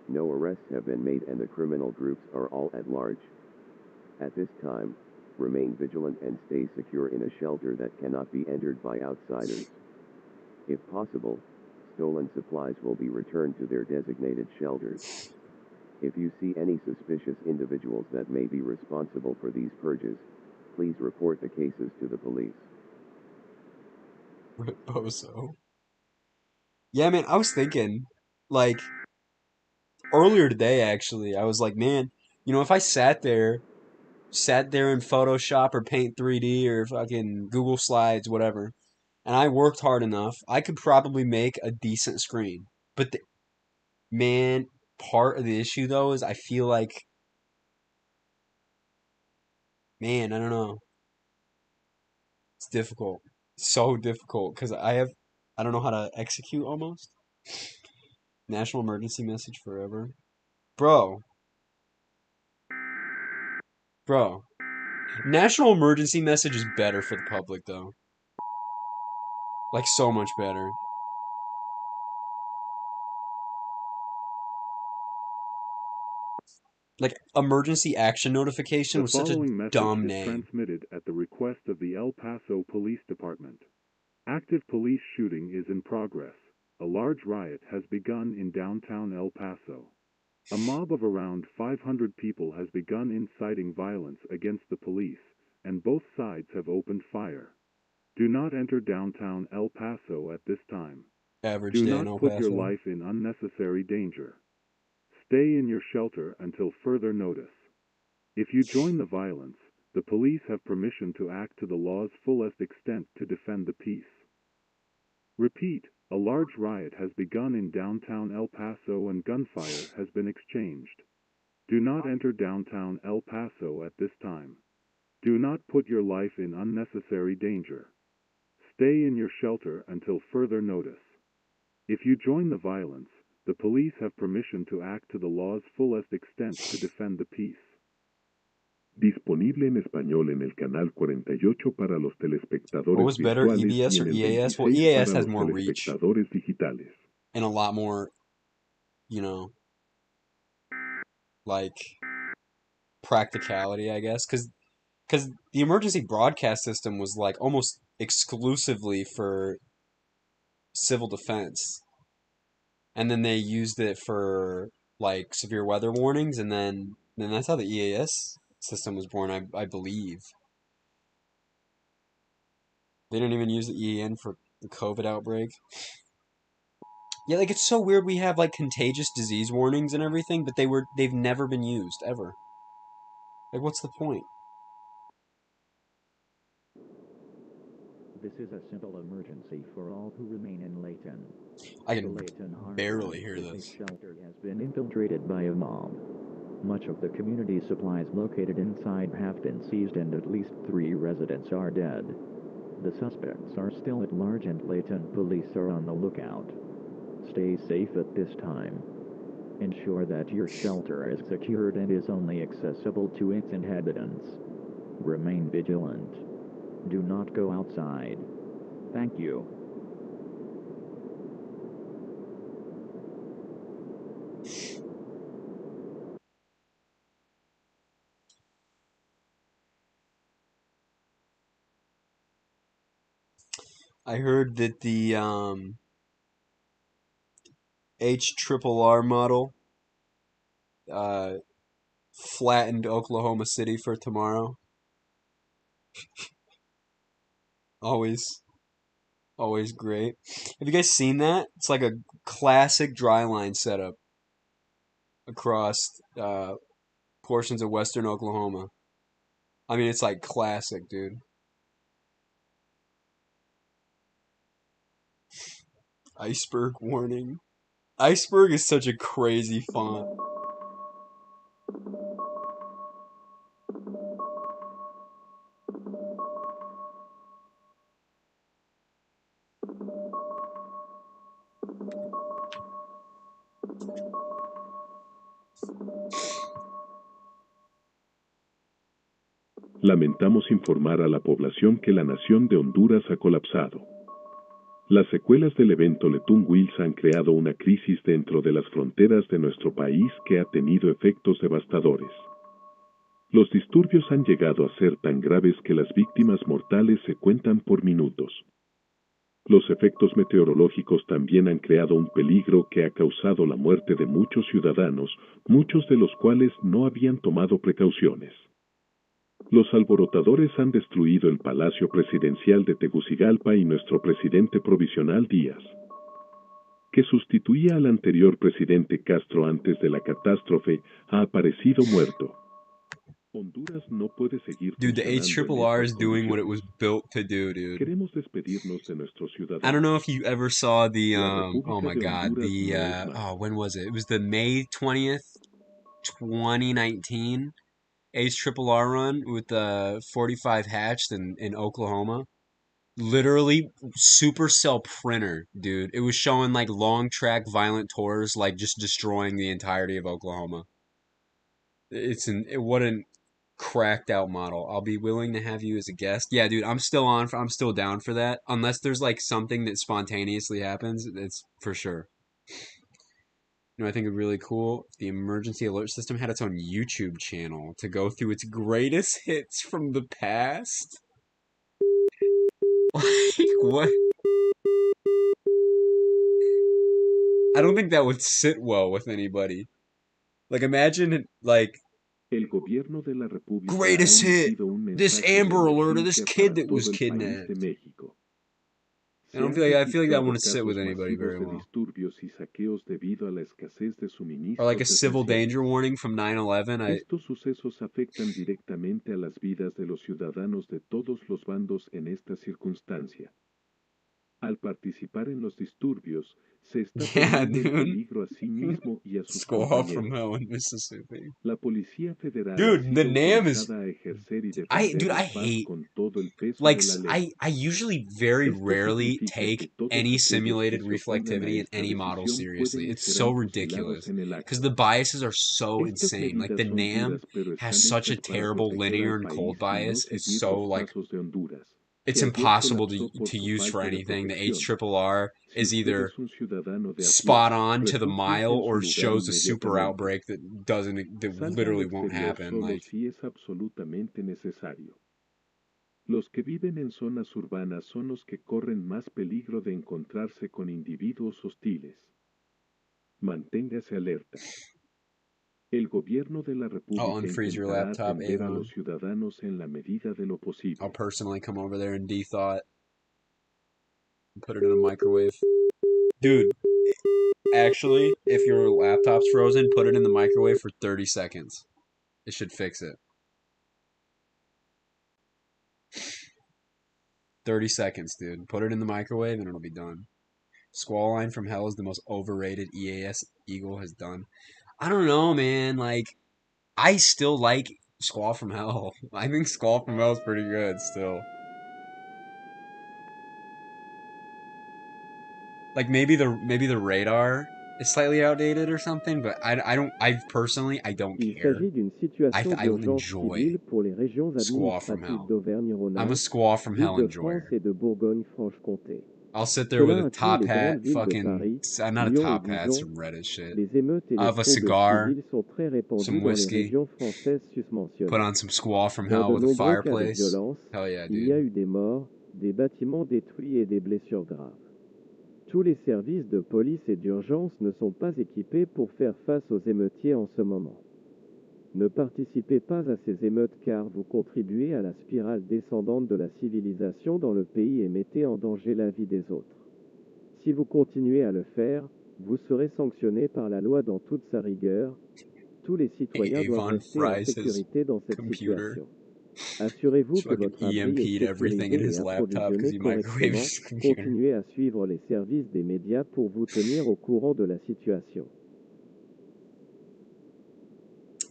S6: No arrests have been made and the criminal groups are all at large. At this time, remain vigilant and stay secure in a shelter that cannot be entered by outsiders. If possible, stolen supplies will be returned to their designated shelters. If you see any suspicious individuals that may be responsible for these purges, please report the cases to the police.
S1: Bozo. Yeah, man, I was thinking, like, earlier today, actually, I was like, man, if I sat there in Photoshop or Paint 3D or fucking Google Slides, whatever, and I worked hard enough, I could probably make a decent screen. But, man, part of the issue, though, is I feel like, man, I don't know. It's difficult. So difficult, because I don't know how to execute, almost. National emergency message forever. Bro. National emergency message is better for the public, though. Like, so much better. Like, emergency action notification was such a dumb name.
S10: Transmitted at the request of the El Paso Police Department. Active police shooting is in progress. A large riot has begun in downtown El Paso. A mob of around 500 people has begun inciting violence against the police, and both sides have opened fire. Do not enter downtown El Paso at this time.
S1: Average
S10: Do
S1: day
S10: not
S1: in El
S10: put your
S1: Paso.
S10: life in unnecessary danger. Stay in your shelter until further notice. If you join the violence, the police have permission to act to the law's fullest extent to defend the peace. Repeat, a large riot has begun in downtown El Paso and gunfire has been exchanged. Do not enter downtown El Paso at this time. Do not put your life in unnecessary danger. Stay in your shelter until further notice. If you join the violence, the police have permission to act to the law's fullest extent to defend the peace.
S4: Disponible en español en el canal 48 para los telespectadores
S1: What was better,
S4: visuales
S1: EBS
S4: y
S1: or
S4: en el
S1: EAS? Well,
S4: 26
S1: EAS
S4: para
S1: has
S4: los
S1: more reach
S4: telespectadores digitales.
S1: and a lot more, you know, like practicality, I guess, because the emergency broadcast system was like almost exclusively for civil defense, and then they used it for like severe weather warnings, and then that's how the EAS system was born, I believe. They didn't even use the EAN for the COVID outbreak. Yeah, like it's so weird we have like contagious disease warnings and everything, but they've never been used ever. Like what's the point?
S7: This is a simple emergency for all who remain in Layton.
S1: I can
S7: The Layton
S1: barely hear this.
S7: shelter has been infiltrated by a mob. Much of the community supplies located inside have been seized and at least 3 residents are dead. The suspects are still at large and Layton police are on the lookout. Stay safe at this time. Ensure that your shelter is secured and is only accessible to its inhabitants. Remain vigilant. Do not go outside. Thank you.
S1: I heard that the HRRR model flattened Oklahoma City for tomorrow. Always great. Have you guys seen that? It's like a classic dryline setup across portions of western Oklahoma. I mean, it's like classic, dude. Iceberg warning. Iceberg is such a crazy font.
S4: Lamentamos informar a la población que la nación de Honduras ha colapsado. Las secuelas del evento Letún Wheels han creado una crisis dentro de las fronteras de nuestro país que ha tenido efectos devastadores. Los disturbios han llegado a ser tan graves que las víctimas mortales se cuentan por minutos. Los efectos meteorológicos también han creado un peligro que ha causado la muerte de muchos ciudadanos, muchos de los cuales no habían tomado precauciones. Los alborotadores han destruido el Palacio Presidencial de Tegucigalpa y nuestro presidente provisional Díaz, que sustituía al anterior presidente Castro antes de la catástrofe, ha aparecido muerto. Honduras no puede seguir
S1: Dude, the HRRR is doing what it was built to do, dude.
S4: Queremos despedirnos de nuestros ciudadanos.
S1: I don't know if you ever saw the oh my god, the when was it? It was the May 20th, 2019 HRRR run with the 45 hatched in Oklahoma. Literally supercell printer, dude. It was showing like long track violent tours like just destroying the entirety of Oklahoma. What an cracked out model. I'll be willing to have you as a guest. Yeah, dude, I'm still down for that. Unless there's like something that spontaneously happens, it's for sure. You know, I think it's really cool. The emergency alert system had its own YouTube channel to go through its greatest hits from the past. Like, what? I don't think that would sit well with anybody. Like, imagine, like,
S4: El gobierno de la República
S1: greatest hit, this Amber Alert of this kid that was
S4: kidnapped.
S1: I feel like that wouldn't sit with anybody very well.
S4: Disturbios y saqueos debido a la escasez de suministros.
S1: Or like a civil danger warning from 9/11.
S4: Estos sucesos afectan directamente a las vidas de los ciudadanos de todos los bandos en esta circunstancia. Al participar en los disturbios, se está poniendo en peligro a sí mismo y a sus
S1: Squall from
S4: compañeros.
S1: Hell in Mississippi.
S4: La policía federal
S1: Dude,
S4: ha sido
S1: the NAM is...
S4: autorizada a ejercer y defender la paz con todo el peso
S1: Like,
S4: de la ley.
S1: I usually very
S4: Esto
S1: rarely
S4: significa
S1: take
S4: que todos
S1: any
S4: aquellos
S1: simulated
S4: que se oponen a
S1: reflectivity in
S4: esta
S1: any model
S4: decisión
S1: seriously.
S4: pueden y
S1: It's
S4: serán
S1: so
S4: fusilados
S1: ridiculous.
S4: en el
S1: Because
S4: acto.
S1: the biases are so
S4: Estas
S1: insane. Like,
S4: medidas
S1: the
S4: son
S1: NAM
S4: duras, pero
S1: has
S4: están
S1: such a
S4: hechas para
S1: terrible
S4: proteger
S1: linear
S4: al
S1: and
S4: país
S1: cold
S4: y no
S1: bias. It's
S4: seguir
S1: so,
S4: los
S1: like...
S4: pasos de Honduras,
S1: It's
S4: que ayer
S1: impossible
S4: colapsó por
S1: to
S4: su
S1: use for
S4: falta de
S1: anything. The
S4: protección.
S1: HRRR
S4: Si
S1: is
S4: usted
S1: either
S4: es un ciudadano de a pie,
S1: spot on to the
S4: refúgiese
S1: mile
S4: en su
S1: or
S4: lugar
S1: shows a super
S4: inmediatamente.
S1: outbreak that
S4: Salga
S1: literally
S4: al
S1: won't
S4: exterior
S1: happen.
S4: solo
S1: Like,
S4: si es absolutamente necesario. Los que viven en zonas urbanas son los que corren más peligro de encontrarse con individuos hostiles. Manténgase alerta. El gobierno de la República
S1: unfreeze your
S4: intentará
S1: laptop,
S4: atender a
S1: Avon.
S4: los ciudadanos en la medida de lo posible.
S1: I'll personally come over there and de-thaw it. And put it in a microwave. Dude, actually, if your laptop's frozen, put it in the microwave for 30 seconds. It should fix it. 30 seconds, dude. Put it in the microwave and it'll be done. Squall Line from Hell is the most overrated EAS Eagle has done. I don't know, man. Like, I still like Squall from Hell. I think Squall from Hell is pretty good still. Like, maybe the radar is slightly outdated or something, but I don't care.
S14: Il s'agit d'une situation
S1: I
S14: d'urgence
S1: enjoy
S14: civile pour les régions
S1: Squall from
S14: administratives
S1: Hell.
S14: d'Auvergne-Rhône-Alpes,
S1: I'm a Squall from Hell enjoyer.
S14: d'Île-de-France et de Bourgogne-Franche-Comté.
S1: I'll sit there with
S14: Cela
S1: a
S14: inclut
S1: top
S14: les
S1: hat,
S14: grandes villes de
S1: fucking...
S14: Paris,
S1: Not a
S14: Lyon et
S1: top hat,
S14: Dijon.
S1: some Reddit shit.
S14: Les émeutes et
S1: I
S14: les
S1: have a
S14: troubles
S1: cigar,
S14: civils sont très répandus
S1: some
S14: dans les
S1: whiskey,
S14: régions françaises susmentionnées.
S1: put on some Squall from
S14: Dans
S1: Hell
S14: de
S1: with a
S14: nombreux cas de
S1: fireplace.
S14: violence,
S1: Hell yeah,
S14: il y a
S1: dude.
S14: eu des morts, des bâtiments détruits et des blessures graves. Tous les services de police et d'urgence ne sont pas équipés pour faire face aux émeutiers en ce moment. Ne participez pas à ces émeutes car vous contribuez à la spirale descendante de la civilisation dans le pays et mettez en danger la vie des autres. Si vous continuez à le faire, vous serez sanctionné par la loi dans toute sa rigueur. Tous les citoyens doivent rester en sécurité dans cette situation. Assurez-vous que votre abri est sécurisé et approvisionné correctement. Continuez à suivre les services des médias pour vous tenir au courant de la situation.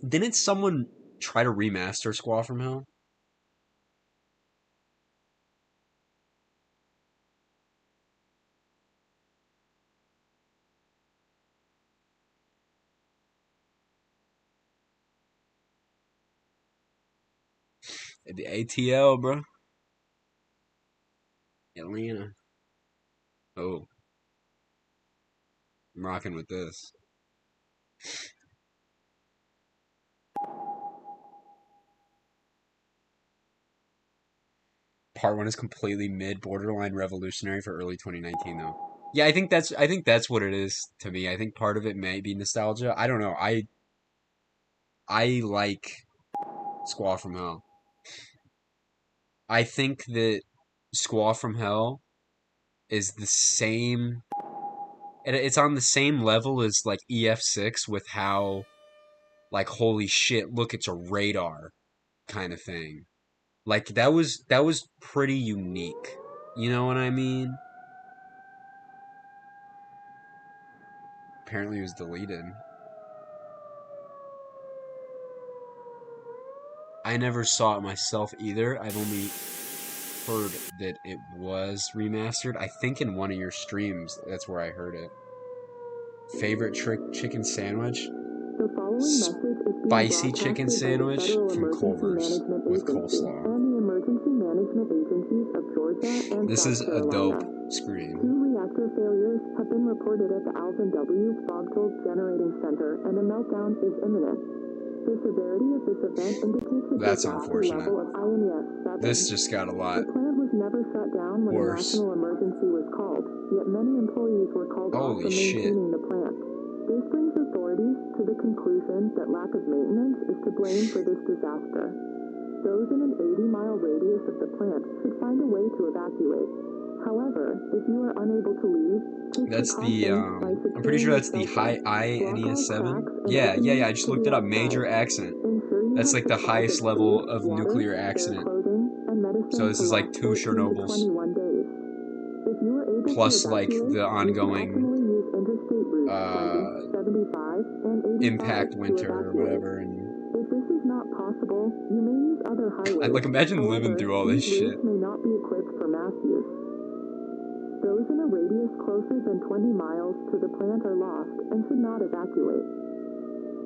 S1: Didn't someone try to remaster Squall from Hell? The ATL, bro. Atlanta. Oh. I'm rocking with this. Part 1 is completely mid, borderline revolutionary for early 2019 though. Yeah, I think that's what it is to me. I think part of it may be nostalgia. I don't know. I like Squall from Hell. I think that Squall from Hell is the same... It's on the same level as, like, EF6 with how, like, holy shit, look, it's a radar kind of thing. Like, that was pretty unique. You know what I mean? Apparently it was deleted. I never saw it myself either. I've only heard that it was remastered. I think in one of your streams, that's where I heard it. Favorite chicken sandwich? Spicy chicken sandwich from Culver's with coleslaw. This is a dope screen.
S20: 2 reactor failures have been reported at the Alvin W. Bogtold Generating Center, and a meltdown is imminent. The severity of this event indicates that
S1: That's
S20: the
S1: unfortunate.
S20: level of INES 7.
S1: This just got a lot
S20: The plant was never shut down when a
S1: worse.
S20: national emergency was called, yet many employees were called off
S1: Holy
S20: from
S1: shit.
S20: maintaining the plant. This brings authorities to the conclusion that lack of maintenance is to blame for this disaster. Those in an 80-mile radius of the plant should find a way to evacuate. However, if you are unable to leave, take
S1: That's the,
S20: precautions by
S1: I'm pretty sure
S20: securing
S1: that's the
S20: yourself up,
S1: INES
S20: block
S1: 7.
S20: all cracks and
S1: Yeah,
S20: openings
S1: I just
S20: to
S1: looked
S20: the
S1: it up.
S20: outside.
S1: Major accident.
S20: Ensure you
S1: That's
S20: have
S1: like the
S20: supplies
S1: highest
S20: of
S1: level
S20: food,
S1: of
S20: water,
S1: nuclear
S20: spare
S1: accident.
S20: clothing, and
S1: So
S20: medicine
S1: this
S20: to
S1: is like
S20: last
S1: 2
S20: 14 to
S1: Chernobyls.
S20: 21 days. If you are able to
S1: Plus like
S20: evacuate,
S1: the
S20: you can
S1: ongoing
S20: optimally use interstate routes 20, 75, and 85
S1: impact
S20: to
S1: winter or
S20: evacuate.
S1: whatever. And
S20: If this is not possible, you may use other highways.
S1: I'd like imagine living
S20: However,
S1: through all this
S20: these
S1: shit.
S20: routes may not be equipped for mass use. Those in a radius closer than 20 miles to the plant are lost and should not evacuate.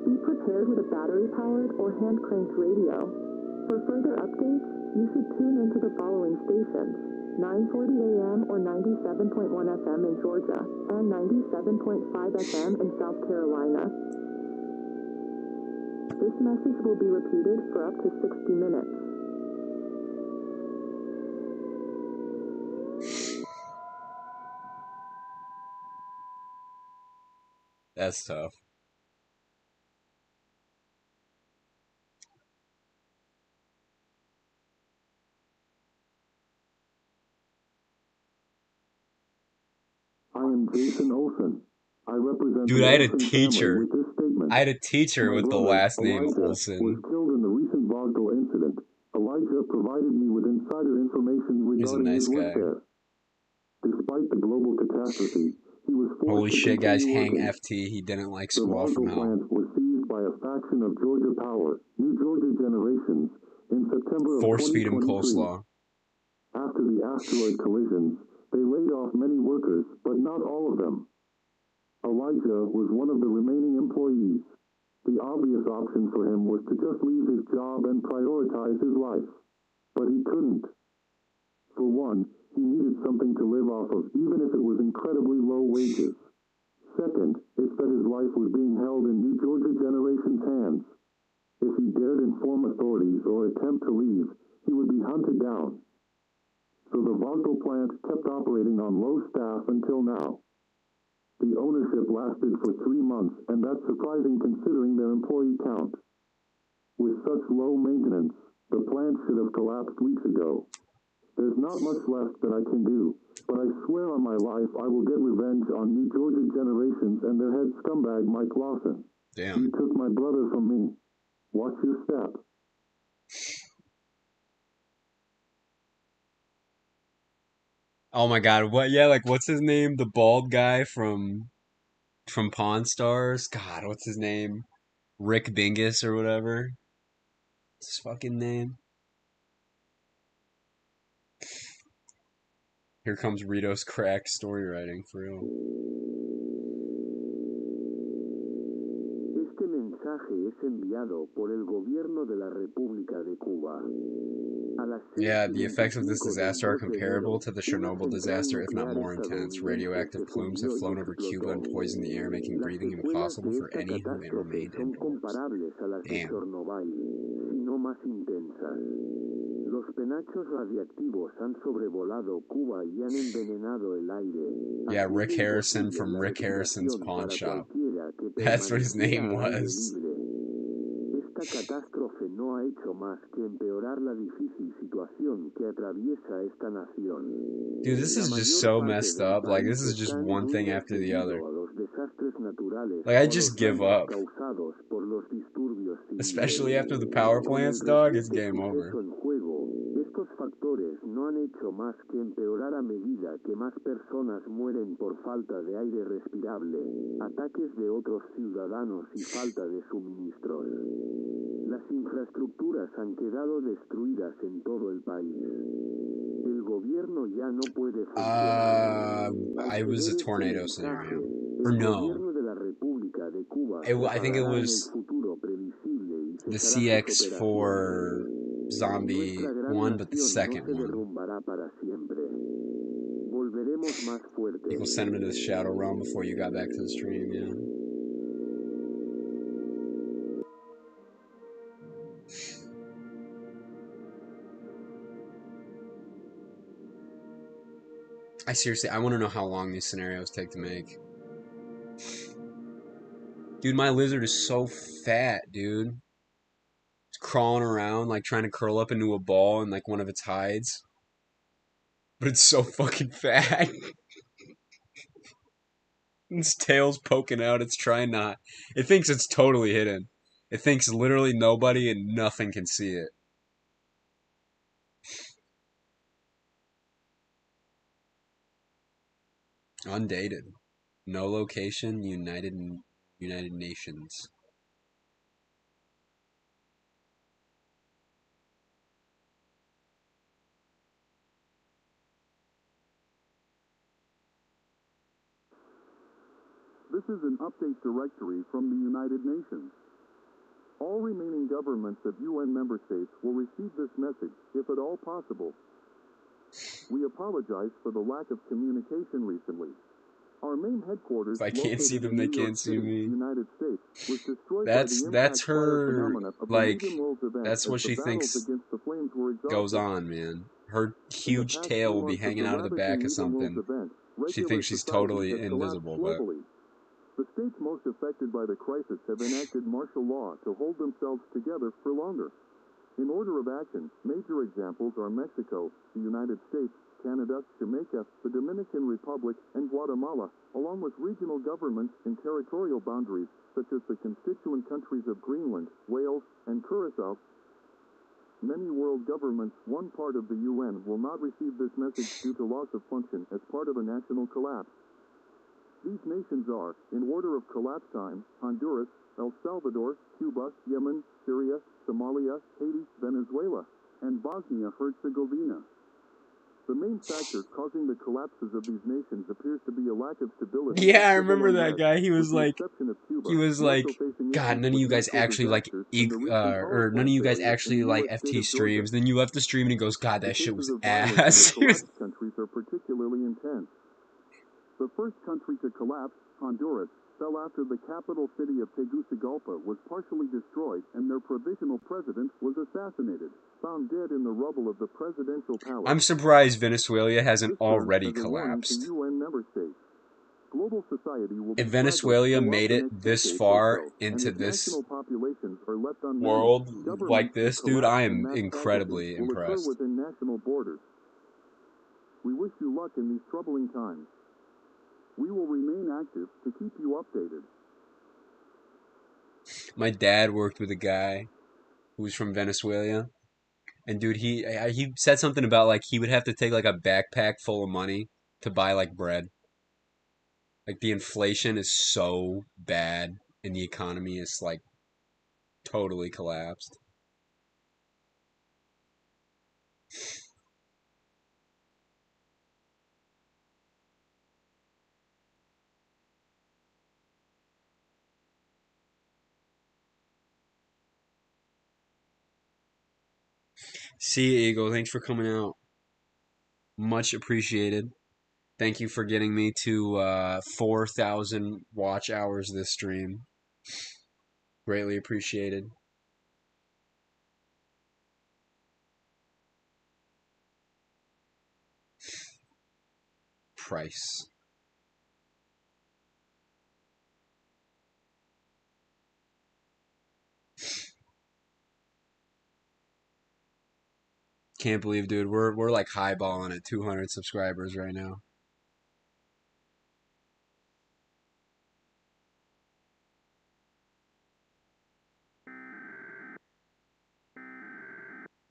S20: Be prepared with a battery-powered or hand-cranked radio. For further updates, you should tune into the following stations: 940 AM or 97.1 FM in Georgia and 97.5 FM in South Carolina. This message will be repeated for up to 60 minutes.
S1: That's tough.
S12: I am Jason Olson. I represent
S1: Dude,
S12: the
S1: I had a
S12: Olson family
S1: teacher.
S12: with this statement.
S1: I had a teacher
S12: My
S1: with the
S12: brother,
S1: last name
S12: Elijah, was
S1: Olson.
S12: killed in the recent Vogtle incident. Elijah provided me with insider information
S1: He's a
S12: regarding
S1: nice
S12: his work
S1: guy.
S12: there. Despite the global catastrophe, he was forced
S1: Holy
S12: to
S1: shit, guys,
S12: continue
S1: hang
S12: working.
S1: FT. He didn't like
S12: The
S1: Squall from
S12: Vogtle
S1: Hell.
S12: plant was seized by a faction of Georgia Power, New Georgia Generations, in September of
S1: Force feed him
S12: 2023.
S1: coleslaw.
S12: After the asteroid collisions, they laid off many workers, but not all of them. Elijah was one of the remaining employees. The obvious option for him was to just leave his job and prioritize his life. But he couldn't. For one, he needed something to live off of, even if it was incredibly low wages. Second, it's that his life was being held in New Georgia Generation's hands. If he dared inform authorities or attempt to leave, he would be hunted down. So the Vogtle plant kept operating on low staff until now. The ownership lasted for 3 months, and that's surprising considering their employee count. With such low maintenance, the plant should have collapsed weeks ago. There's not much left that I can do, but I swear on my life I will get revenge on New Georgia Generations and their head scumbag Mike Lawson.
S1: Damn.
S12: You took my brother from me. Watch your step.
S1: Oh my god, what? Yeah, like, what's his name? The bald guy from Pawn Stars? God, what's his name? Rick Bingus or whatever? What's his fucking name? Here comes Rito's crack story writing for real.
S12: Este mensaje es enviado por el gobierno de la República de Cuba. A las
S1: Yeah, the effects of this
S12: 6:25
S1: disaster are
S12: del 2 de
S1: comparable
S12: enero,
S1: to the
S12: una
S1: Chernobyl
S12: central
S1: disaster, if not
S12: nuclear
S1: more intense. Radioactive
S12: estadounidense se
S1: plumes have
S12: fundió y
S1: flown over Cuba and
S12: explotó.
S1: poisoned the air, making
S12: Las
S1: breathing
S12: secuelas
S1: impossible
S12: de
S1: for
S12: esta
S1: any who may
S12: catástrofe
S1: remain
S12: son
S1: indoors.
S12: comparables a las de
S1: Damn.
S12: Chernobyl, si no más intensas. Los penachos radiactivos han sobrevolado Cuba y han envenenado el aire.
S1: Yeah,
S12: haciendo
S1: Rick Harrison
S12: imposible
S1: from
S12: la
S1: Rick Harrison's
S12: respiración
S1: Pawn
S12: para
S1: Shop.
S12: cualquiera que
S1: That's what his
S12: permaneciera
S1: name
S12: al aire
S1: was.
S12: libre. Esta catástrofe no ha hecho más que empeorar la difícil situación que atraviesa esta nación.
S1: Dude, this
S12: La
S1: is just
S12: mayor
S1: so
S12: parte
S1: messed
S12: del
S1: up. Like,
S12: país
S1: this is just
S12: está en
S1: one thing
S12: ruinas
S1: after the
S12: debido
S1: other.
S12: a los desastres naturales
S1: Like, I
S12: o a los
S1: just give
S12: daños
S1: up.
S12: causados por los disturbios civiles.
S1: Especially after the power
S12: Con el
S1: plants, dog, it's
S12: reciente
S1: game over.
S12: suceso en juego, estos factores no han hecho más que empeorar a medida que más personas mueren por falta de aire respirable, ataques de otros ciudadanos y falta de suministros. Las infraestructuras han quedado destruidas en todo el país. El gobierno ya no puede funcionar.
S1: It was a tornado scenario. Or
S12: El
S1: no.
S12: gobierno de la República de Cuba
S1: I think it
S12: en el
S1: was
S12: futuro previsible y
S1: the
S12: cesará sus
S1: CX4 zombie
S12: Nuestra gran
S1: one, but the
S12: nación
S1: second
S12: no se
S1: one.
S12: derrumbará para siempre. Volveremos más fuertes.
S1: People sent him into the shadow realm before you got back to the stream, yeah. I want to know how long these scenarios take to make. Dude, my lizard is so fat, dude. It's crawling around, like, trying to curl up into a ball in, like, one of its hides. But it's so fucking fat. Its tail's poking out. It's trying not. It thinks it's totally hidden. It thinks literally nobody and nothing can see it. Undated. No location. United Nations.
S12: This is an update directory from the United Nations. All remaining governments of UN member states will receive this message, if at all possible. We apologize for the lack of communication recently. Our main headquarters,
S1: If I can't see them, they can't see me.
S12: United States, was destroyed
S1: That's her, like, that's
S12: as
S1: what
S12: the
S1: she
S12: battles
S1: thinks
S12: against the flames were
S1: goes
S12: exhausted.
S1: on, man. Her
S12: In the
S1: huge
S12: past
S1: tail
S12: few
S1: will be
S12: months
S1: hanging
S12: the
S1: out of the
S12: ravaging
S1: back of
S12: Needham Wolves
S1: something.
S12: event,
S1: She
S12: regular
S1: thinks she's
S12: society
S1: totally
S12: has collapsed
S1: invisible, but
S12: globally. The states most affected by the crisis have enacted martial law to hold themselves together for longer. In order of action, major examples are Mexico, the United States, Canada, Jamaica, the Dominican Republic, and Guatemala, along with regional governments in territorial boundaries such as the constituent countries of Greenland, Wales, and Curaçao. Many world governments, one part of the UN, will not receive this message due to loss of function as part of a national collapse. These nations are, in order of collapse time, Honduras, El Salvador, Cuba, Yemen, Syria, Somalia, Haiti, Venezuela, and Bosnia-Herzegovina. The main factor causing the collapses of these nations appears to be a lack of stability.
S1: yeah, I remember that guy. He was like, God, none of you guys actually like, or none of you guys actually like FT streams. Then you left the stream and he goes, God, that shit was ass.
S12: Countries are particularly intense. The first country to collapse, Honduras, fell after the capital city of Tegucigalpa was partially destroyed and their provisional president was assassinated, found dead in the rubble of the presidential palace.
S1: I'm surprised Venezuela hasn't already collapsed.
S12: UN member states. Global society will
S1: If Venezuela made it this far into this world like this, dude, I am incredibly impressed.
S12: Within national borders. We wish you luck in these troubling times. We will remain active to keep you updated.
S1: My dad worked with a guy who was from Venezuela, and dude, he said something about like he would have to take like a backpack full of money to buy like bread. Like the inflation is so bad and the economy is like totally collapsed. See you, Eagle. Thanks for coming out. Much appreciated. Thank you for getting me to 4,000 watch hours this stream. Greatly appreciated. Price. Can't believe, dude, we're like highballing at 200 subscribers right now.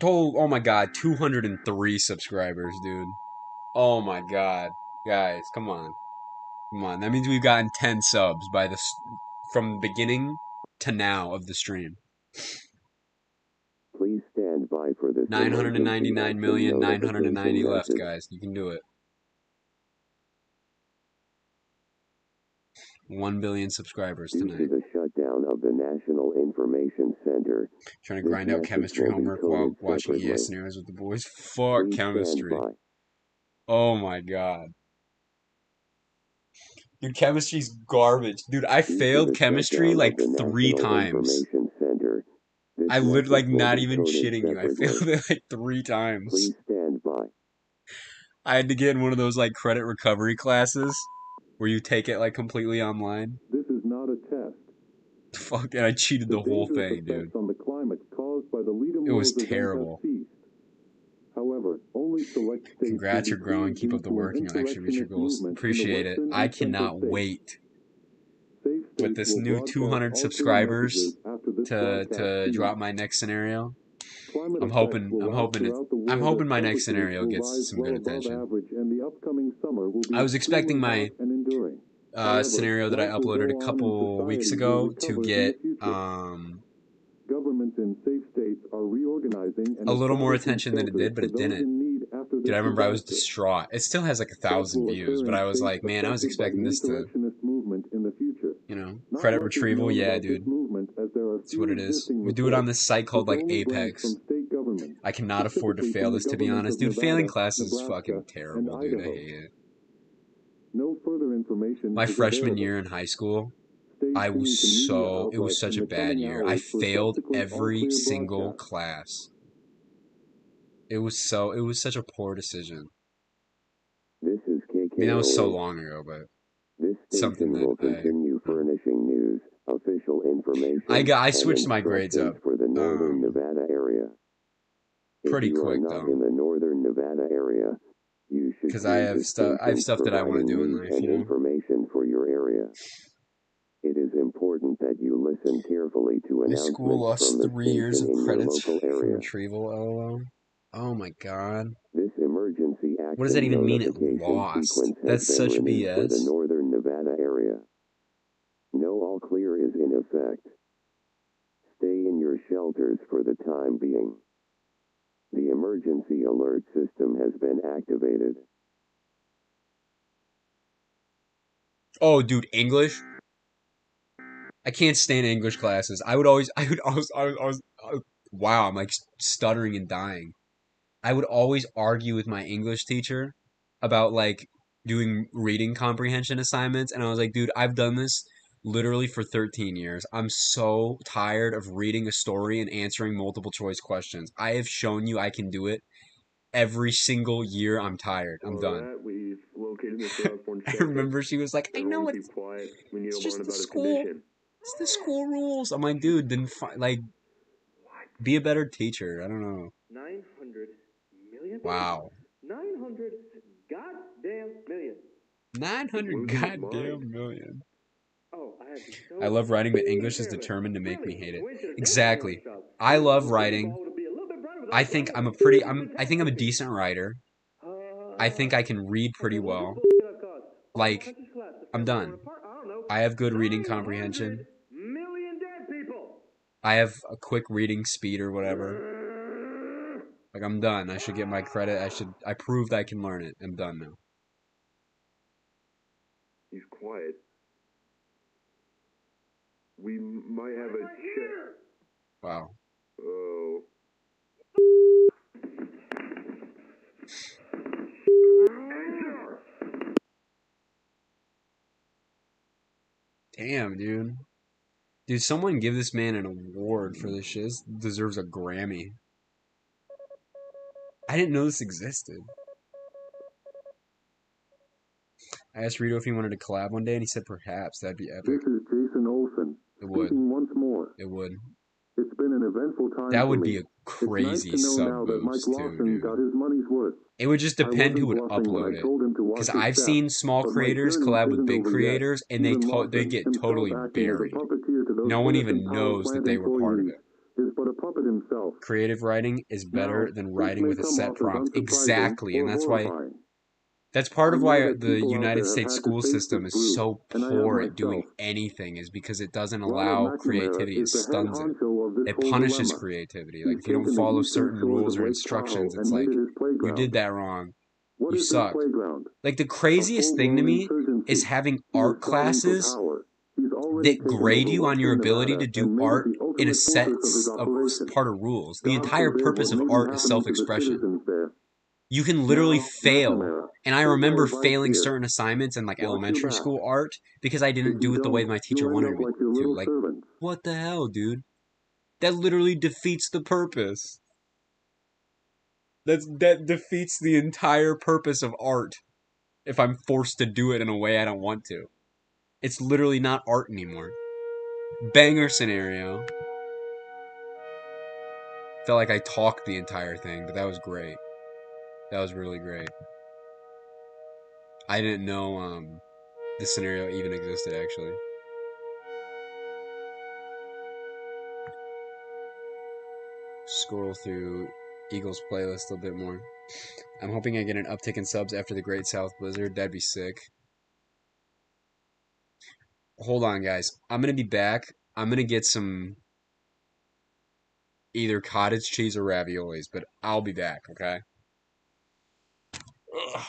S1: Oh my god, 203 subscribers, dude. Oh my god. Guys, come on. Come on. That means we've gotten 10 subs by from beginning to now of the stream.
S12: Please stand by for this
S1: 999,990 left,
S12: message.
S1: guys. You can do it. 1 billion subscribers tonight.
S12: Due to the shutdown of the National Information Center,
S1: trying to grind out chemistry homework while watching EAS scenarios with the boys. Fuck chemistry. Oh my god. Dude, chemistry's garbage. Dude, I failed chemistry like 3 times. I literally, like, not even shitting you. I failed it like 3 times.
S12: Please stand by.
S1: I had to get in one of those like credit recovery classes where you take it like completely online.
S12: This is not a test.
S1: Fuck, and I cheated the whole thing, dude.
S12: On the climate caused by the
S1: It was terrible.
S12: However, only select states
S1: Congrats, you're growing. Keep up the work. You'll actually reach your goals. Appreciate it. I cannot wait with this new 200 subscribers to drop my next scenario. I'm hoping my next scenario gets some good attention. I was expecting my scenario that I uploaded a couple weeks ago to get
S12: governments in safe states are reorganizing
S1: a little more attention than it did, but it didn't. Dude, I remember I was distraught. It still has like 1,000 views, but I was like, man, I was expecting this to, you know, credit retrieval. Yeah, dude, that's what it is. We do it on this site called like Apex. I cannot afford to fail this, to be honest. Dude, failing classes is fucking terrible, dude. I hate it. My freshman year in high school, it was such a bad year. I failed every single class. It was such a poor decision.
S12: This is KK.
S1: I mean, that was so long ago, but
S12: this
S1: something
S12: will continue furnishing news, official information.
S1: I switched my grades up
S12: for the northern Nevada area.
S1: Pretty quick
S12: though. In the northern Nevada area, you should
S1: because I have stuff that I want to do in life. You know,
S12: information for your area. It is important that you listen carefully to announcements
S1: from the school lost 3 years of credits
S12: from
S1: retrieval. LOL. Oh my god.
S12: This emergency action
S1: what does that even mean? It lost. That's such BS.
S12: For the northern Nevada area. No all clear is in effect. Stay in your shelters for the time being. The emergency alert system has been activated.
S1: Oh, dude, English? I can't stand English classes. Wow, I'm like stuttering and dying. I would always argue with my English teacher about like doing reading comprehension assignments, and I was like, dude, I've done this literally for 13 years. I'm so tired of reading a story and answering multiple choice questions. I have shown you I can do it every single year. I'm tired. I'm done. I remember she was like, I know it's just the school. It's the school rules. I'm like, dude, then be a better teacher. I don't know.
S12: 900 million?
S1: Wow.
S12: 900 goddamn million.
S1: 900 goddamn million.
S12: Oh,
S1: I love writing, but English is determined to make me hate it. Exactly. I love writing. I think I'm a decent writer. I think I can read pretty well. Like, I'm done. I have good reading comprehension. I have a quick reading speed or whatever. Like, I'm done. I should get my credit. I proved I can learn it. I'm done now.
S12: He's quiet. We might have a check.
S1: Wow.
S12: Oh.
S1: Damn, dude. Dude, someone give this man an award for this shit. This deserves a Grammy. I didn't know this existed. I asked Rito if he wanted to collab one day, and he said perhaps. That'd be epic.
S12: This is Jason Olsen.
S1: It would.
S12: Once more.
S1: It would.
S12: It's been an eventful time.
S1: That would be a crazy sub boost, too, dude.
S12: Got his money's worth.
S1: It would just depend who would upload it. Because I've seen small creators collab with big creators, and they get totally buried. No one even knows that they were part of it. Creative writing is better than writing with a set prompt. Exactly, and that's part of why the United States school system is so poor at doing anything, is because it doesn't allow creativity. It stuns it. It punishes creativity. Like, if you don't follow certain rules or instructions, it's like, you did that wrong. You suck. Like, the craziest thing to me is having art classes that grade you on your ability to do art in a set of part of rules. The entire purpose of art is self-expression. You can literally fail. And I remember failing certain assignments in like elementary school art because I didn't do it the way my teacher wanted me to. Like, what the hell, dude? That literally defeats the purpose. That defeats the entire purpose of art if I'm forced to do it in a way I don't want to. It's literally not art anymore. Banger scenario. Felt like I talked the entire thing, but that was great. That was really great. I didn't know this scenario even existed, actually. Scroll through Eagles playlist a little bit more. I'm hoping I get an uptick in subs after the Great South Blizzard. That'd be sick. Hold on, guys. I'm gonna be back. I'm gonna get some either cottage cheese or raviolis, but I'll be back, okay? Ugh.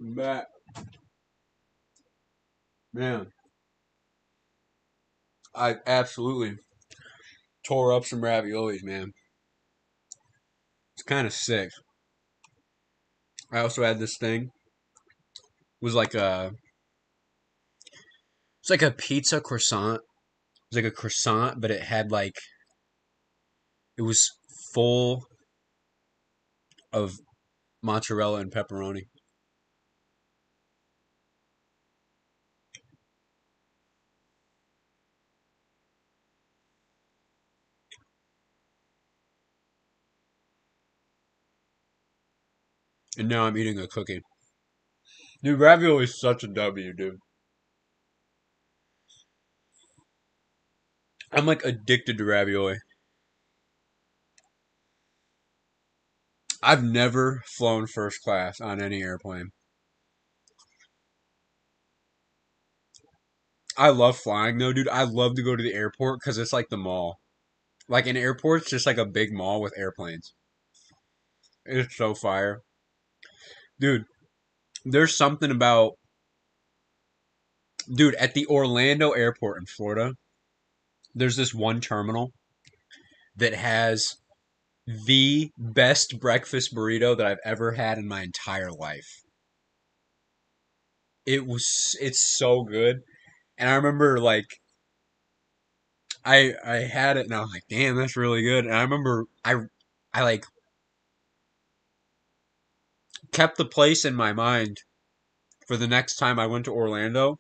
S1: But man, I absolutely tore up some raviolis, man. It's kind of sick. I also had this thing. It was like it's like a pizza croissant. It was like a croissant, but it had like it was full of mozzarella and pepperoni. And now I'm eating a cookie. Dude, ravioli is such a W, dude. I'm like addicted to ravioli. I've never flown first class on any airplane. I love flying though, dude. I love to go to the airport because it's like the mall. Like an airport's just like a big mall with airplanes. It's so fire. Dude, there's something about, dude, at the Orlando airport in Florida, there's this one terminal that has the best breakfast burrito that I've ever had in my entire life. It's so good. And I remember like I had it and I was like, damn, that's really good. And I remember I like kept the place in my mind for the next time I went to Orlando.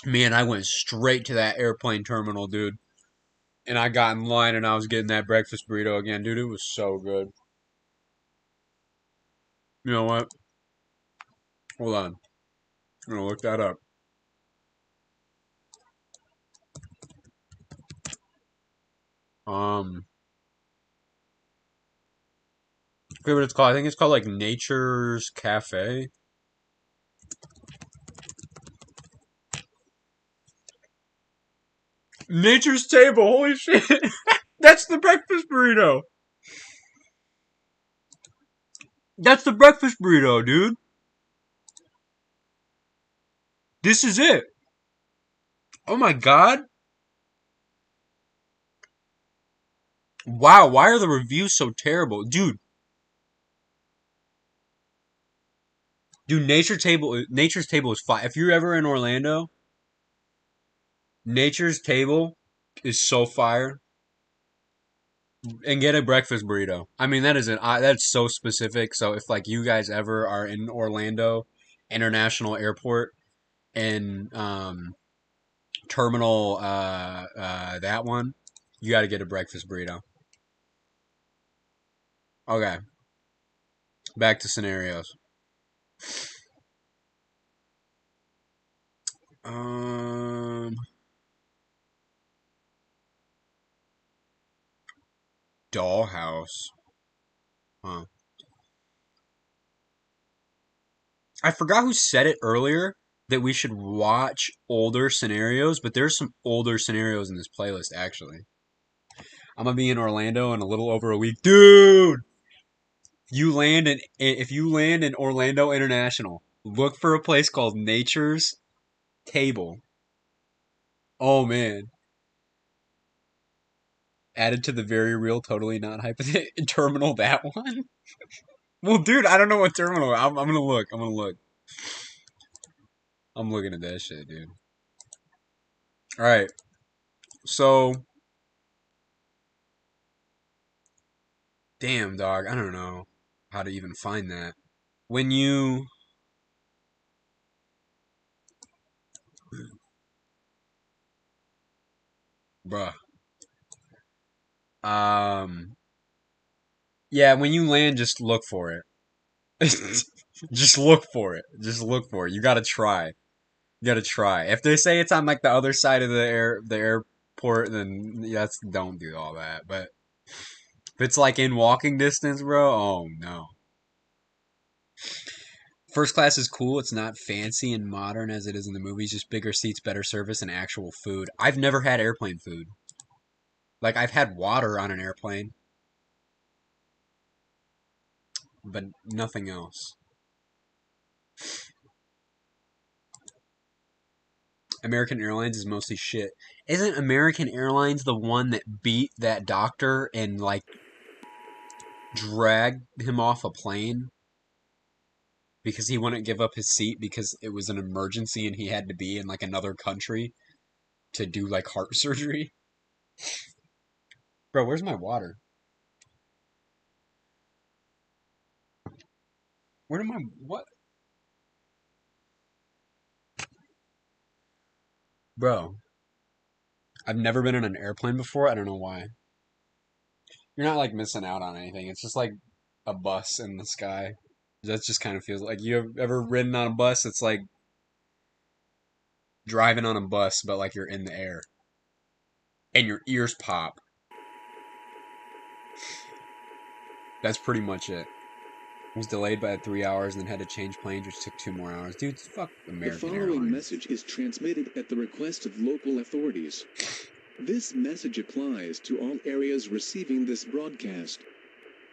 S1: Man, I went straight to that airplane terminal, dude. And I got in line and I was getting that breakfast burrito again, dude. It was so good. You know what? Hold on. I'm gonna look that up. I forget what it's called. I think it's called like Nature's Cafe. Nature's Table. Holy shit. That's the breakfast burrito. That's the breakfast burrito, dude. This is it. Oh my god. Wow, why are the reviews so terrible? Dude, Nature's Table is fire. If you're ever in Orlando, Nature's Table is so fire. And get a breakfast burrito. I mean, that's so specific. So if like you guys ever are in Orlando International Airport and terminal that one, you got to get a breakfast burrito. Okay, back to scenarios. Dollhouse. Huh. I forgot who said it earlier that we should watch older scenarios, but there's some older scenarios in this playlist actually. I'm gonna be in Orlando in a little over a week, dude. If you land in Orlando International, look for a place called Nature's Table. Oh man, added to the very real, totally not hypothetical terminal. That one. Well, dude, I don't know what terminal. I'm gonna look. I'm gonna look. I'm looking at that shit, dude. All right, so damn dog, I don't know how to even find that. When you bruh. Yeah, when you land, just look for it. Just look for it. Just look for it. You gotta try. You gotta try. If they say it's on like the other side of the airport, then yes, don't do all that. But if it's like in walking distance, bro, oh no. First class is cool. It's not fancy and modern as it is in the movies. Just bigger seats, better service, and actual food. I've never had airplane food. Like I've had water on an airplane, but nothing else. American Airlines is mostly shit. Isn't American Airlines the one that beat that doctor and like dragged him off a plane because he wouldn't give up his seat because it was an emergency and he had to be in like another country to do like heart surgery? Bro, where's my water? Where did my what? Bro, I've never been in an airplane before. I don't know why. You're not like missing out on anything. It's just like a bus in the sky. That just kind of feels like you have ever ridden on a bus? It's like driving on a bus, but like you're in the air. And your ears pop. That's pretty much it. Was delayed by 3 hours and then had to change planes, which took 2 more hours. Dude, fuck American Airlines.
S3: The following message is transmitted at the request of local authorities. This message applies to all areas receiving this broadcast.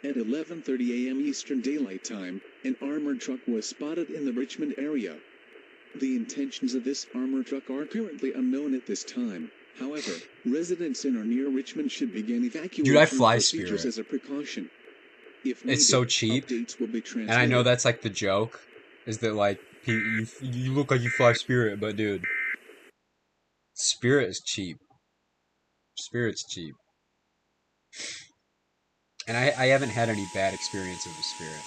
S3: At 11:30 a.m. Eastern Daylight Time, an armored truck was spotted in the Richmond area. The intentions of this armored truck are currently unknown at this time. However, residents in or near Richmond should begin evacuation
S1: Dude, I fly
S3: procedures
S1: Spirit.
S3: as a precaution. If needed,
S1: It's so cheap.
S3: updates will be
S1: And I know
S3: transmitted.
S1: that's like the joke. Is that like, you look like you fly Spirit, but dude. Spirit is cheap. Spirit's cheap. And I haven't had any bad experiences with Spirit.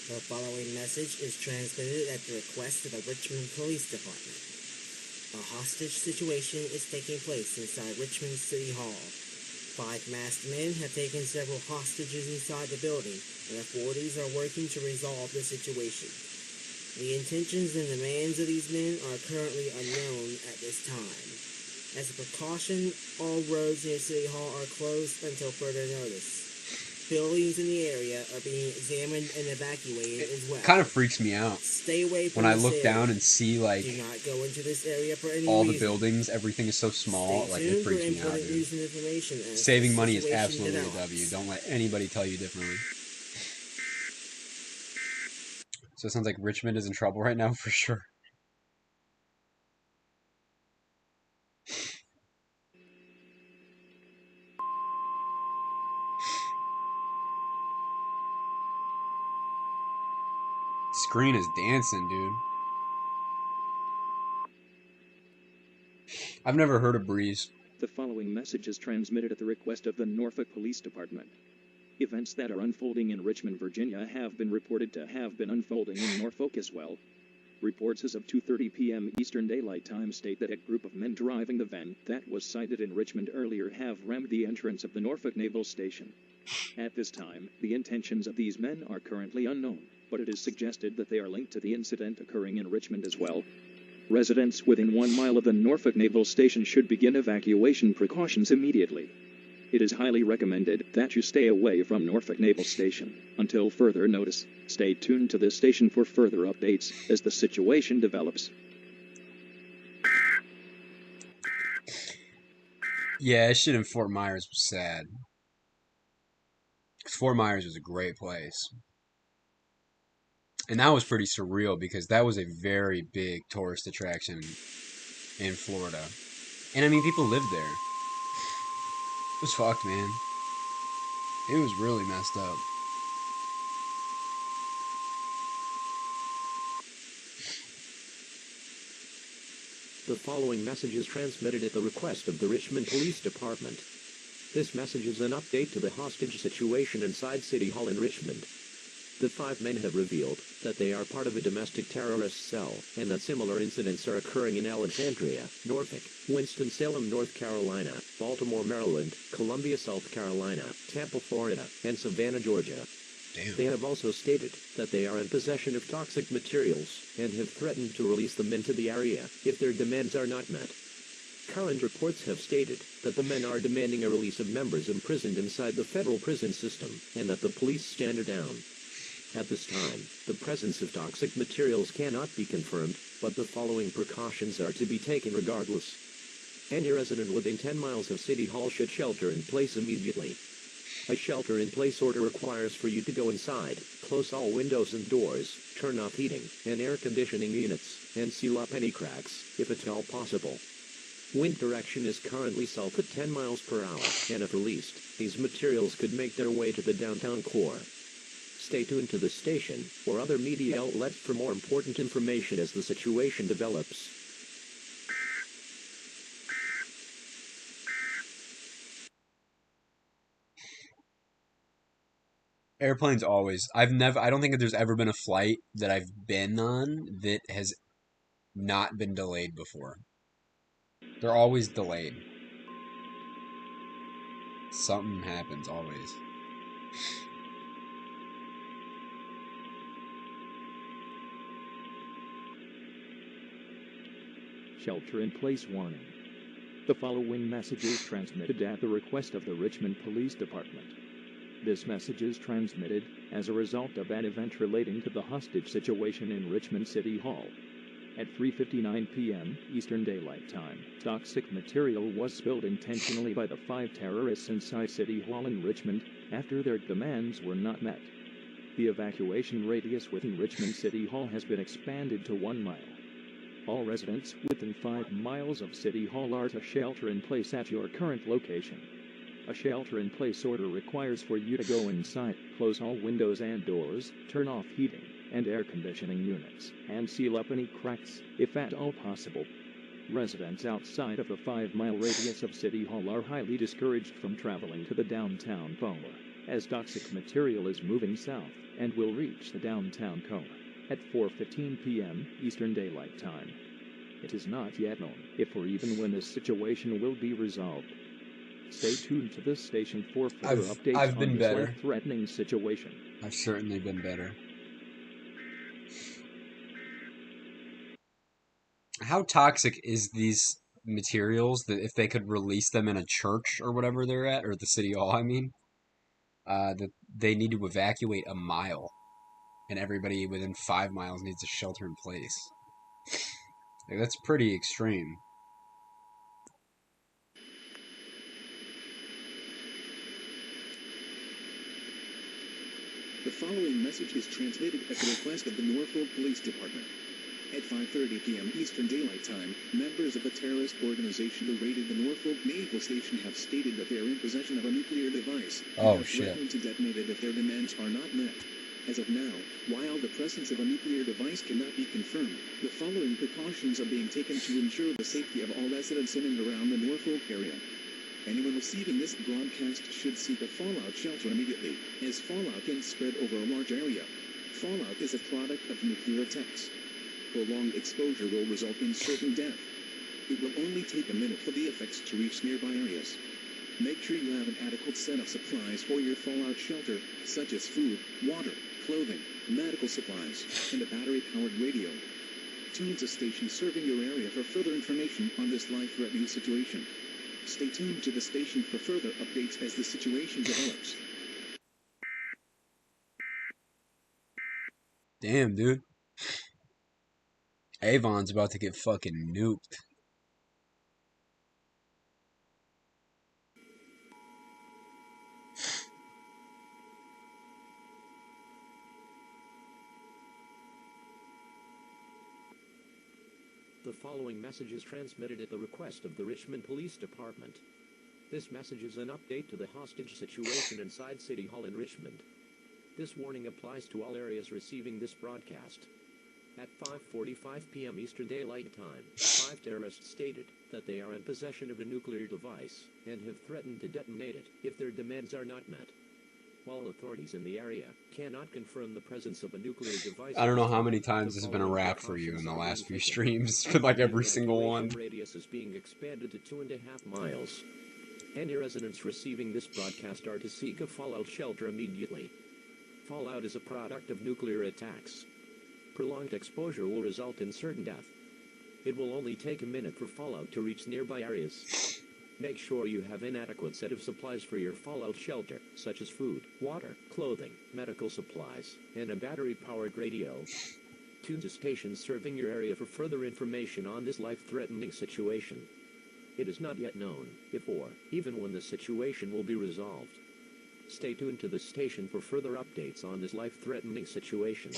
S16: The following message is transmitted at the request of the Richmond Police Department. A hostage situation is taking place inside Richmond City Hall. 5 masked men have taken several hostages inside the building, and authorities are working to resolve the situation. The intentions and demands of these men are currently unknown at this time. As a precaution, all roads near City Hall are closed until further notice. Buildings in the area are being examined and evacuated as well.
S1: Kind of freaks me out.
S16: Stay away from
S1: when I
S16: this
S1: look
S16: area.
S1: down and see like
S16: Do not go into this area for any
S1: all the
S16: reason.
S1: buildings, everything is so small,
S16: Stay
S1: like
S16: tuned
S1: it freaks
S16: for
S1: me out,
S16: important
S1: dude.
S16: news and information as
S1: Saving
S16: the
S1: money is
S16: situation
S1: absolutely a
S16: develops.
S1: W. Don't let anybody tell you differently. So it sounds like Richmond is in trouble right now for sure. Screen is dancing, dude. I've never heard of Breeze.
S21: The following message is transmitted at the request of the Norfolk Police Department. Events that are unfolding in Richmond, Virginia have been reported to have been unfolding in Norfolk as well. Reports as of 2:30 p.m. Eastern Daylight Time state that a group of men driving the van that was sighted in Richmond earlier have rammed the entrance of the Norfolk Naval Station. At this time, the intentions of these men are currently unknown, but it is suggested that they are linked to the incident occurring in Richmond as well. Residents within 1 mile of the Norfolk Naval Station should begin evacuation precautions immediately. It is highly recommended that you stay away from Norfolk Naval Station until further notice. Stay tuned to this station for further updates as the situation develops.
S1: Yeah, that shit in Fort Myers was sad. Fort Myers was a great place. And that was pretty surreal because that was a very big tourist attraction in Florida. And I mean, people lived there. It was fucked, man. It was really messed up.
S22: The following message is transmitted at the request of the Richmond Police Department. This message is an update to the hostage situation inside City Hall in Richmond. The 5 men have revealed that they are part of a domestic terrorist cell, and that similar incidents are occurring in Alexandria, Norfolk, Winston-Salem, North Carolina, Baltimore, Maryland, Columbia, South Carolina, Tampa, Florida, and Savannah, Georgia.
S1: Damn.
S22: They have also stated that they are in possession of toxic materials, and have threatened to release them into the area if their demands are not met. Current reports have stated that the men are demanding a release of members imprisoned inside the federal prison system, and that the police stand down. At this time, the presence of toxic materials cannot be confirmed, but the following precautions are to be taken regardless. Any resident within 10 miles of City Hall should shelter in place immediately. A shelter-in-place order requires for you to go inside, close all windows and doors, turn off heating and air conditioning units, and seal up any cracks, if at all possible. Wind direction is currently south at 10 miles per hour, and if released, these materials could make their way to the downtown core. Stay tuned to the station, or other media outlets for more important information as the situation develops.
S1: Airplanes always. I don't think that there's ever been a flight that I've been on that has not been delayed before. They're always delayed. Something happens always.
S22: Shelter-in-place warning. The following message is transmitted at the request of the Richmond Police Department. This message is transmitted as a result of an event relating to the hostage situation in Richmond City Hall. At 3:59 p.m. Eastern Daylight Time, toxic material was spilled intentionally by the 5 terrorists inside City Hall in Richmond after their demands were not met. The evacuation radius within Richmond City Hall has been expanded to 1 mile. All residents within 5 miles of City Hall are to shelter in place at your current location. A shelter-in-place order requires for you to go inside, close all windows and doors, turn off heating and air conditioning units, and seal up any cracks, if at all possible. Residents outside of the 5-mile radius of City Hall are highly discouraged from traveling to the downtown core, as toxic material is moving south and will reach the downtown core at 4:15 p.m. Eastern Daylight Time. It is not yet known if or even when this situation will be resolved. Stay tuned to this station for further updates on this life-threatening situation.
S1: I've certainly been better. How toxic is these materials that if they could release them in a church or whatever they're at, or the city hall, I mean, that they need to evacuate a mile, and everybody within 5 miles needs to shelter in place. Like, that's pretty extreme.
S3: The following message is transmitted at the request of the Norfolk Police Department. At 5:30 p.m. Eastern Daylight Time, members of a terrorist organization who raided the Norfolk Naval Station have stated that they are in possession of a nuclear device and are threatening to detonate it if their demands are not met. As of now, while the presence of a nuclear device cannot be confirmed, the following precautions are being taken to ensure the safety of all residents in and around the Norfolk area. Anyone receiving this broadcast should seek a fallout shelter immediately, as fallout can spread over a large area. Fallout is a product of nuclear attacks. Prolonged exposure will result in certain death. It will only take a minute for the effects to reach nearby areas. Make sure you have an adequate set of supplies for your fallout shelter, such as food, water, clothing, medical supplies, and a battery-powered radio. Tune to stations serving your area for further information on this life-threatening situation. Stay tuned to the station for further updates as the situation develops.
S1: Damn, dude. Avon's about to get fucking nuked.
S22: The following message is transmitted at the request of the Richmond Police Department. This message is an update to the hostage situation inside City Hall in Richmond. This warning applies to all areas receiving this broadcast. At 5:45 p.m. Eastern Daylight Time, 5 terrorists stated that they are in possession of a nuclear device and have threatened to detonate it if their demands are not met. While authorities in the area cannot confirm the presence of a nuclear device,
S1: I don't know how many times this has been a wrap for you in the last few streams. It's been like every single one.
S22: The radius is being expanded to 2.5 miles. Any residents receiving this broadcast are to seek a fallout shelter immediately. Fallout is a product of nuclear attacks. Prolonged exposure will result in certain death. It will only take a minute for fallout to reach nearby areas. Make sure you have an adequate set of supplies for your fallout shelter, such as food, water, clothing, medical supplies, and a battery-powered radio. Tune to stations serving your area for further information on this life-threatening situation. It is not yet known if or even when the situation will be resolved. Stay tuned to the station for further updates on this life-threatening situation.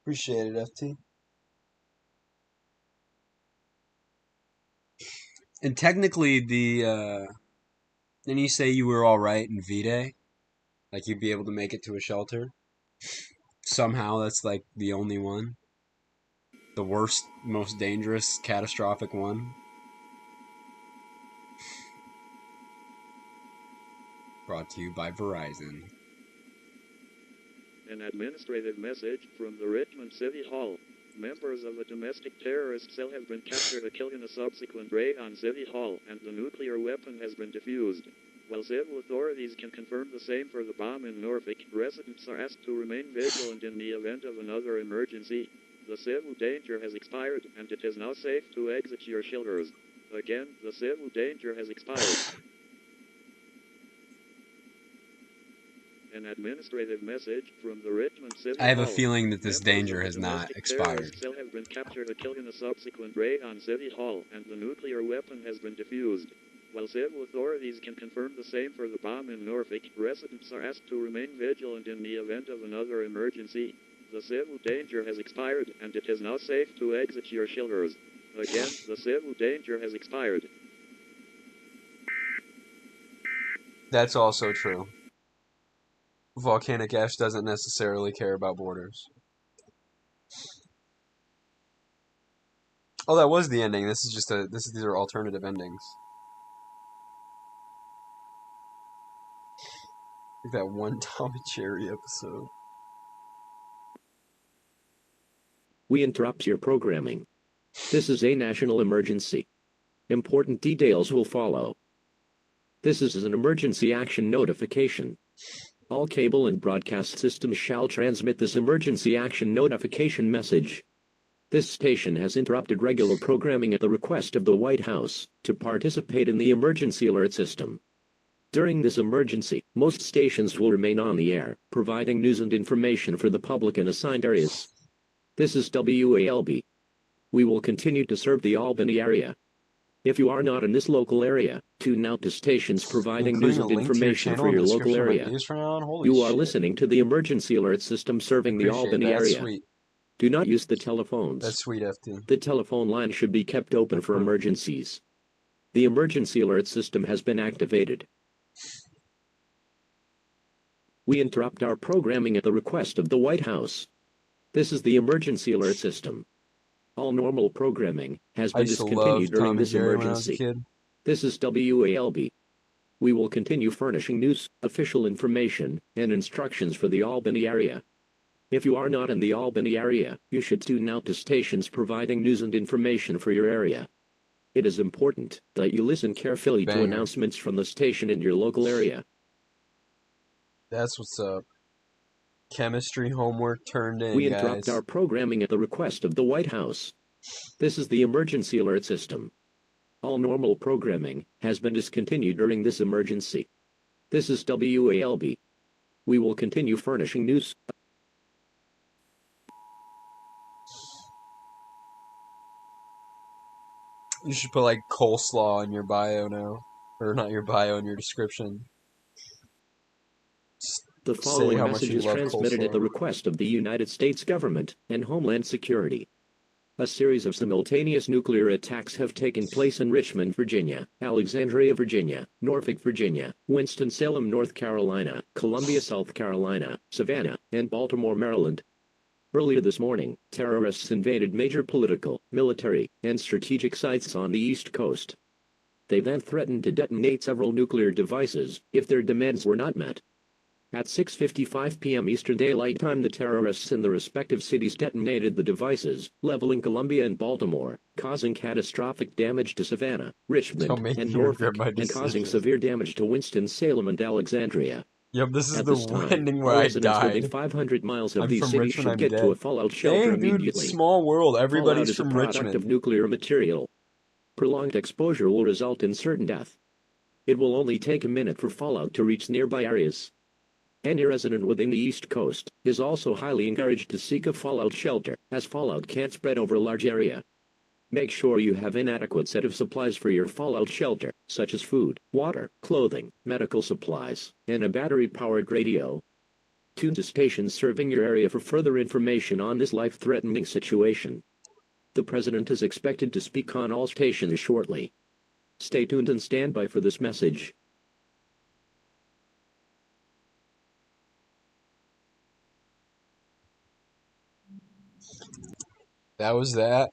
S1: Appreciate it, FT. And technically, didn't you say you were all right in V-Day? Like you'd be able to make it to a shelter? Somehow that's like the only one. The worst, most dangerous, catastrophic one. Brought to you by Verizon.
S8: An administrative message from the Richmond City Hall. Members of a domestic terrorist cell have been captured and killed in a subsequent raid on City Hall, and the nuclear weapon has been defused. While civil authorities can confirm the same for the bomb in Norfolk, residents are asked to remain vigilant in the event of another emergency. The civil danger has expired, and it is now safe to exit your shelters. Again, the civil danger has expired. An administrative message from the Richmond City
S1: I have a
S8: Hall.
S1: feeling that this
S8: Members
S1: danger
S8: of
S1: has
S8: the
S1: not
S8: domestic
S1: expired.
S8: terrorist cell have been captured and killed in a subsequent raid on City Hall, and the nuclear weapon has been defused. While civil authorities can confirm the same for the bomb in Norfolk, residents are asked to remain vigilant in the event of another emergency. The civil danger has expired, and it is now safe to exit your shelters. Again, the civil danger has expired.
S1: That's also true. Volcanic ash doesn't necessarily care about borders. Oh, that was the ending. This is just these are alternative endings. Like that one Tom and Jerry episode.
S22: We interrupt your programming. This is a national emergency. Important details will follow. This is an emergency action notification. All cable and broadcast systems shall transmit this emergency action notification message. This station has interrupted regular programming at the request of the White House to participate in the emergency alert system. During this emergency, most stations will remain on the air, providing news and information for the public in assigned areas. This is WALB. We will continue to serve the Albany area. If you are not in this local area, tune out to stations providing news and information for your local area. You are listening to the emergency alert system serving the Albany area.
S1: Sweet.
S22: Do not use the telephones.
S1: That's sweet, FT.
S22: The telephone line should be kept open for emergencies. The emergency alert system has been activated. We interrupt our programming at the request of the White House. This is the emergency alert system. All normal programming has been discontinued during this emergency. This is WALB. We will continue furnishing news, official information, and instructions for the Albany area. If you are not in the Albany area, you should tune out to stations providing news and information for your area. It is important that you listen carefully to announcements from the station in your local area.
S1: That's what's up. Chemistry homework turned in,
S22: We interrupt our programming at the request of the White House. This is the emergency alert system. All normal programming has been discontinued during this emergency. This is WALB. We will continue furnishing news.
S1: You should put like coleslaw in your bio now. Or not your bio, in your description.
S22: The following message is transmitted at the request of the United States government and Homeland Security. A series of simultaneous nuclear attacks have taken place in Richmond, Virginia, Alexandria, Virginia, Norfolk, Virginia, Winston-Salem, North Carolina, Columbia, South Carolina, Savannah, and Baltimore, Maryland. Earlier this morning, terrorists invaded major political, military, and strategic sites on the East Coast. They then threatened to detonate several nuclear devices if their demands were not met. At 6:55 p.m. Eastern Daylight Time, the terrorists in the respective cities detonated the devices, leveling Columbia and Baltimore, causing catastrophic damage to Savannah, Richmond, and Norfolk, and causing severe damage to Winston-Salem and Alexandria.
S1: Yep, this is
S22: At
S1: the
S22: this time,
S1: ending where I
S22: residents
S1: died.
S22: within 500 miles of
S1: I'm
S22: these
S1: from
S22: cities
S1: Richmond,
S22: should
S1: I'm
S22: get
S1: dead.
S22: to a fallout shelter
S1: Dang, dude,
S22: immediately.
S1: small world. Everybody's
S22: Fallout is
S1: from
S22: a product
S1: Richmond.
S22: of nuclear material. Prolonged exposure will result in certain death. It will only take a minute for fallout to reach nearby areas. Any resident within the East Coast is also highly encouraged to seek a fallout shelter, as fallout can't spread over a large area. Make sure you have an adequate set of supplies for your fallout shelter, such as food, water, clothing, medical supplies, and a battery-powered radio. Tune to stations serving your area for further information on this life-threatening situation. The President is expected to speak on all stations shortly. Stay tuned and stand by for this message.
S1: That was that.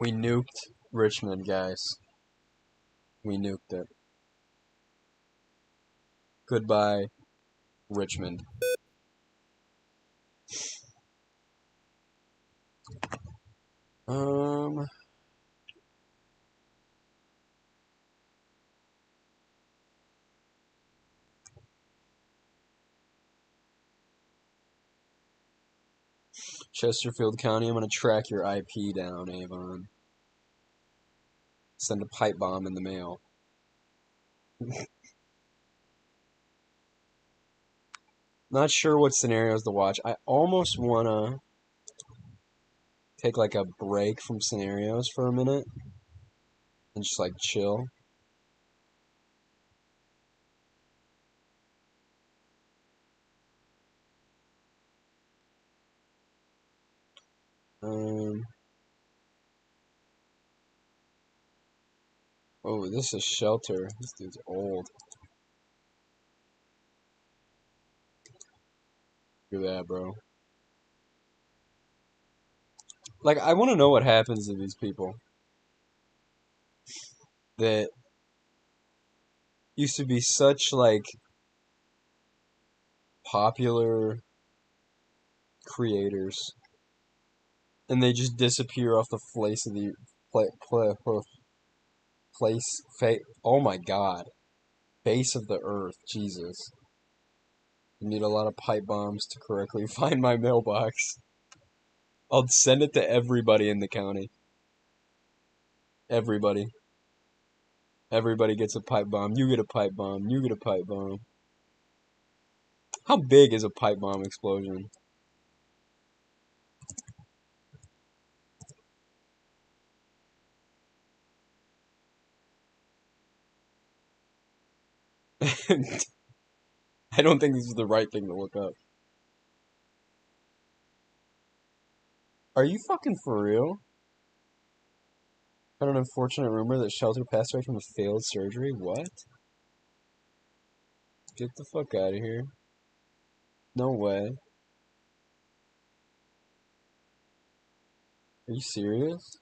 S1: We nuked Richmond, guys. We nuked it. Goodbye, Richmond. Chesterfield County, I'm gonna track your IP down, Avon. Send a pipe bomb in the mail. Not sure what scenarios to watch. I almost wanna take like a break from scenarios for a minute and just like chill. Oh, this is Shelter. This dude's old. Look at that, bro. Like, I want to know what happens to these people that used to be such, like, popular creators, and they just disappear off the face of the oh my god, face of the earth. Jesus. You need a lot of pipe bombs to correctly find my mailbox. I'll send it to everybody in the county. Everybody. Everybody gets a pipe bomb. You get a pipe bomb. You get a pipe bomb. How big is a pipe bomb explosion? I don't think this is the right thing to look up. Are you fucking for real? Had an unfortunate rumor that Shelter passed away from a failed surgery? What? Get the fuck out of here. No way. Are you serious?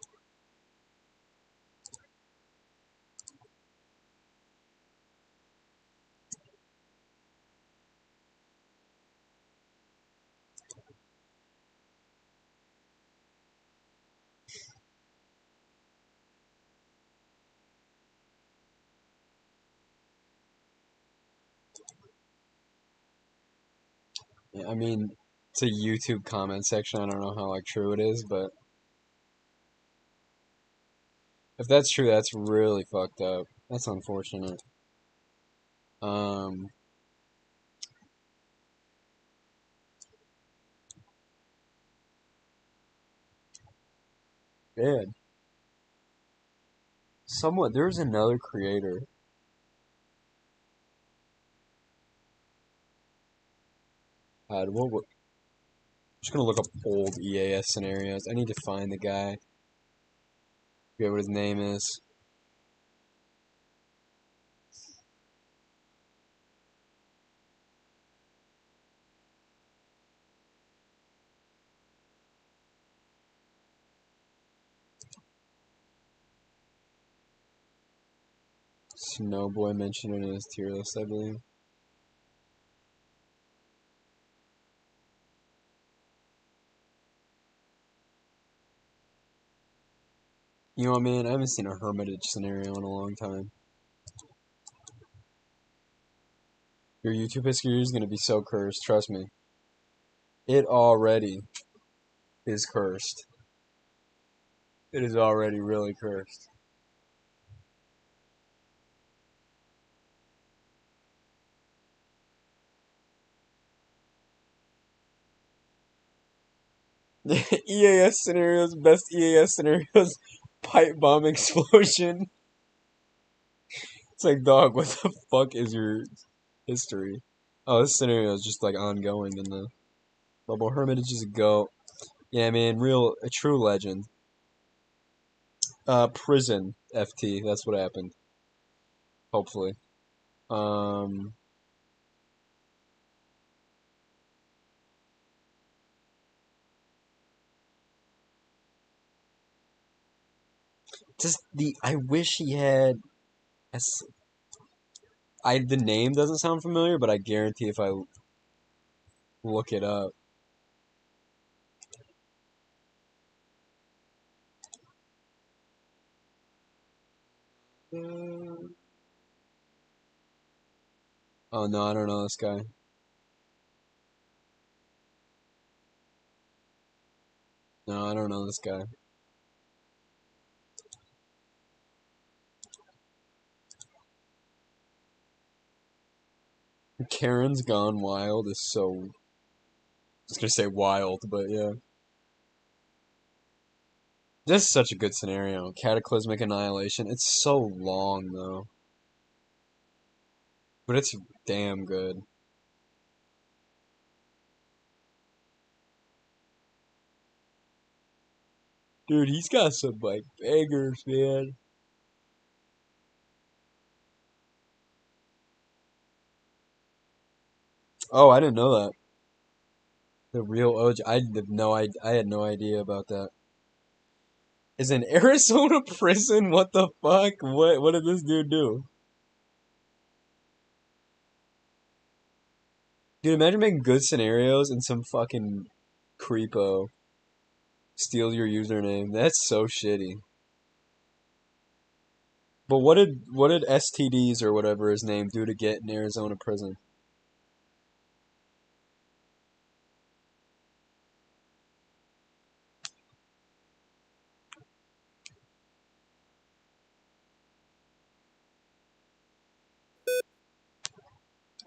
S1: Yeah, I mean, it's a YouTube comment section. I don't know how like true it is, but if that's true, that's really fucked up. That's unfortunate. Um, yeah. Somewhat. There's another creator. I'm just gonna look up old EAS scenarios. I need to find the guy. Forget what his name is. Snowboy mentioned it in his tier list, I believe. You know what, man? I haven't seen a Hermitage scenario in a long time. Your YouTube history is gonna be so cursed, trust me. It already is cursed. It is already really cursed. EAS scenarios, best EAS scenarios. pipe bomb explosion. It's like, dog, what the fuck is your history? Oh, this scenario is just like ongoing in the bubble. Hermitage is a goat. Yeah, man, a true legend. Prison FT. That's what happened. Hopefully. I wish he had. The name doesn't sound familiar, but I guarantee if I look it up. Oh no, I don't know this guy. No, I don't know this guy. Karen's Gone Wild is so... I was gonna say wild, but yeah. This is such a good scenario. Cataclysmic Annihilation. It's so long, though. But it's damn good. Dude, he's got some, like, bangers, man. Oh, I didn't know that. The real OG. I had no idea about that. Is an Arizona prison? What the fuck? What did this dude do? Dude, imagine making good scenarios and some fucking creepo steals your username. That's so shitty. But what did STDs or whatever his name do to get in Arizona prison?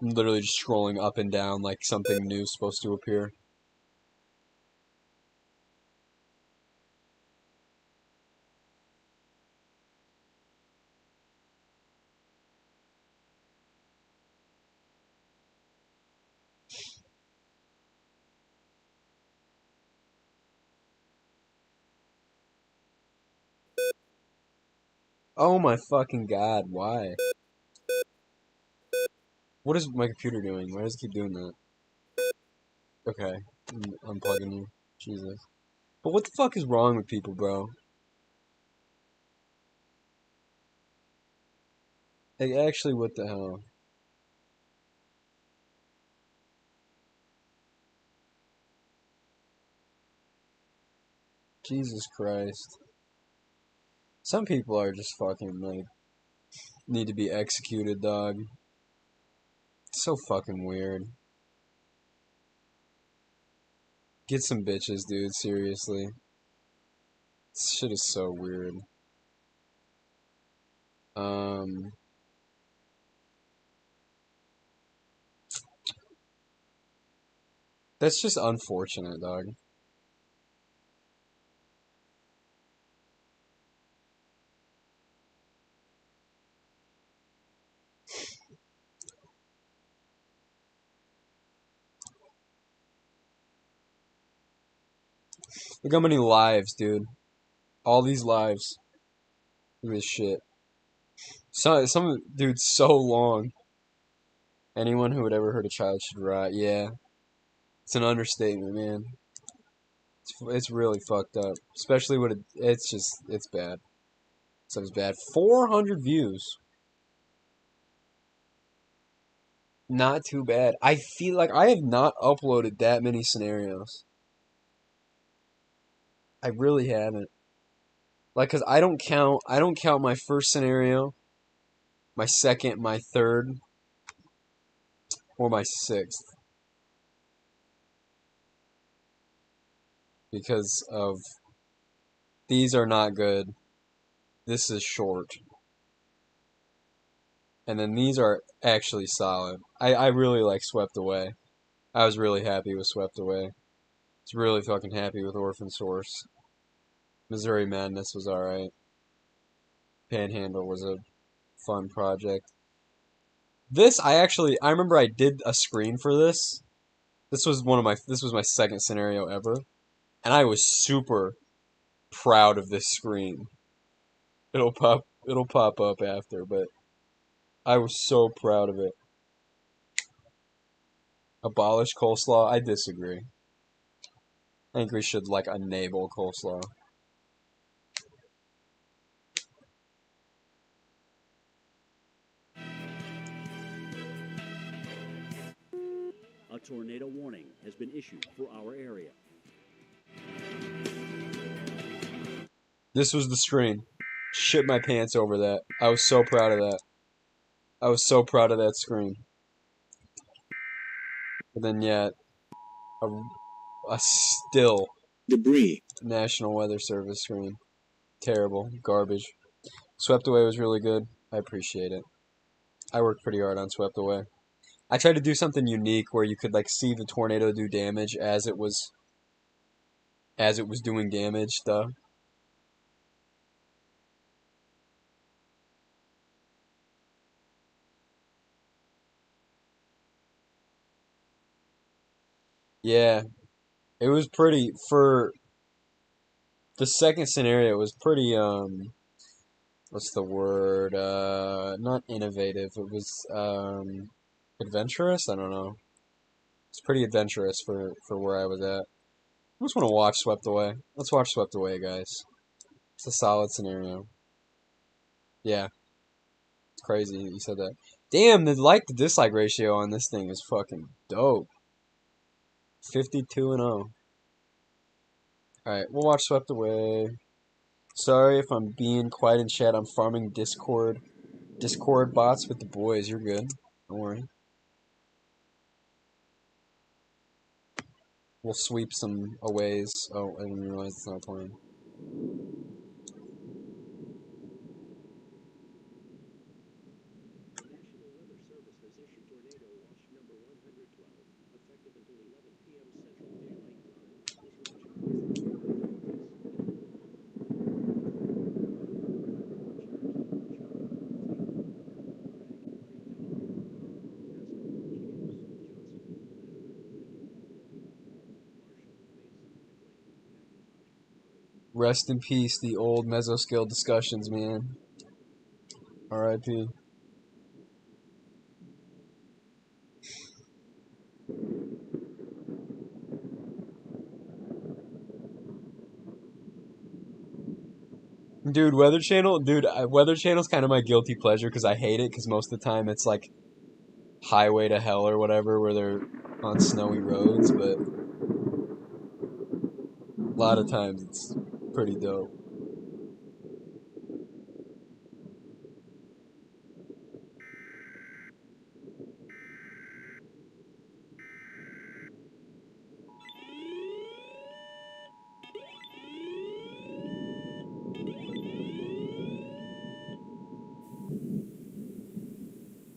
S1: I'm literally just scrolling up and down like something new is supposed to appear. Oh my fucking god, why? What is my computer doing? Why does it keep doing that? Okay, I'm unplugging you. Jesus. But what the fuck is wrong with people, bro? Like, actually, what the hell? Jesus Christ. Some people are just fucking, like, need to be executed, dog. It's so fucking weird. Get some bitches, dude, seriously. This shit is so weird. That's just unfortunate, dog. Look how many lives, dude. All these lives. Look at this shit. Some dude's so long. Anyone who would ever hurt a child should rot. Yeah. It's an understatement, man. It's really fucked up. Especially when it's bad. Stuff's bad. 400 views. Not too bad. I feel like I have not uploaded that many scenarios. I really haven't. Like, cause I don't count my first scenario, my second, my third, or my sixth. Because of, these are not good. This is short. And then these are actually solid. I really like Swept Away. I was really happy with Swept Away. I was really fucking happy with Orphan Source. Missouri Madness was alright. Panhandle was a fun project. This, I remember I did a screen for this. This was my second scenario ever. And I was super proud of this screen. It'll pop up after, but I was so proud of it. Abolish coleslaw? I disagree. I think we should, like, enable coleslaw.
S2: A tornado warning has been issued for our area.
S1: This was the screen. Shit my pants over that. I was so proud of that. I was so proud of that screen. But then, yeah, a still
S3: debris
S1: National Weather Service screen. Terrible. Garbage. Swept Away was really good. I appreciate it. I worked pretty hard on Swept Away. I tried to do something unique where you could, like, see the tornado do damage as it was doing damage stuff. Yeah, it was pretty, for the second scenario, it was pretty, what's the word, not innovative, it was, adventurous? I don't know. It's pretty adventurous for where I was at. I just want to watch Swept Away. Let's watch Swept Away, guys. It's a solid scenario. Yeah. It's crazy you said that. Damn, the like to dislike ratio on this thing is fucking dope. 52-0. Alright, we'll watch Swept Away. Sorry if I'm being quiet in chat. I'm farming Discord bots with the boys. You're good. Don't worry. We'll sweep some aways. Oh, I didn't realize it's not playing. Rest in peace, the old mesoscale discussions, man. R.I.P. Dude, Weather Channel's kind of my guilty pleasure because I hate it because most of the time it's like Highway to Hell or whatever where they're on snowy roads, but a lot of times it's pretty dope.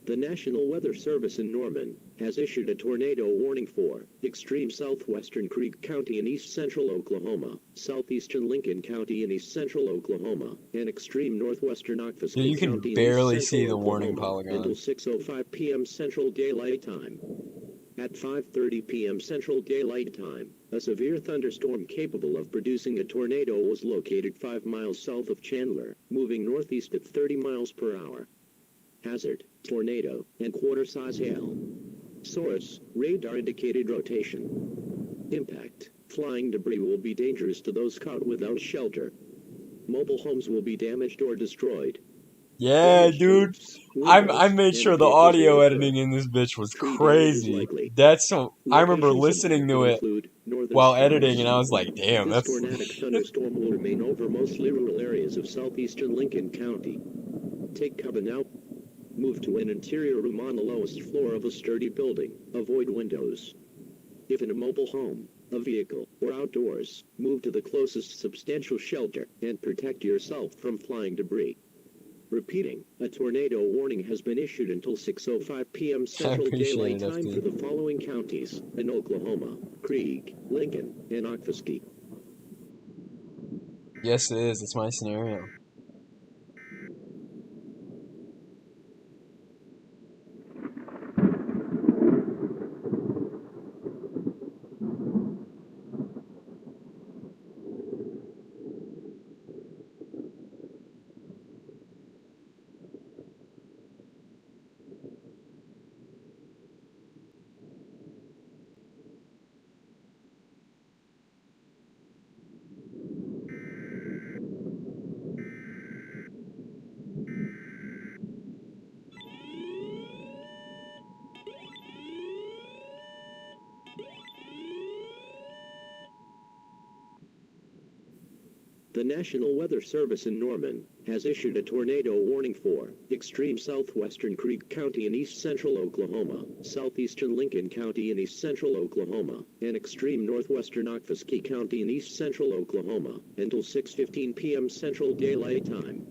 S22: The National Weather Service in Norman has issued a tornado warning for extreme southwestern Creek County in east central Oklahoma, southeastern Lincoln County in east central Oklahoma, and extreme northwestern Oxford
S1: Dude, you can
S22: County
S1: barely
S22: in east
S1: see
S22: central
S1: the warning
S22: Oklahoma
S1: polygon.
S22: until 6:05 p.m. Central Daylight Time. At 5:30 p.m. Central Daylight Time, a severe thunderstorm capable of producing a tornado was located 5 miles south of Chandler, moving northeast at 30 miles per hour. Hazard, tornado, and quarter-size hail. Source, radar-indicated rotation. Impact, flying debris will be dangerous to those caught without shelter. Mobile homes will be damaged or destroyed.
S1: Yeah, dude. I made sure the audio editing in this bitch was crazy. That's so. I remember listening to it while editing, and I was like, "Damn,
S22: This
S1: that's."
S22: tornadic thunderstorm will remain over mostly rural areas of southeastern Lincoln County. Take cover now. Move to an interior room on the lowest floor of a sturdy building. Avoid windows. If in a mobile home, a vehicle, or outdoors, move to the closest substantial shelter and protect yourself from flying debris. Repeating, a tornado warning has been issued until 6:05 p.m. Central Daylight Time for the following counties in Oklahoma: Creek, Lincoln, and Oxford.
S1: Yes, it is. It's my scenario.
S22: The National Weather Service in Norman has issued a tornado warning for extreme southwestern Creek County in east central Oklahoma, southeastern Lincoln County in east central Oklahoma, and extreme northwestern Okfuskee County in east central Oklahoma until 6:15 p.m. Central Daylight Time.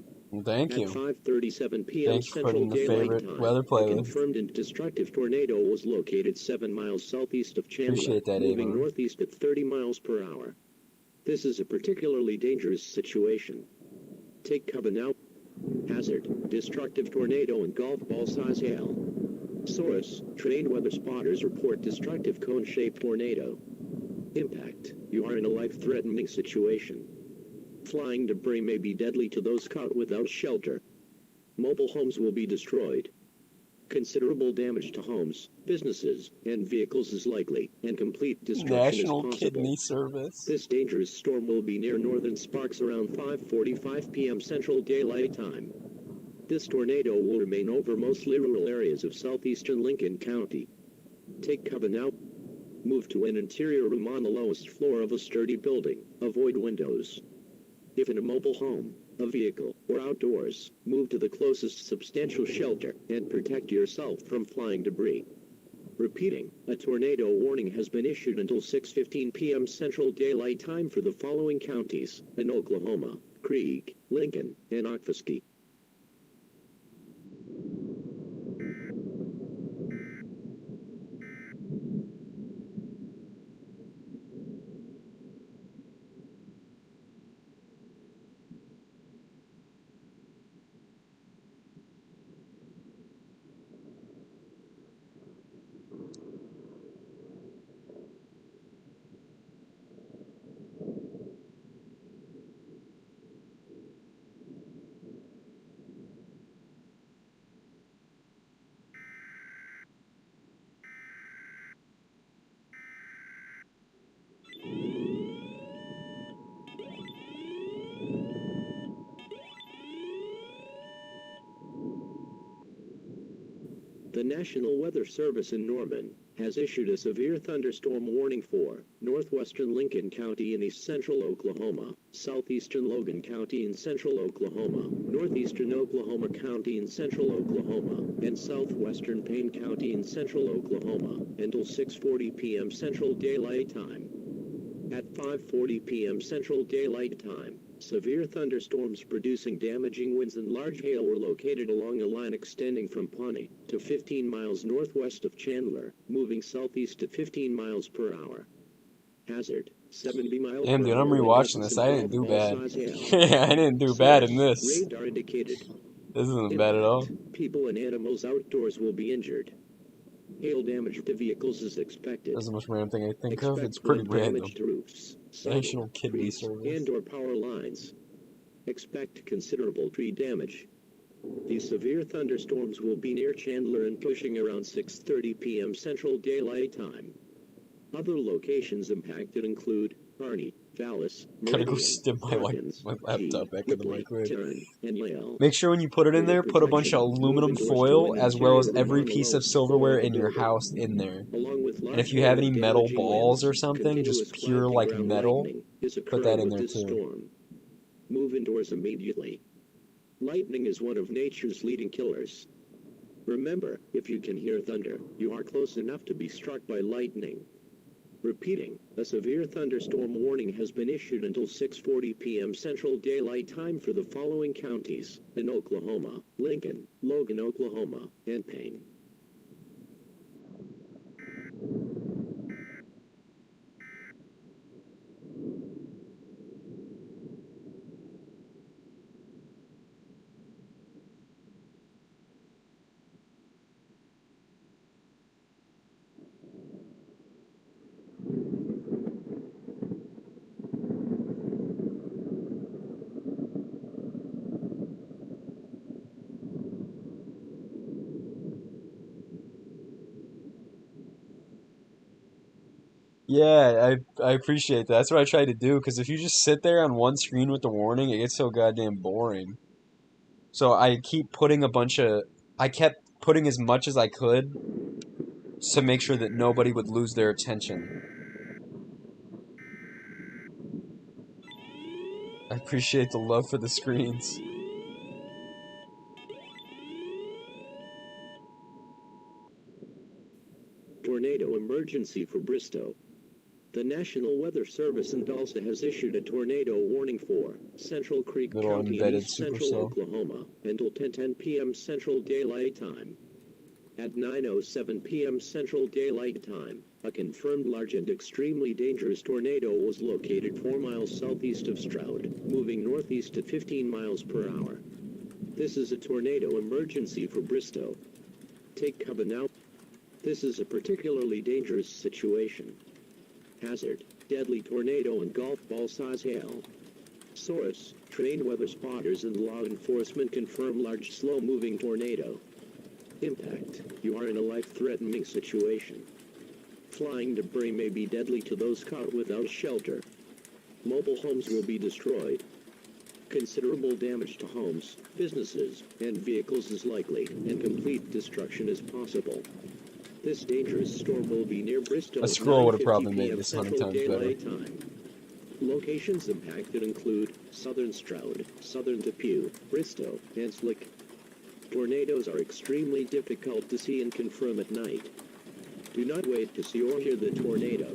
S1: Thank you.
S22: At 5:37 p.m.
S1: Thanks for
S22: Central
S1: putting the
S22: Daylight
S1: favorite
S22: Time,
S1: weather
S22: a
S1: playlist.
S22: confirmed and destructive tornado was located 7 miles southeast of Chandler,
S1: Appreciate that,
S22: moving
S1: Avon.
S22: northeast at 30 miles per hour. This is a particularly dangerous situation. Take cover now. Hazard, destructive tornado and golf ball size hail. Source, trained weather spotters report destructive cone-shaped tornado. Impact, you are in a life-threatening situation. Flying debris may be deadly to those caught without shelter. Mobile homes will be destroyed. Considerable damage to homes, businesses, and vehicles is likely, and complete destruction
S1: National
S22: is possible.
S1: Kidney Service.
S22: This dangerous storm will be near northern Sparks around 5:45 p.m. Central Daylight Time. This tornado will remain over mostly rural areas of southeastern Lincoln County. Take cover now. Move to an interior room on the lowest floor of a sturdy building. Avoid windows. If in a mobile home, a vehicle, or outdoors, move to the closest substantial shelter and protect yourself from flying debris. Repeating, a tornado warning has been issued until 6:15 p.m. Central Daylight Time for the following counties in Oklahoma: Creek, Lincoln, and Okfuskee. The National Weather Service in Norman has issued a severe thunderstorm warning for northwestern Lincoln County in east central Oklahoma, southeastern Logan County in central Oklahoma, northeastern Oklahoma County in central Oklahoma, and southwestern Payne County in central Oklahoma until 6:40 p.m. Central Daylight Time. At 5:40 p.m. Central Daylight Time, severe thunderstorms producing damaging winds and large hail were located along a line extending from Pawnee to 15 miles northwest of Chandler, moving southeast at 15 miles per hour. Hazard, 70 miles
S1: Damn,
S22: per
S1: dude, I'm
S22: hour
S1: rewatching this. I didn't do bad. Yeah, I didn't do bad in this.
S22: Radar indicated.
S1: This isn't bad at all.
S22: People and animals outdoors will be injured. Hail damage to vehicles is expected.
S1: That's the most random thing I think of. It's pretty random.
S22: Damage to roofs,
S1: National Kidney Service.
S22: and/or power lines. Expect considerable tree damage. These severe thunderstorms will be near Chandler and pushing around 6:30 p.m. Central Daylight Time. Other locations impacted include Kearney, Vallis,
S1: Gotta go
S22: Meridian,
S1: stim my
S22: Hawkins,
S1: laptop back in the microwave.
S22: Turin, and Yale.
S1: Make sure when you put it in there, put a bunch of aluminum foil as well as every piece of silverware in your house in there. And if you have any metal balls or something, just pure like metal, put that in there too.
S22: Move indoors immediately. Lightning is one of nature's leading killers. Remember, if you can hear thunder, you are close enough to be struck by lightning. Repeating, a severe thunderstorm warning has been issued until 6:40 p.m. Central Daylight Time for the following counties in Oklahoma: Lincoln, Logan, Oklahoma, and Payne.
S1: Yeah, I appreciate that. That's what I try to do, because if you just sit there on one screen with the warning, it gets so goddamn boring. So I keep putting I kept putting as much as I could to make sure that nobody would lose their attention. appreciate the love for the screens.
S11: Tornado emergency for Bristow. The National Weather Service in Tulsa has issued a tornado warning for Central Creek County in east central Oklahoma until 10:10 p.m. Central Daylight Time. At 9:07 p.m. Central Daylight Time, a confirmed large and extremely dangerous tornado was located 4 miles southeast of Stroud, moving northeast at 15 miles per hour. This is a tornado emergency for Bristow. Take cover now. This is a particularly dangerous situation. Hazard, deadly tornado and golf ball size hail. Source, trained weather spotters and law enforcement confirm large slow-moving tornado. Impact, you are in a life-threatening situation. Flying debris may be deadly to those caught without shelter. Mobile homes will be destroyed. Considerable damage to homes, businesses, and vehicles is likely, and complete destruction is possible. This dangerous storm will be near Bristow.
S1: A scroll would have probably made
S11: p.m.
S1: this 100
S11: Central
S1: times better.
S11: Daylight Time. Locations impacted include southern Stroud, southern Depew, Bristow, and Slick. Tornadoes are extremely difficult to see and confirm at night. Do not wait to see or hear the tornado.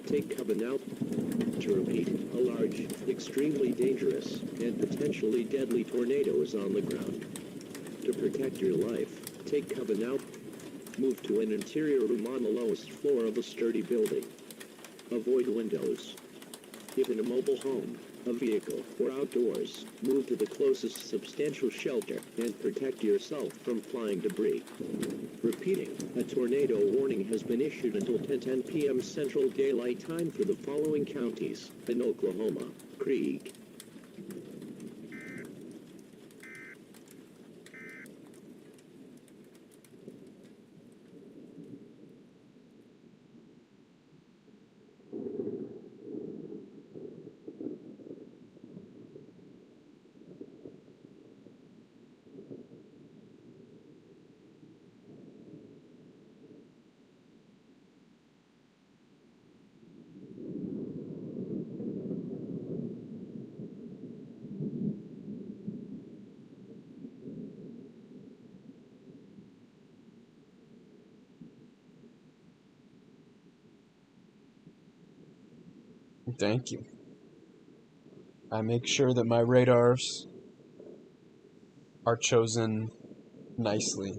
S11: Take cover now. To repeat, a large, extremely dangerous, and potentially deadly tornado is on the ground. To protect your life, take cover now. Move to an interior room on the lowest floor of a sturdy building. Avoid windows. If in a mobile home, a vehicle, or outdoors, move to the closest substantial shelter and protect yourself from flying debris. Repeating, a tornado warning has been issued until 10:10 p.m. Central Daylight Time for the following counties in Oklahoma: Creek,
S1: Thank you. I make sure that my radars are chosen nicely.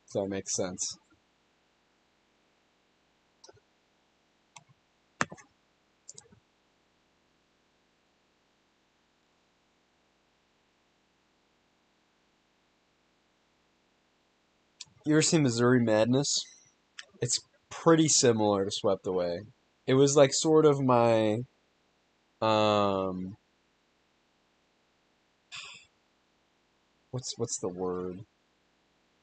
S1: If that makes sense. You ever seen Missouri Madness? It's pretty similar to Swept Away. It was like sort of my what's the word? It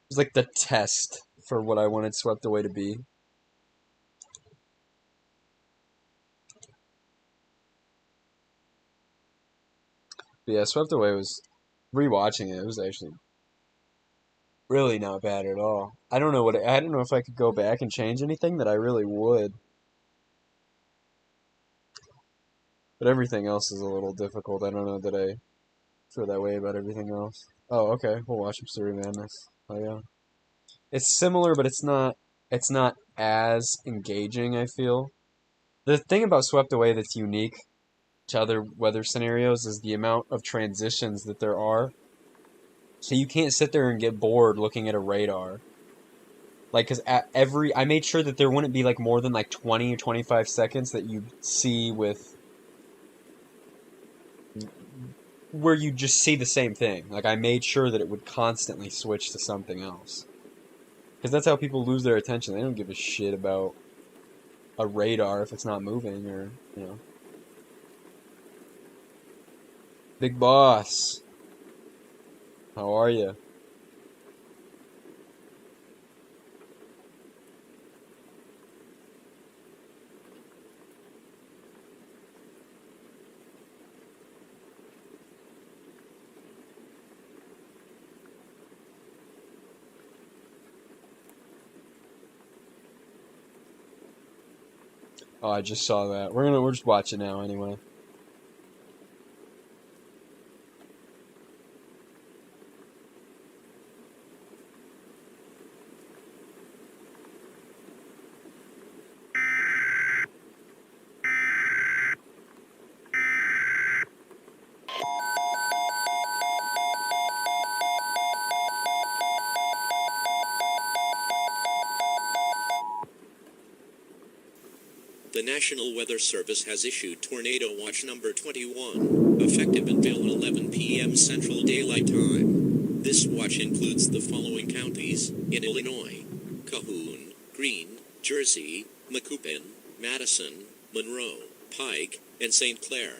S1: was like the test for what I wanted Swept Away to be. But yeah, Swept Away was rewatching it. It was actually really not bad at all. I don't know if I could go back and change anything that I really would. But everything else is a little difficult. I don't know that I feel that way about everything else. Oh, okay. We'll watch Missouri Madness. Oh yeah. It's similar, but it's not as engaging, I feel. The thing about Swept Away that's unique to other weather scenarios is the amount of transitions that there are. So you can't sit there and get bored looking at a radar. Like, because I made sure that there wouldn't be like more than like 20 or 25 seconds that you see with where you just see the same thing. Like, I made sure that it would constantly switch to something else. Because that's how people lose their attention. They don't give a shit about a radar if it's not moving or, you know. Big boss. How are you? Oh, I just saw that. We're just watching now anyway.
S5: The National Weather Service has issued Tornado Watch number 21, effective until 11 p.m. Central Daylight Time. This watch includes the following counties in Illinois: Calhoun, Greene, Jersey, Macoupin, Madison, Monroe, Pike, and St. Clair,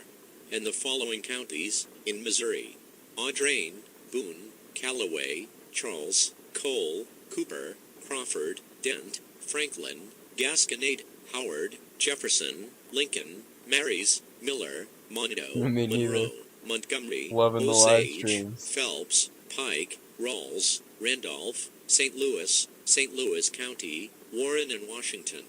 S5: and the following counties in Missouri: Audrain, Boone, Callaway, Charles, Cole, Cooper, Crawford, Dent, Franklin, Gasconade, Howard, Jefferson, Lincoln, Marys, Miller, Mondo, Monroe, Montgomery,
S1: Loving the live
S5: Osage,
S1: streams.
S5: Phelps, Pike, Rawls, Randolph, St. Louis County, Warren, and Washington.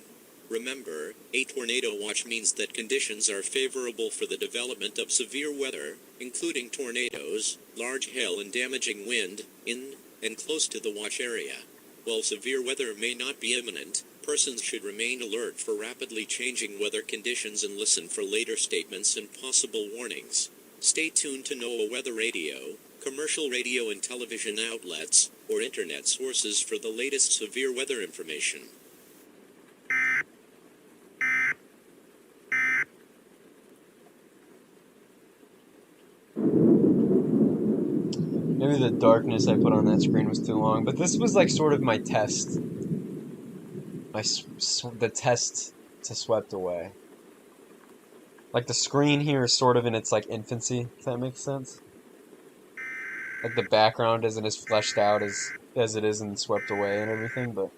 S5: Remember, a tornado watch means that conditions are favorable for the development of severe weather, including tornadoes, large hail, and damaging wind, in and close to the watch area. While severe weather may not be imminent, persons should remain alert for rapidly changing weather conditions and listen for later statements and possible warnings. Stay tuned to NOAA Weather Radio, commercial radio and television outlets, or internet sources for the latest severe weather information.
S1: Maybe the darkness I put on that screen was too long, but this was like sort of my test. The test to Swept Away. Like the screen here is sort of in its like infancy, if that makes sense. Like the background isn't as fleshed out as it is in Swept Away and everything, but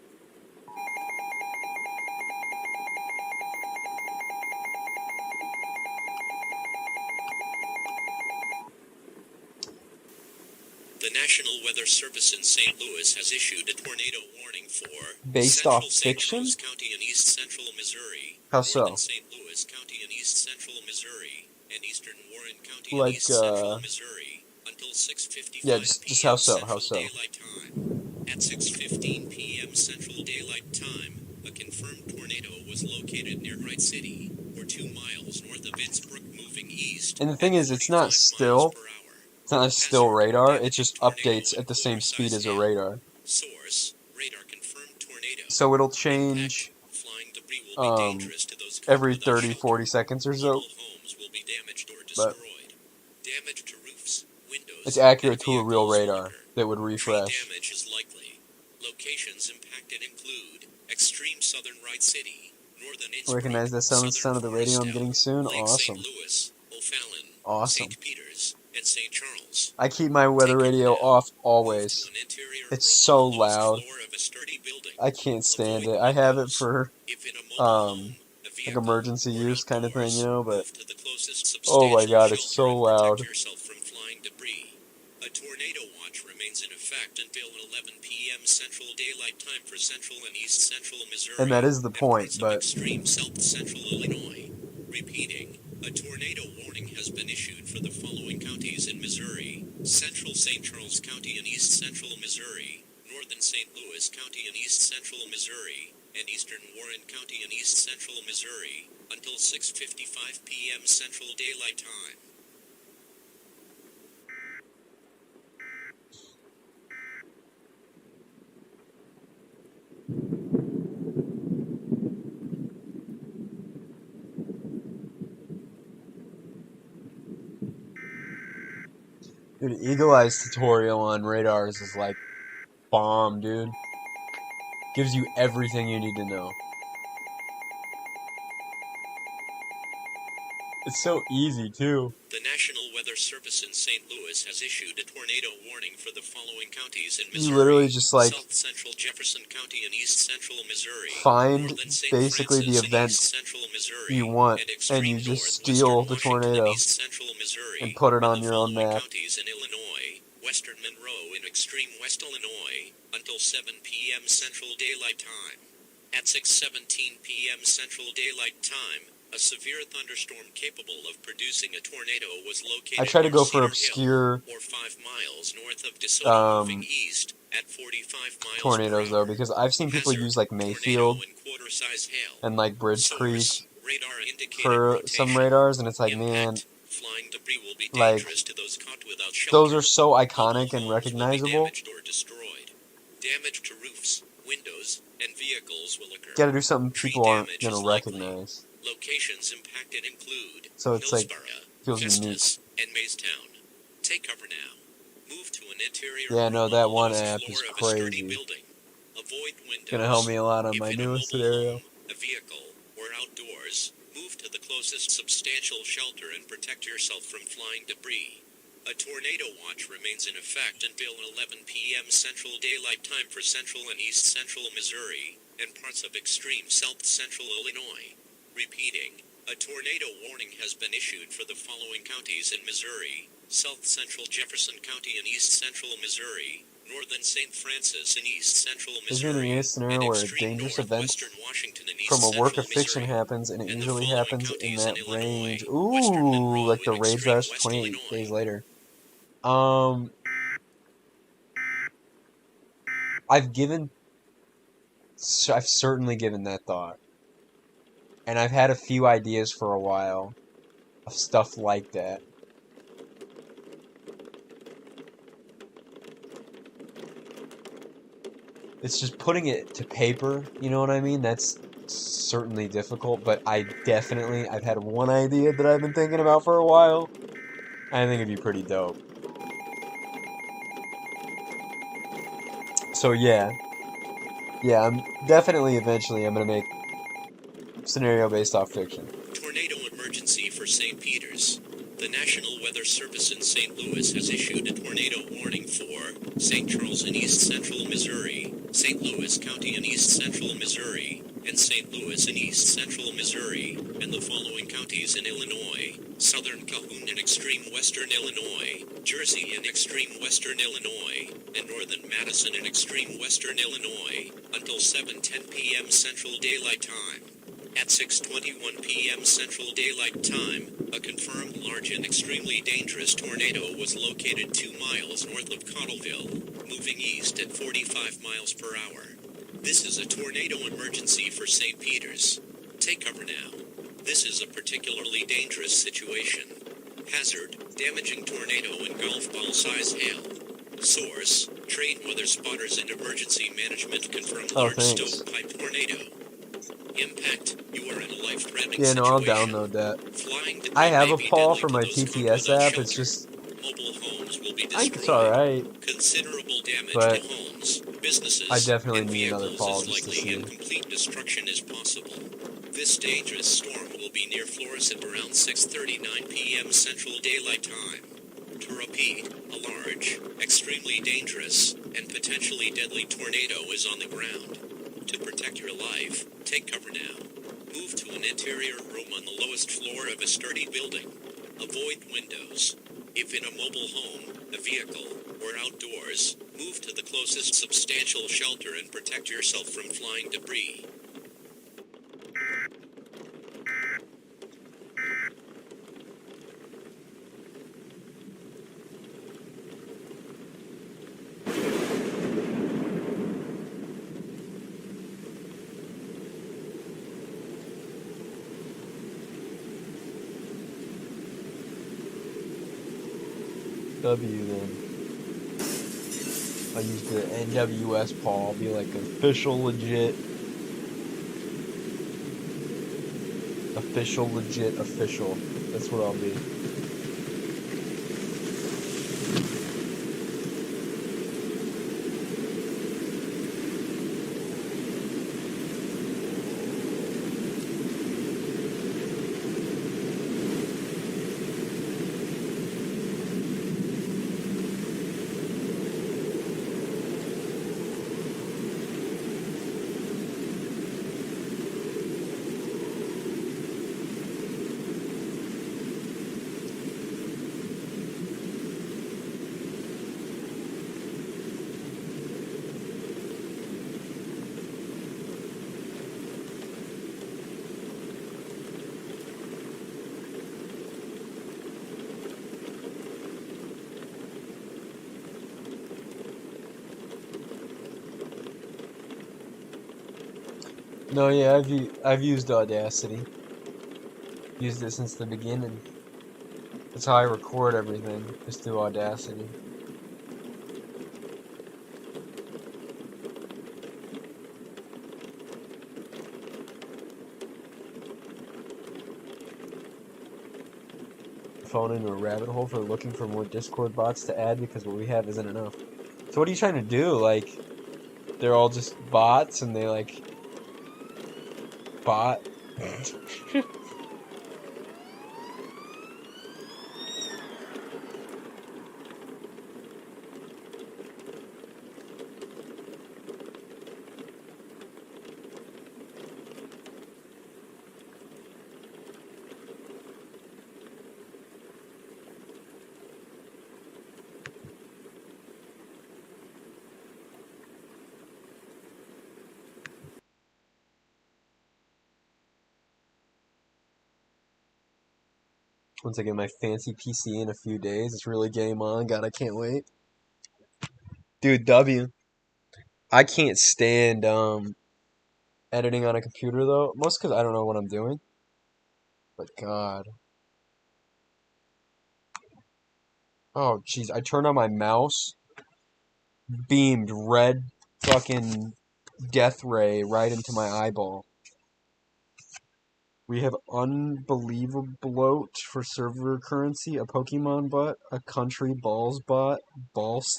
S5: The National Weather Service in St. Louis has issued a tornado warning for
S1: based
S5: Central
S1: off
S5: St.
S1: fiction?
S5: Charles County and East Central Missouri,
S1: How so?
S5: Northern St. Louis County and East Central Missouri, and Eastern Warren County
S1: Like,
S5: and East Central Missouri until 6:55
S1: yeah, just
S5: p.m.
S1: how so?
S5: Central Daylight Time. At 6:15 p.m. Central Daylight Time, a confirmed tornado was located near Wright City, or 2 miles north of Innsbruck, moving east.
S1: And the thing is, it's not still radar, it just updates at the same speed as a radar.
S5: Source: radar confirmed tornado.
S1: So it'll change every 30-40 seconds or so. But
S5: damage to roofs, windows,
S1: it's accurate to a real radar that would refresh.
S5: damage is likely. Locations impacted include extreme southern Wright City, northern Innsbruck,
S1: Recognize that sound of the radio I'm getting soon? Awesome.
S5: St. Louis, O'Fallon,
S1: Awesome.
S5: St. Peters, and St. Charles.
S1: I keep my weather radio off always. It's so loud. I can't stand it. I have it for like emergency use kind of thing, you know, but oh my god, it's so loud.
S5: A tornado watch remains in effect until 11 p.m. Central Daylight Time for Central and East Central Missouri.
S1: And that is the point, but
S5: extreme South Central Illinois. Repeating, a tornado warning has been issued for the following counties in Missouri: Central St. Charles County and East Central Missouri, Northern St. Louis County and East Central Missouri, and Eastern Warren County and East Central Missouri, until 6:55 p.m. Central Daylight Time.
S1: dude, Eagle Eye's tutorial on radars is like bomb, dude. Gives you everything you need to know. It's so easy, too.
S5: The National Weather Service in St. Louis has issued a tornado warning for the following counties in Missouri:
S1: you literally just like
S5: South Central Jefferson County and East Central Missouri,
S1: find basically the event you want, and you just steal the tornado and put it on your own map.
S5: Counties in Illinois, Western Monroe, and extreme West Illinois, until 7 p.m. Central Daylight Time. At 6:17 p.m. Central Daylight Time, a severe thunderstorm capable of producing a tornado was located
S1: I try to
S5: near
S1: go for
S5: Cedar
S1: obscure
S5: Hill, or 5 miles north of DeSoto, moving east at 45 miles
S1: tornadoes
S5: per hour.
S1: though, because I've seen people
S5: Hazard,
S1: use like Mayfield
S5: tornado and quarter-size hail.
S1: and like Bridge Creek
S5: Source, radar indicated
S1: for
S5: rotation.
S1: some radars, and it's like,
S5: Impact,
S1: man,
S5: flying debris will be
S1: like
S5: dangerous to those caught without shelter.
S1: those are so iconic and
S5: Will be
S1: recognizable.
S5: damaged or destroyed. Damage to roofs, windows, and vehicles will occur.
S1: Gotta do something
S5: Tree
S1: people aren't
S5: damage
S1: gonna
S5: is likely.
S1: recognize.
S5: Locations impacted include
S1: So it's like,
S5: Hillsborough,
S1: feels unique.
S5: Festus, and Maystown. Take cover now. Move to an interior
S1: Yeah,
S5: room
S1: no,
S5: on
S1: that
S5: the
S1: one
S5: lowest
S1: app
S5: floor
S1: is
S5: of a sturdy
S1: crazy.
S5: building. Avoid windows.
S1: Gonna help me a lot on
S5: If
S1: my
S5: in a
S1: newest
S5: mobile
S1: scenario.
S5: home, a vehicle, or outdoors, move to the closest substantial shelter and protect yourself from flying debris. A tornado watch remains in effect until 11 p.m. Central Daylight Time for central and east central Missouri, and parts of extreme south central Illinois. Repeating, a tornado warning has been issued for the following counties in Missouri: South Central Jefferson County in east central Missouri, northern St. Francis in east central
S1: Is there an
S5: Missouri,
S1: EAS scenario
S5: and
S1: where a
S5: extreme
S1: dangerous event
S5: northwestern Washington in
S1: from
S5: east
S1: a work
S5: central
S1: of fiction
S5: Missouri.
S1: happens, and it
S5: And the
S1: usually
S5: following
S1: happens in
S5: counties
S1: that
S5: in Illinois:
S1: range?
S5: Western
S1: Ooh,
S5: Monroe
S1: like the
S5: in
S1: Rage
S5: extreme
S1: Rush
S5: west
S1: 28
S5: Illinois.
S1: days later. I've certainly given that thought. And I've had a few ideas for a while of stuff like that. It's just putting it to paper, you know what I mean? That's certainly difficult, but I've had one idea that I've been thinking about for a while. I think it'd be pretty dope. So yeah, I'm definitely eventually I'm gonna make scenario based off fiction.
S5: Tornado emergency for St. Peter's. The National Weather Service in St. Louis has issued a tornado warning for St. Charles in east central Missouri, St. Louis County in east central Missouri, and St. Louis in east central Missouri, and the following counties in Illinois: Southern Calhoun in extreme western Illinois, Jersey in extreme western Illinois, and northern Madison in extreme western Illinois, until 7:10 p.m. Central Daylight Time. At 6:21 p.m. Central Daylight Time, a confirmed large and extremely dangerous tornado was located 2 miles north of Cottleville, moving east at 45 miles per hour. This is a tornado emergency for St. Peter's. Take cover now. This is a particularly dangerous situation. Hazard, damaging tornado and golf ball size hail. Source, Train Weather Spotters and Emergency Management confirmed large stovepipe tornado. Impact, you are in a life-threatening
S1: Yeah, no, I'll
S5: situation.
S1: download that.
S5: Flying debris
S1: I have
S5: may
S1: a
S5: be
S1: Paul
S5: deadly
S1: for
S5: to
S1: my
S5: those caught
S1: TTS
S5: without
S1: app.
S5: shelter.
S1: It's just,
S5: Mobile homes will be
S1: I think it's
S5: destroyed.
S1: alright,
S5: Considerable damage
S1: but
S5: to homes, businesses,
S1: I definitely
S5: and
S1: need another
S5: vehicles
S1: Paul
S5: is
S1: just to
S5: likely,
S1: see.
S5: and complete destruction is possible. This dangerous storm will be near Florissant around 6:39 p.m. Central Daylight Time. To repeat, a large, extremely dangerous, and potentially deadly tornado is on the ground. To protect your life, take cover now. Move to an interior room on the lowest floor of a sturdy building. Avoid windows. If in a mobile home, a vehicle, or outdoors, move to the closest substantial shelter and protect yourself from flying debris.
S1: W then. I'll use the NWS Paul, be like official legit. Official legit official. That's what I'll be. No, yeah, I've used Audacity. Used it since the beginning. That's how I record everything, just through Audacity. Phone into a rabbit hole for looking for more Discord bots to add because what we have isn't enough. So what are you trying to do? Like, they're all just bots and they like bot. Once I get my fancy PC in a few days, it's really game on. God, I can't wait. Dude, W. I can't stand editing on a computer though. Most because I don't know what I'm doing. But God. Oh, jeez. I turned on my mouse, beamed red fucking death ray right into my eyeball. We have unbelievable bloat for server currency, a Pokemon bot, a country balls bot, balls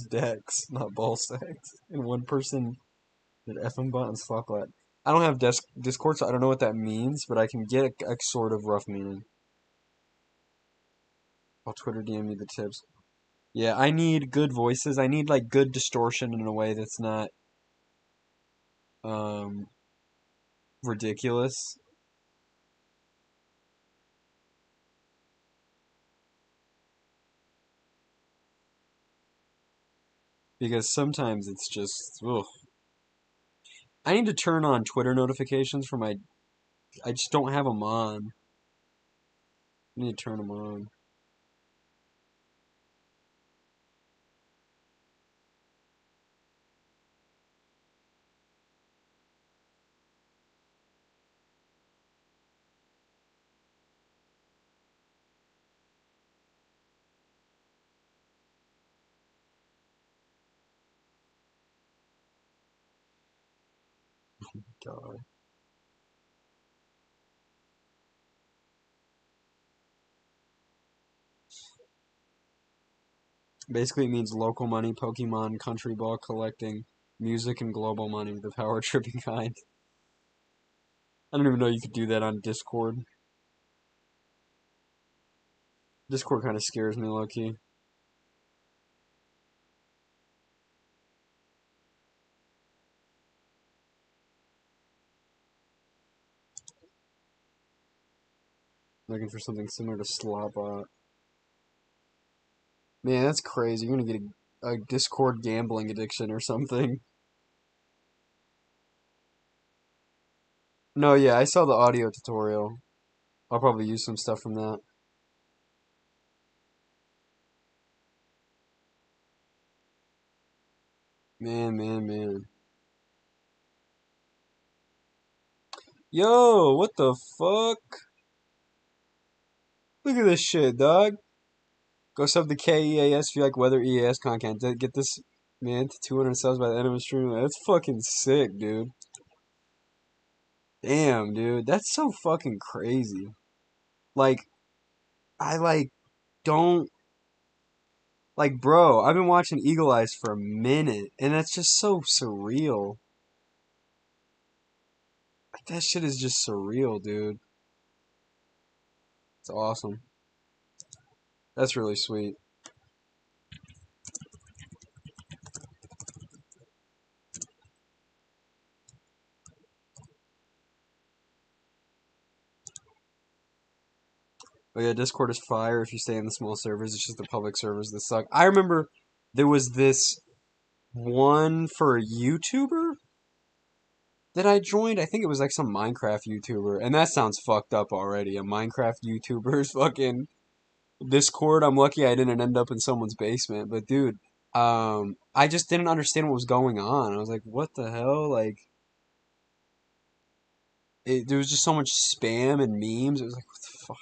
S1: decks, not ball sacks, and one person an FM bot and slot bot. I don't have Discord, so I don't know what that means, but I can get a sort of rough meaning. I'll Twitter DM you the tips. Yeah, I need good voices. I need like good distortion in a way that's not um ridiculous. Because sometimes it's just ugh. I need to turn on Twitter notifications for my I just don't have them on. I need to turn them on. God. Basically, it means local money, Pokemon, country ball collecting, music, and global money, the power tripping kind. I don't even know you could do that on Discord. Discord kind of scares me, low-key. Looking for something similar to Slobot. Man, that's crazy. You're gonna get a Discord gambling addiction or something. No, yeah, I saw the audio tutorial. I'll probably use some stuff from that. Man. Yo, what the fuck? Look at this shit, dog. Go sub the KEAS if you like weather EAS content. Get this man to 200 subs by the end of the stream. That's fucking sick, dude. Damn, dude. That's so fucking crazy. Like, I don't bro, I've been watching Eagle Eyes for a minute, and that's just so surreal. Like, that shit is just surreal, dude. It's awesome. That's really sweet. But yeah, Discord is fire if you stay in the small servers. It's just the public servers that suck. I remember there was this one for a YouTuber that I joined. I think it was like some Minecraft YouTuber, and that sounds fucked up already. A Minecraft YouTuber's fucking Discord. I'm lucky I didn't end up in someone's basement, but dude, I just didn't understand what was going on. I was like, what the hell? Like, there was just so much spam and memes. It was like, what the fuck?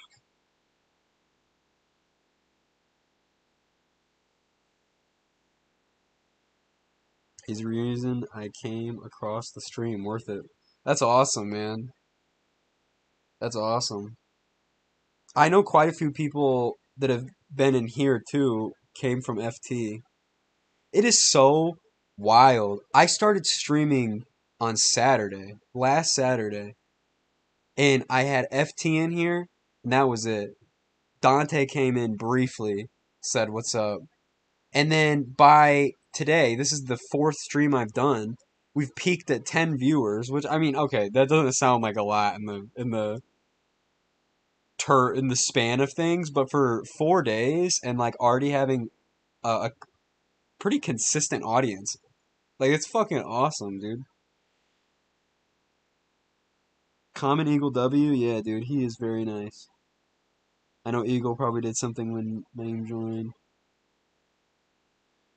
S1: He's the reason I came across the stream. Worth it. That's awesome, man. That's awesome. I know quite a few people that have been in here too came from FT. It is so wild. I started streaming on Saturday, last Saturday, and I had FT in here, and that was it. Dante came in briefly, said what's up. And then by today, this is the fourth stream I've done. We've peaked at 10 viewers, which I mean, okay, that doesn't sound like a lot in the span of things, but for 4 days and like already having a pretty consistent audience, like it's fucking awesome, dude. Common Eagle W, yeah, dude, he is very nice. I know Eagle probably did something when Name joined.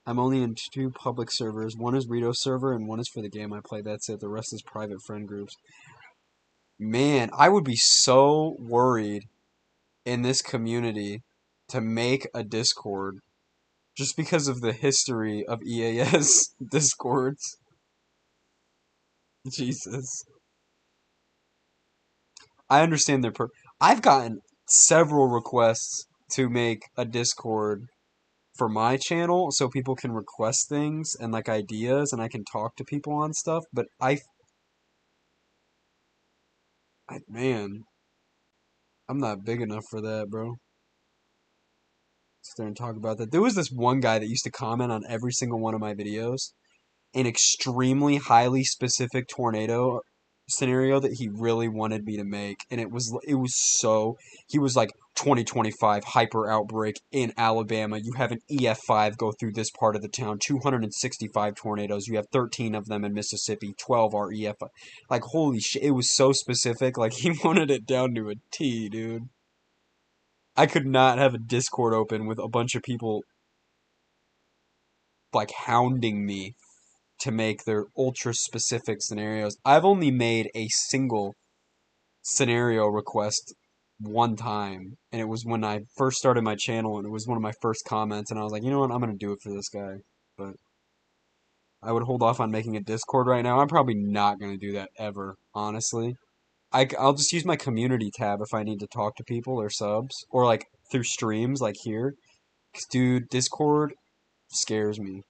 S1: I'm only in 2 public servers. One is Rito server and one is for the game I play. That's it. The rest is private friend groups. Man, I would be so worried in this community to make a Discord just because of the history of EAS Discords. Jesus. I understand I've gotten several requests to make a Discord for my channel so people can request things and like ideas and I can talk to people on stuff, but man, I'm not big enough for that, bro. Sit there and talk about that. There was this one guy that used to comment on every single one of my videos, an extremely highly specific tornado scenario that he really wanted me to make, and it was so he was like 2025 hyper outbreak in Alabama. You have an EF5 go through this part of the town. 265 tornadoes. You have 13 of them in Mississippi. 12 are EF5. Like holy shit, it was so specific. Like he wanted it down to a T, dude. I could not have a Discord open with a bunch of people like hounding me to make their ultra specific scenarios. I've only made a single scenario request one time, and it was when I first started my channel, and it was one of my first comments, and I was like, you know what, I'm gonna do it for this guy. But I would hold off on making a Discord right now. I'm probably not gonna do that ever, honestly. I'll just use my community tab if I need to talk to people or subs, or like through streams like here. 'Cause, dude, Discord scares me.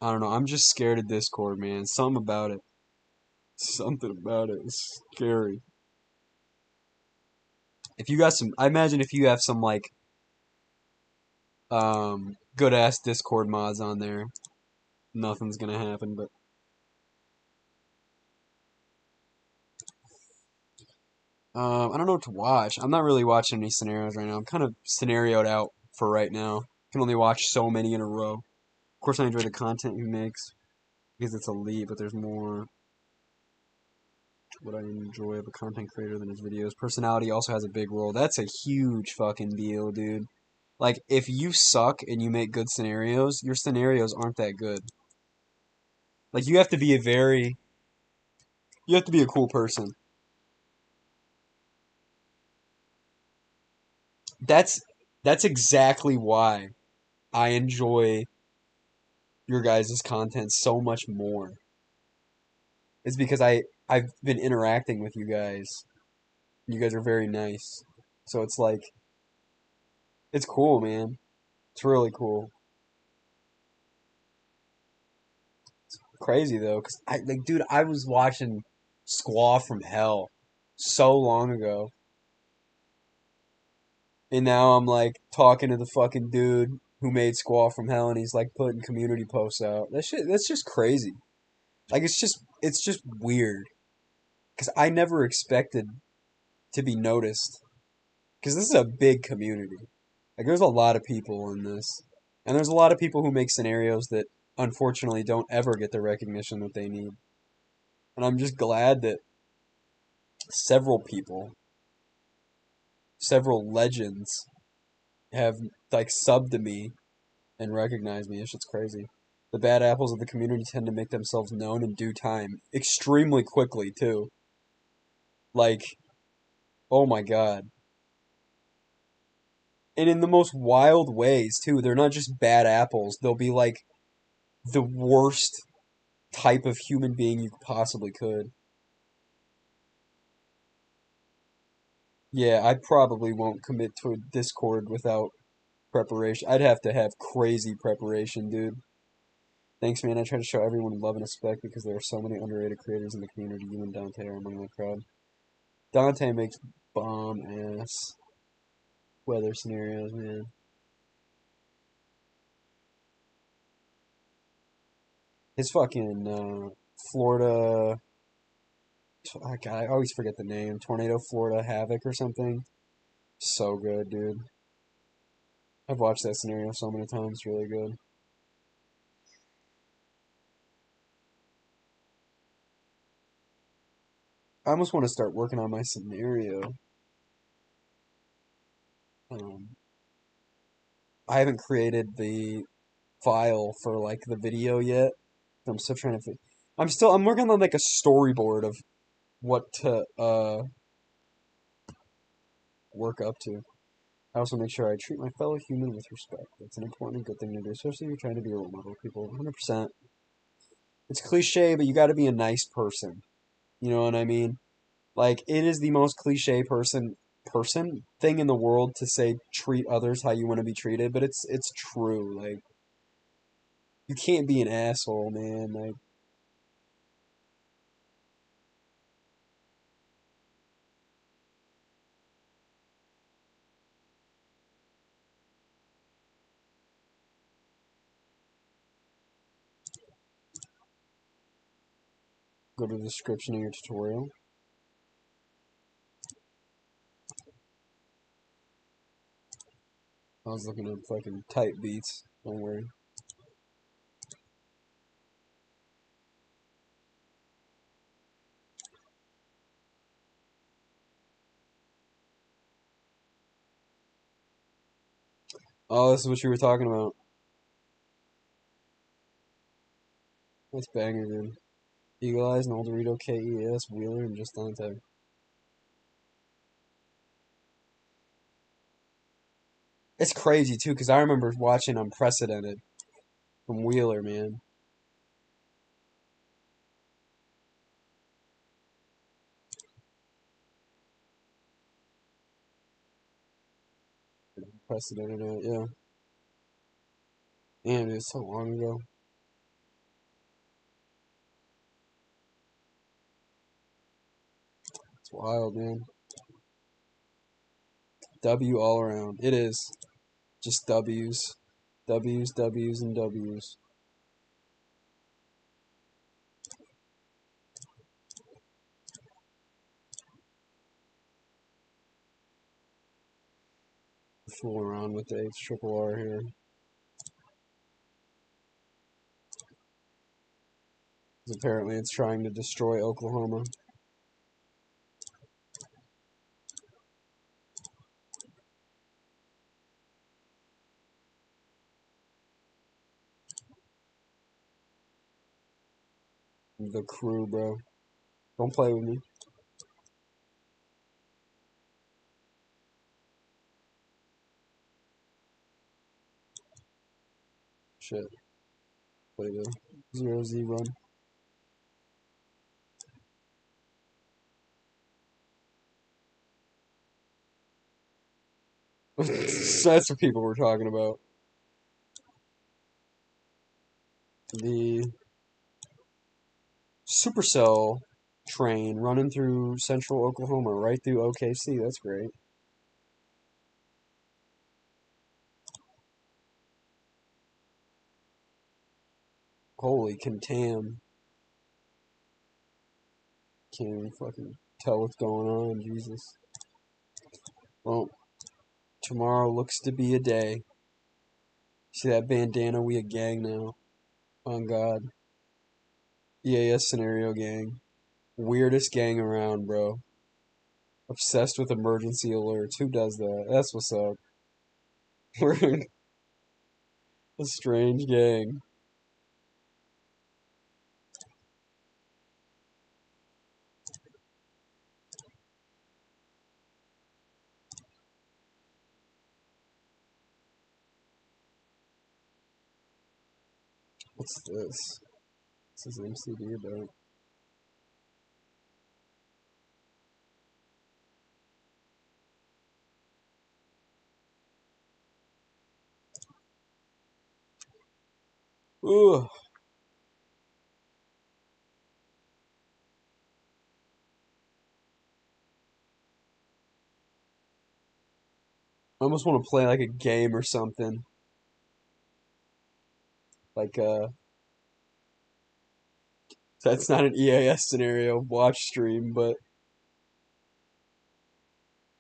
S1: I don't know. I'm just scared of Discord, man. Something about it. Something about it is scary. If you got some, I imagine if you have some like, good ass Discord mods on there, nothing's gonna happen. But I don't know what to watch. I'm not really watching any scenarios right now. I'm kind of scenarioed out for right now. Can only watch so many in a row. Of course, I enjoy the content he makes because it's elite, but there's more. What I enjoy of a content creator than his videos. Personality also has a big role. That's a huge fucking deal, dude. Like, if you suck and you make good scenarios, your scenarios aren't that good. Like, you have to be a cool person. That's exactly why I enjoy your guys' content so much more. It's because I've been interacting with you guys. You guys are very nice. So it's like, it's cool, man. It's really cool. Crazy though, cause dude, I was watching Squaw from Hell so long ago, and now I'm like talking to the fucking dude who made Squaw from Hell, and he's like putting community posts out. That's just crazy. Like it's just weird, cause I never expected to be noticed, cause this is a big community. Like there's a lot of people in this, and there's a lot of people who make scenarios that unfortunately don't ever get the recognition that they need. And I'm just glad that several people, several legends have like subbed to me and recognized me. It's just crazy. The bad apples of the community tend to make themselves known in due time, extremely quickly too. Like, oh my God. And in the most wild ways, too. They're not just bad apples. They'll be like the worst type of human being you possibly could. Yeah, I probably won't commit to a Discord without preparation. I'd have to have crazy preparation, dude. Thanks, man. I try to show everyone love and respect because there are so many underrated creators in the community. You and Dante are among the crowd. Dante makes bomb ass weather scenarios, man. His fucking Florida. Oh God, I always forget the name. Tornado Florida Havoc or something. So good, dude. I've watched that scenario so many times. It's really good. I almost want to start working on my scenario. I haven't created the file for like the video yet. I'm still trying to. I'm working on like a storyboard of what to work up to. I also make sure I treat my fellow human with respect. That's an important and good thing to do, especially if you're trying to be a role model for people. 100%. It's cliche, but you got to be a nice person. You know what I mean? Like it is the most cliche person thing in the world to say treat others how you want to be treated, but it's true. Like you can't be an asshole, man. Like go to the description of your tutorial. I was looking at fucking type beats. Don't worry. Oh, this is what you were talking about. That's banger, dude. Eagle Eyes, Noel Dorito, KEAS, Wheeler, and just Dante. It's crazy, too, because I remember watching Unprecedented from Wheeler, man. Unprecedented, yeah. Damn, it's so long ago. It's wild, man. W all around. It is. Just W's. W's, W's, and W's. Fool around with the H triple R here. Apparently it's trying to destroy Oklahoma. The crew, bro. Don't play with me. Shit. Play the 0Z run. That's what people were talking about. The Supercell train running through central Oklahoma, right through OKC. That's great. Holy contam. Can't even fucking tell what's going on, Jesus. Well, tomorrow looks to be a day. See that bandana? We a gang now. On God. EAS scenario gang. Weirdest gang around, bro. Obsessed with emergency alerts. Who does that? That's what's up. We're a strange gang. What's this? This is MCD about. Ooh. I almost want to play like a game or something. Like, that's not an EAS scenario, watch stream, but.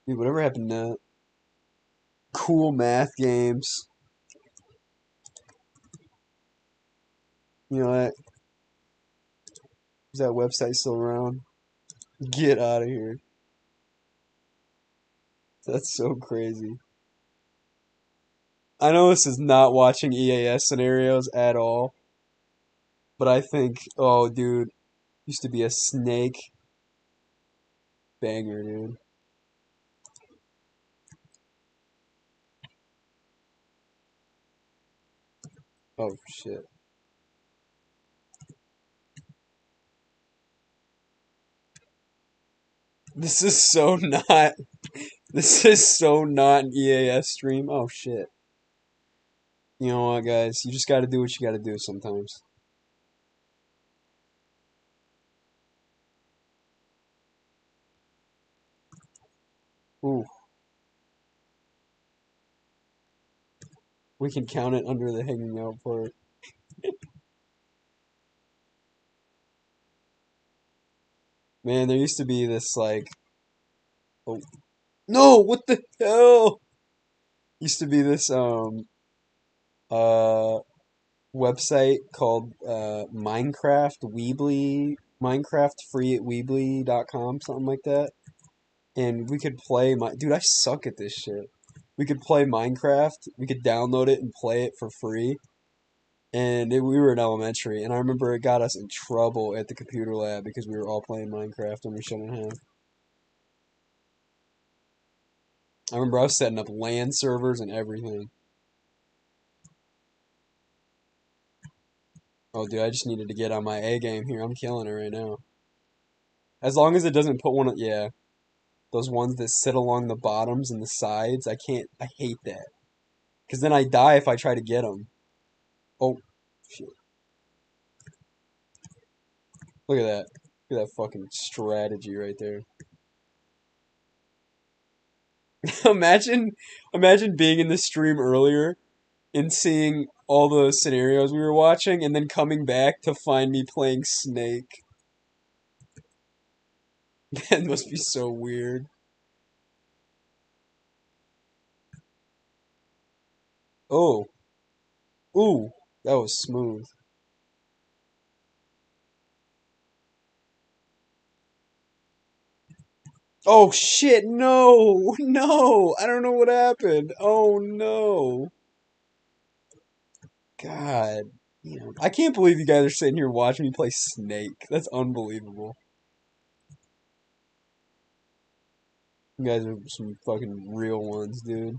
S1: Dude, whatever happened to that? Cool math games. You know what? Is that website still around? Get out of here. That's so crazy. I know this is not watching EAS scenarios at all, but I think, oh, dude, used to be a snake banger, dude. Oh, shit. This is so not. This is so not an EAS stream. Oh, shit. You know what, guys? You just gotta do what you gotta do sometimes. Ooh. We can count it under the hanging out part. Man, there used to be this, like... Oh. No! What the hell? Used to be this, website called, Minecraft Weebly... Minecraft free at Weebly.com, something like that. And we could play my... Dude, I suck at this shit. We could play Minecraft. We could download it and play it for free. And we were in elementary, and I remember it got us in trouble at the computer lab because we were all playing Minecraft and we shouldn't have. I remember I was setting up LAN servers and everything. Oh, dude, I just needed to get on my A game here. I'm killing it right now. As long as it doesn't put one, yeah, those ones that sit along the bottoms and the sides, I hate that. Because then I die if I try to get them. Oh, shit. Look at that. Look at that fucking strategy right there. Imagine being in the stream earlier and seeing all the scenarios we were watching and then coming back to find me playing Snake. That must be so weird. Oh. Ooh. That was smooth. Oh shit, no! No! I don't know what happened. Oh no. God. I can't believe you guys are sitting here watching me play Snake. That's unbelievable. You guys are some fucking real ones, dude.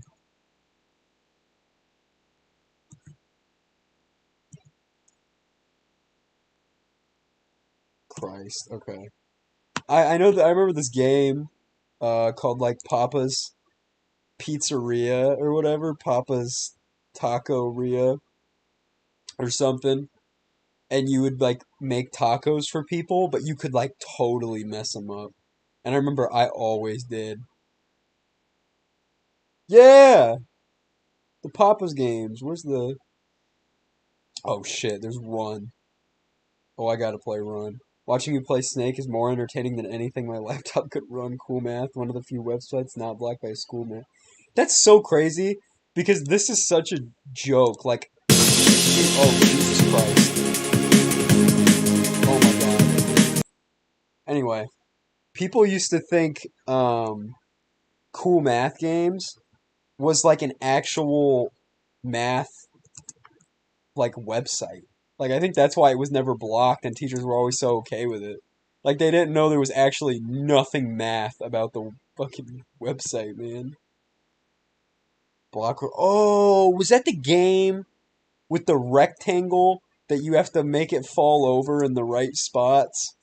S1: Christ. Okay. I know that I remember this game called like Papa's Pizzeria or whatever, Papa's Taco-ria or something. And you would like make tacos for people, but you could like totally mess them up. And I remember I always did. Yeah, the Papa's games. Where's the? Oh shit, there's Run. Oh, I gotta play Run. Watching you play Snake is more entertaining than anything my laptop could run. Cool Math, one of the few websites not blocked by a school man. That's so crazy because this is such a joke. Like, oh Jesus Christ! Oh my God. Anyway, people used to think Cool Math games was like an actual math like website. Like I think that's why it was never blocked and teachers were always so okay with it. Like they didn't know there was actually nothing math about the fucking website, man. Block. Oh, was that the game with the rectangle that you have to make it fall over in the right spots.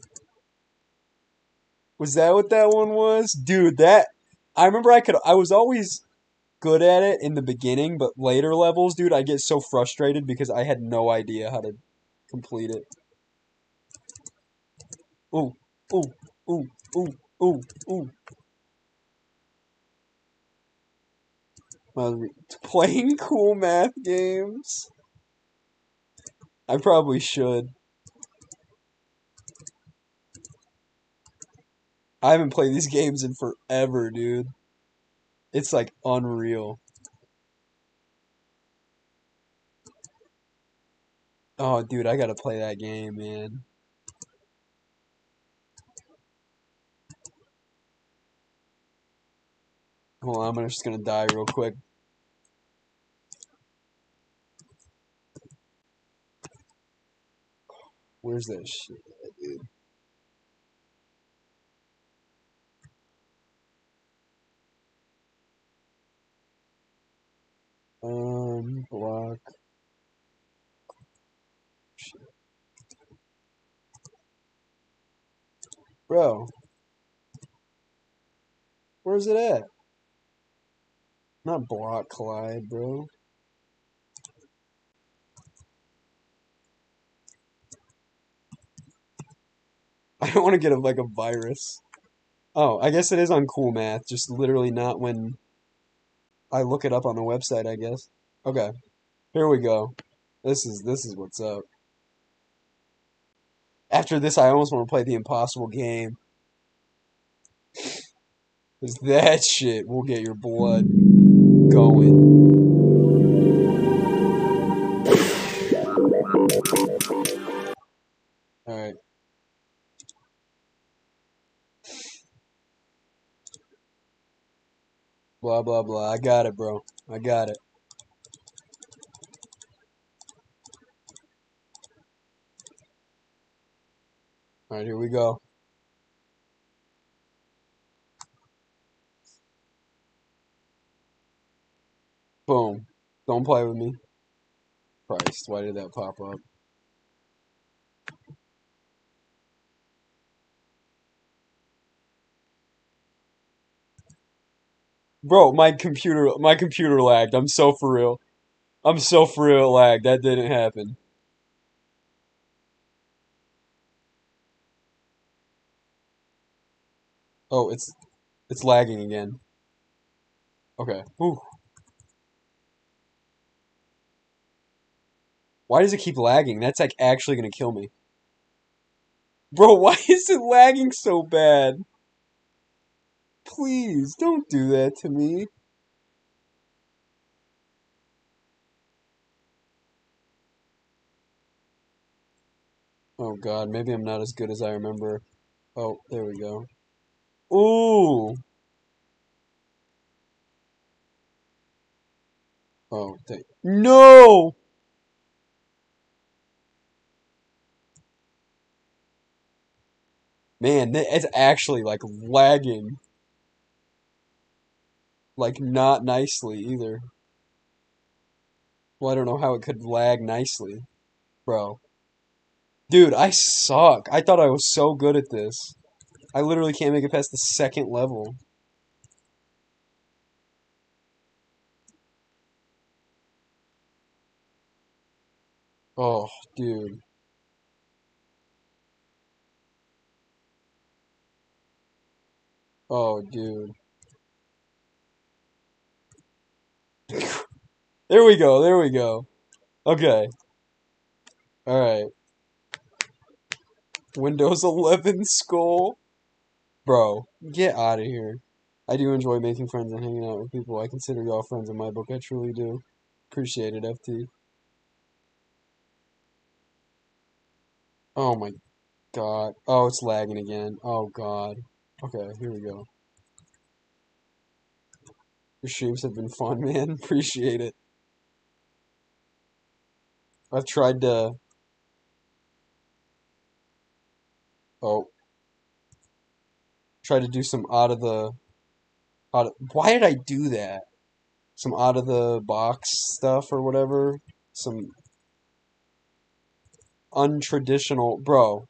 S1: Was that what that one was? Dude, I remember I was always good at it in the beginning, but later levels, dude, I get so frustrated because I had no idea how to complete it. Ooh, ooh, ooh, ooh, ooh, ooh. Playing cool math games? I probably should. I haven't played these games in forever, dude. It's like unreal. Oh, dude, I gotta play that game, man. Hold on, I'm just gonna die real quick. Where's that shit, dude? Block. Shit. Bro. Where's it at? Not block collide, bro. I don't want to get like a virus. Oh, I guess it is on Cool Math, just literally not when I look it up on the website, I guess. Okay. Here we go. This is what's up. After this, I almost want to play the impossible game. Cause that shit will get your blood going. Alright. Blah, blah, blah. I got it, bro. I got it. Alright, here we go. Boom. Don't play with me. Christ, why did that pop up? Bro, my computer lagged. I'm so for real. I'm so for real lagged. That didn't happen. Oh, it's lagging again. Okay. Whew. Why does it keep lagging? That's like actually gonna kill me. Bro, why is it lagging so bad? Please, don't do that to me. Oh god, maybe I'm not as good as I remember. Oh, there we go. Ooh! Oh, no! Man, it's actually like lagging. Like not nicely either. Well, I don't know how it could lag nicely. Bro. Dude, I suck. I thought I was so good at this. I literally can't make it past the second level. Oh, dude. Oh, dude. There we go, there we go. Okay. Alright. Windows 11 skull. Bro, get out of here. I do enjoy making friends and hanging out with people. I consider y'all friends in my book. I truly do. Appreciate it, FT. Oh my god. Oh, it's lagging again. Oh god. Okay, here we go. Your streams have been fun, man. Appreciate it. I've tried to... Oh. Tried to do some why did I do that? Some out of the box stuff or whatever. Some untraditional, bro,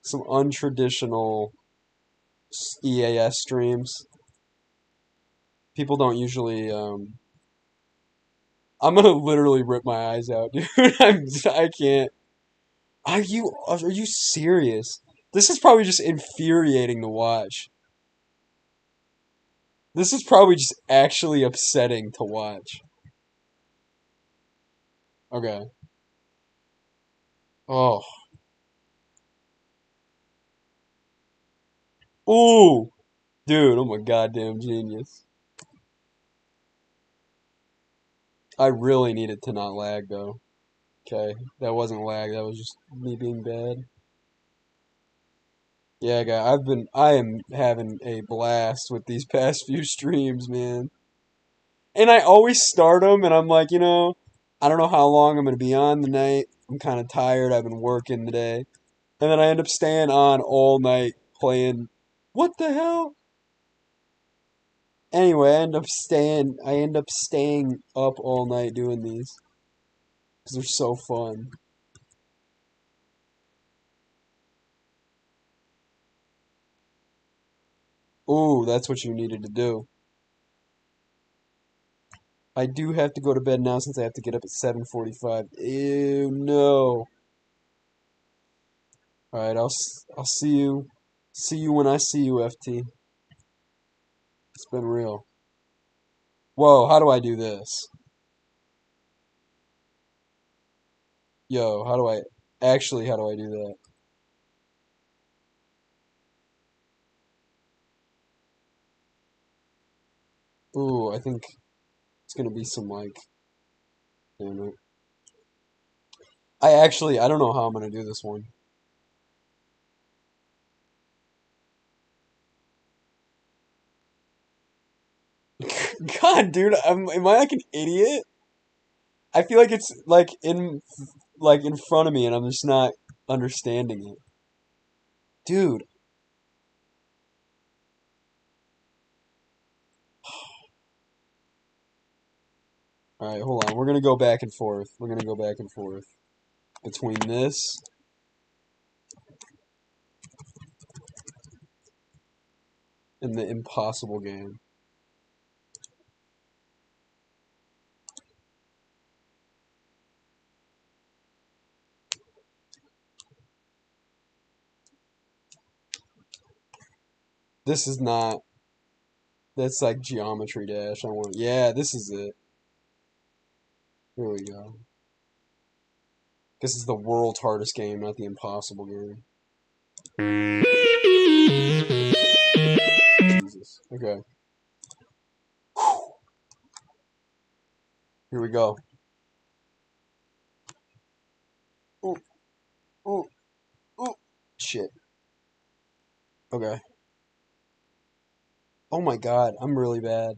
S1: some untraditional EAS streams. People don't usually, I'm gonna literally rip my eyes out, dude. I can't. Are you serious? This is probably just infuriating to watch. This is probably just actually upsetting to watch. Okay. Oh. Ooh! Dude, I'm a goddamn genius. I really needed to not lag, though. Okay, that wasn't lag, that was just me being bad. Yeah, guy, I am having a blast with these past few streams, man. And I always start them, and I'm like, I don't know how long I'm going to be on tonight. I'm kind of tired. I've been working today. And then I end up staying on all night playing. What the hell? Anyway, I end up staying up all night doing these. Because they're so fun. Ooh, that's what you needed to do. I do have to go to bed now since I have to get up at 7:45. Ew, no. Alright, I'll see you. See you when I see you, FT. It's been real. Whoa, how do I do this? Yo, how do I do that? Ooh, I think it's gonna be some like, damn it. I don't know how I'm gonna do this one. God, dude, am I like an idiot? I feel like it's like in front of me and I'm just not understanding it. Dude. Alright, hold on. We're gonna go back and forth. We're gonna go back and forth between this and the impossible game. This is not. That's like Geometry Dash. Yeah, this is it. Here we go. This is the world's hardest game, not the impossible game. Jesus. Okay. Here we go. Ooh, ooh, ooh. Shit. Okay. Oh my god, I'm really bad.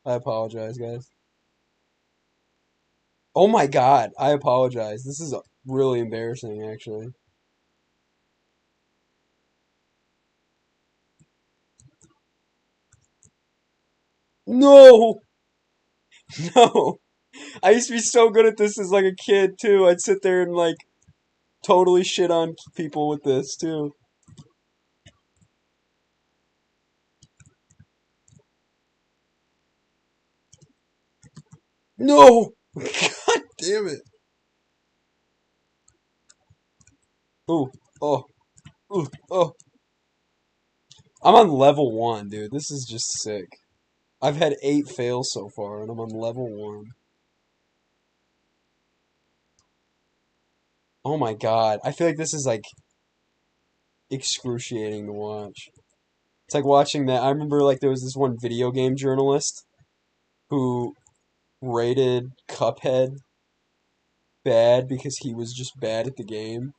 S1: I apologize, guys. Oh my god, I apologize. This is really embarrassing, actually. No! No! I used to be so good at this as like a kid, too. I'd sit there and like totally shit on people with this, too. No! God damn it. Ooh, oh, ooh, oh. I'm on level 1, dude. This is just sick. I've had 8 fails so far, and I'm on level 1. Oh my god. I feel like this is like excruciating to watch. It's like watching that. I remember like there was this one video game journalist who rated Cuphead bad because he was just bad at the game.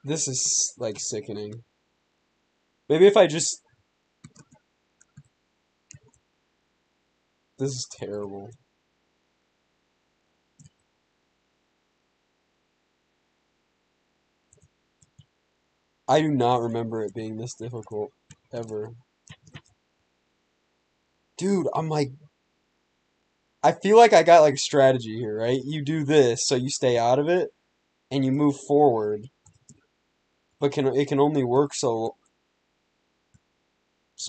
S1: This is like sickening. Maybe if I just. This is terrible. I do not remember it being this difficult ever. Dude, I'm like. I feel like I got like strategy here, right? You do this so you stay out of it. and you move forward, but it can only work so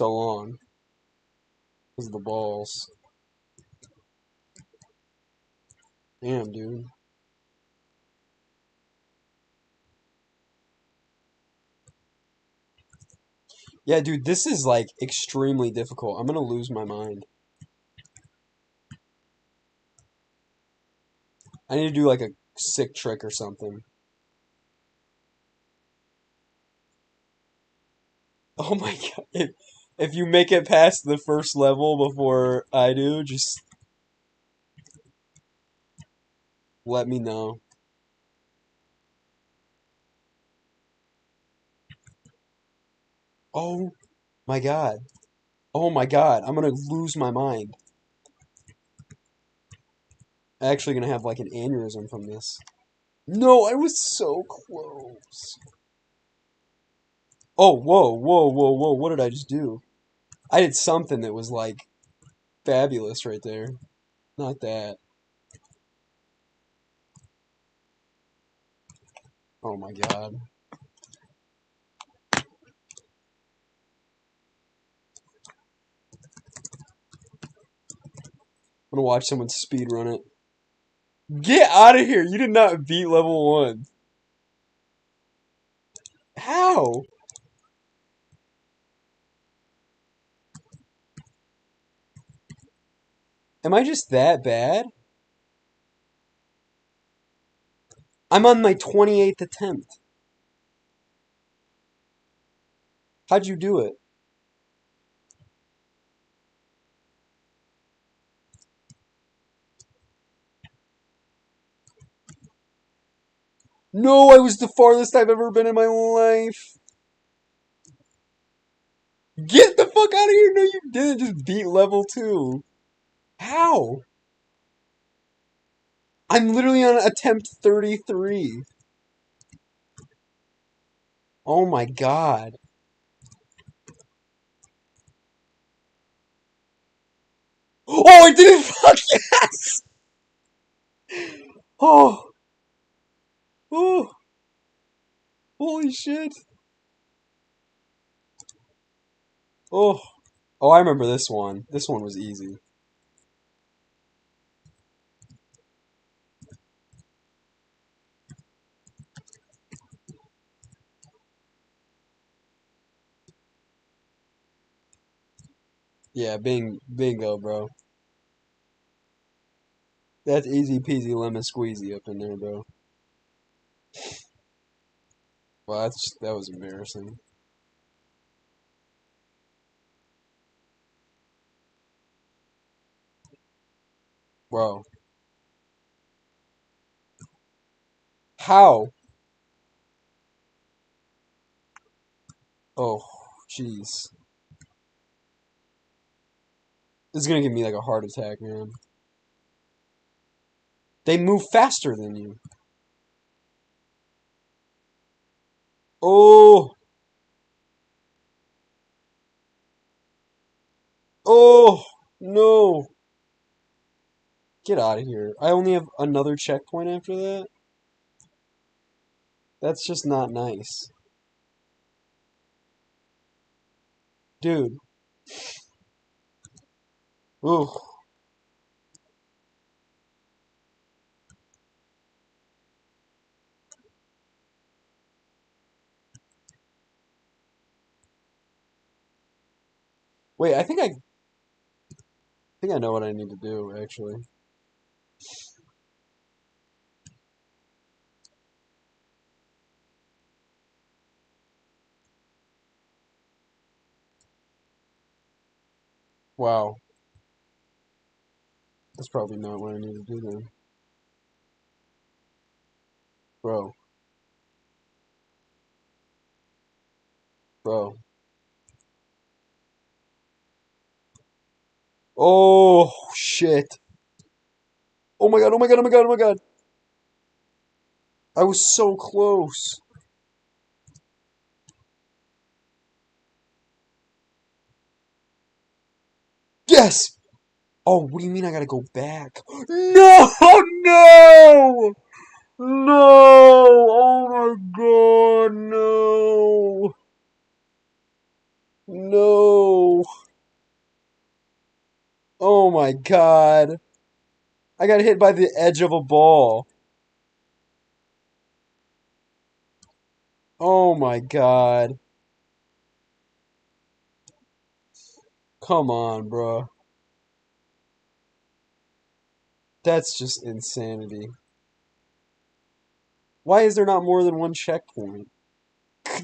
S1: long because of the balls. Damn, dude. Yeah, dude, this is like extremely difficult. I'm gonna lose my mind. I need to do like a sick trick or something. Oh my god. If you make it past the first level before I do, just let me know. Oh my god. Oh my god. I'm gonna lose my mind. I'm actually gonna have like an aneurysm from this. No, I was so close. Oh, whoa, whoa, whoa, whoa. What did I just do? I did something that was like fabulous right there. Not that. Oh my god. I'm gonna watch someone speedrun it. Get out of here! You did not beat level 1. How? Am I just that bad? I'm on my 28th attempt. How'd you do it? No, I was the farthest I've ever been in my life. Get the fuck out of here! No, you didn't just beat level 2. How? I'm literally on attempt 33. Oh my god. Oh, I did it! Fuck yes! Oh. Oh. Holy shit. Oh. Oh, I remember this one. This one was easy. Yeah, bingo, bro. That's easy peasy lemon squeezy up in there, bro. Well, that was embarrassing. Bro. How? Oh, jeez. This is gonna give me like a heart attack, man. They move faster than you. Oh. Oh. No. Get out of here. I only have another checkpoint after that? That's just not nice. Dude. Ooh. Wait, I think I know what I need to do, actually. Wow. That's probably not what I need to do then. Bro. Bro. Oh, shit. Oh my god, oh my god, oh my god, oh my god. I was so close. Yes! Oh, what do you mean I gotta go back? No! No! No! Oh my god, no! No! Oh my god. I got hit by the edge of a ball. Oh my god. Come on, bro. That's just insanity. Why is there not more than one checkpoint?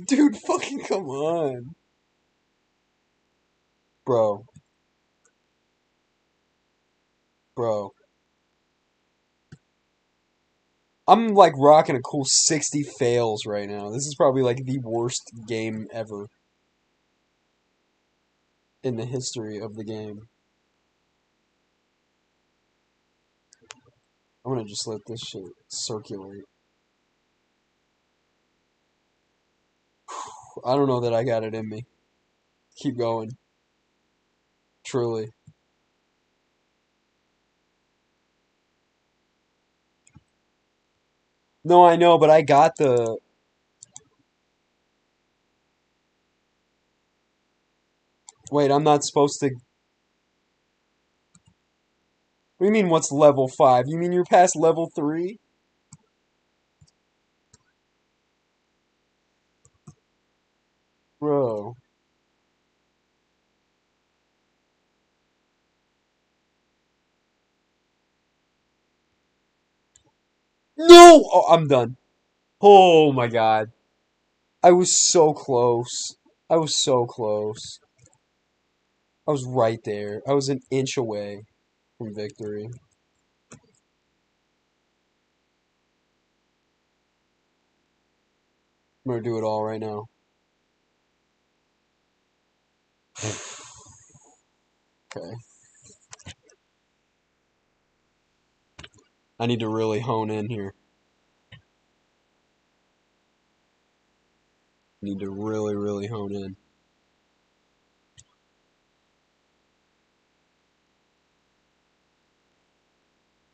S1: Dude, fucking come on. Bro. Bro. I'm like rocking a cool 60 fails right now. This is probably like the worst game ever in the history of the game. I'm gonna just let this shit circulate. I don't know that I got it in me. Keep going. Truly. No, I know, but I got the... Wait, I'm not supposed to... What do you mean what's level 5? You mean you're past level 3? Bro. No! Oh, I'm done. Oh my god. I was so close. I was so close. I was right there. I was an inch away from victory. I'm gonna do it all right now. Okay. I need to really hone in here. Need to really, really hone in.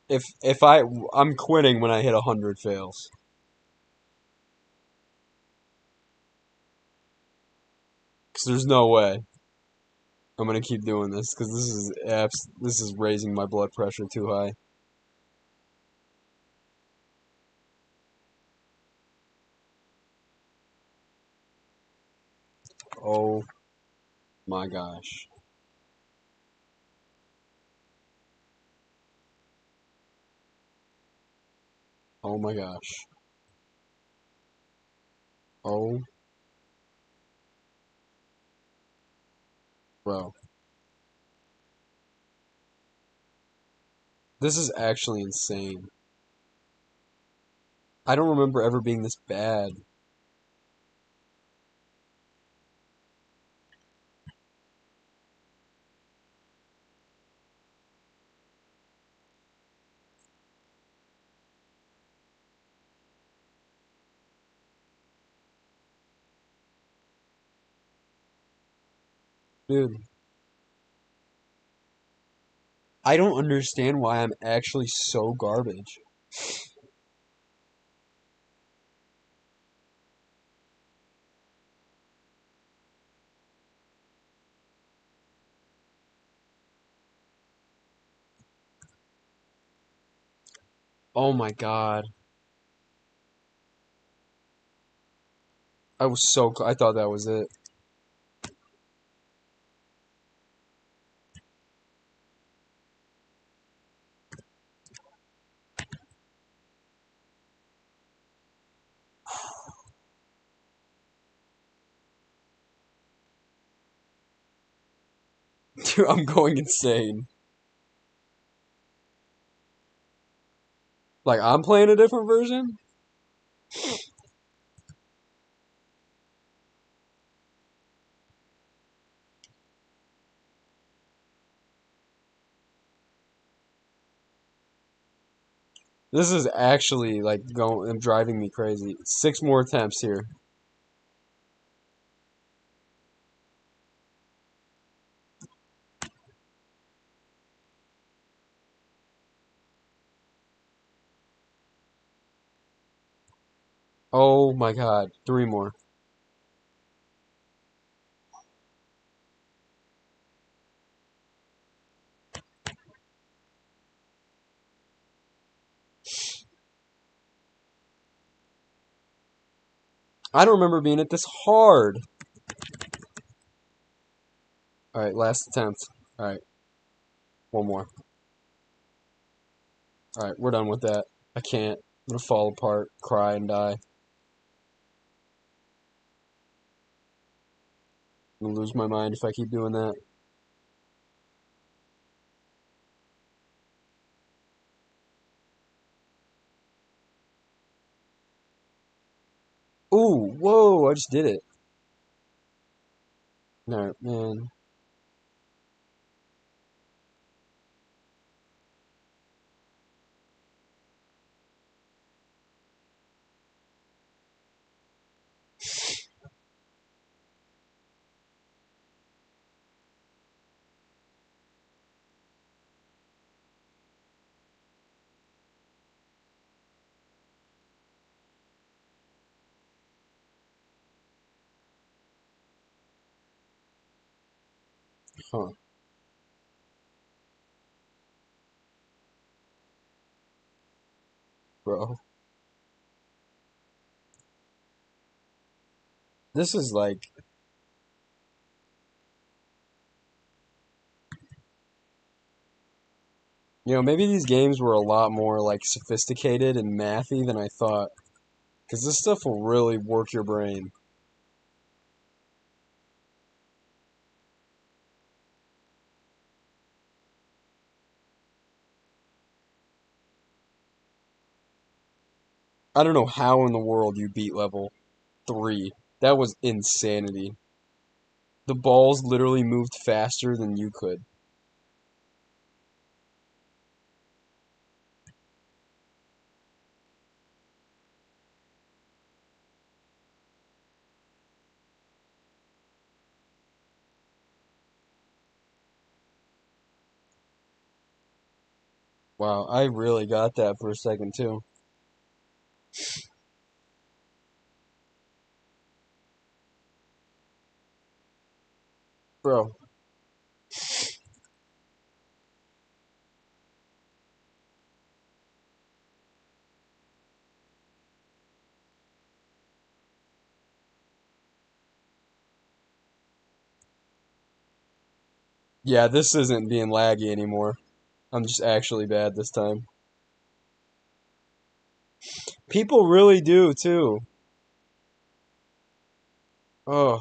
S1: If I'm quitting when I hit 100 fails. Cause there's no way I'm gonna keep doing this. Cause this is raising my blood pressure too high. Oh my gosh. Oh my gosh. Oh, bro. This is actually insane. I don't remember ever being this bad. Dude, I don't understand why I'm actually so garbage. Oh my god. I thought that was it. Dude, I'm going insane. Like, I'm playing a different version? This is actually, like, driving me crazy. 6 more attempts here. Oh my god. 3 more. I don't remember being at this hard. Alright, last attempt. Alright. 1 more. Alright, we're done with that. I can't. I'm gonna fall apart, cry, and die. I'm gonna lose my mind if I keep doing that. Ooh, whoa, I just did it. No, man. Huh. Bro. This is like... You know, maybe these games were a lot more, like, sophisticated and mathy than I thought. Because this stuff will really work your brain. I don't know how in the world you beat level 3. That was insanity. The balls literally moved faster than you could. Wow, I really got that for a second, too. Bro. Yeah, this isn't being laggy anymore. I'm just actually bad this time. People really do, too. Oh.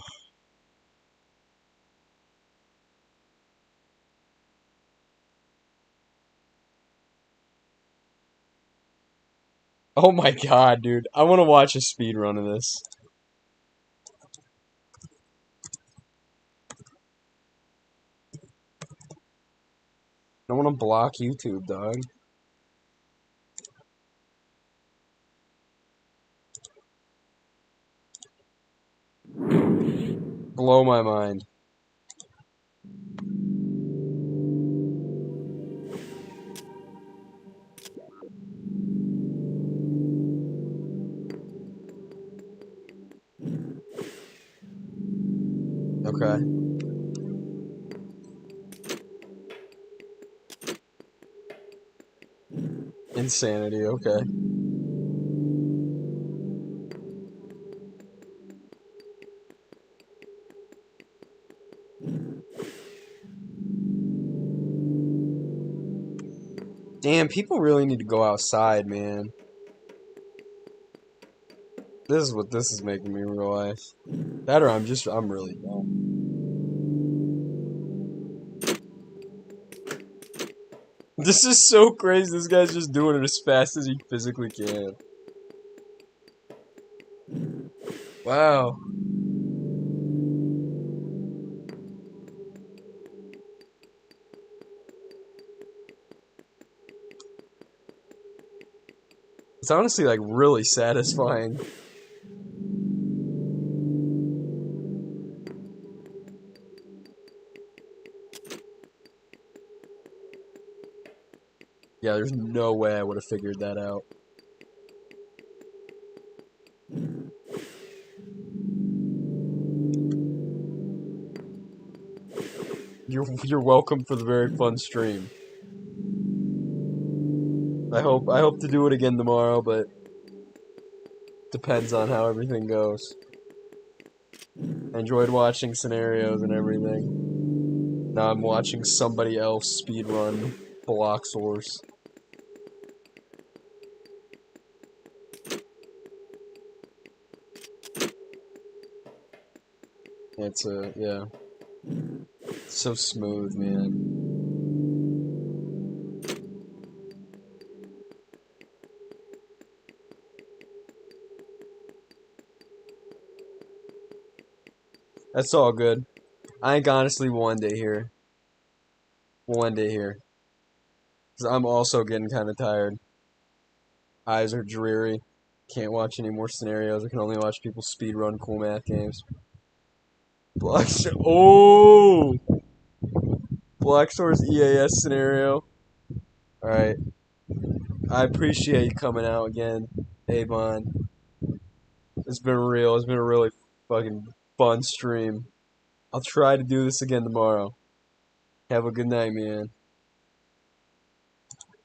S1: Oh my god, dude. I want to watch a speed run of this. I want to block YouTube, dog. Blow my mind. Okay. Insanity, okay. Damn, people really need to go outside, man. This is what this is making me realize. That or I'm really dumb. This is so crazy. This guy's just doing it as fast as he physically can. Wow. It's honestly like really satisfying. Yeah, there's no way I would have figured that out. You're welcome for the very fun stream. I hope to do it again tomorrow, but depends on how everything goes. I enjoyed watching scenarios and everything. Now I'm watching somebody else speedrun Block Source. It's yeah. It's so smooth, man. That's all good. I think honestly one day here. One day here. Because I'm also getting kind of tired. Eyes are dreary. Can't watch any more scenarios. I can only watch people speedrun cool math games. Oh! Black Source EAS scenario. Alright. I appreciate you coming out again, Avon. It's been real. It's been a really fucking fun stream. I'll try to do this again tomorrow. Have a good night, man.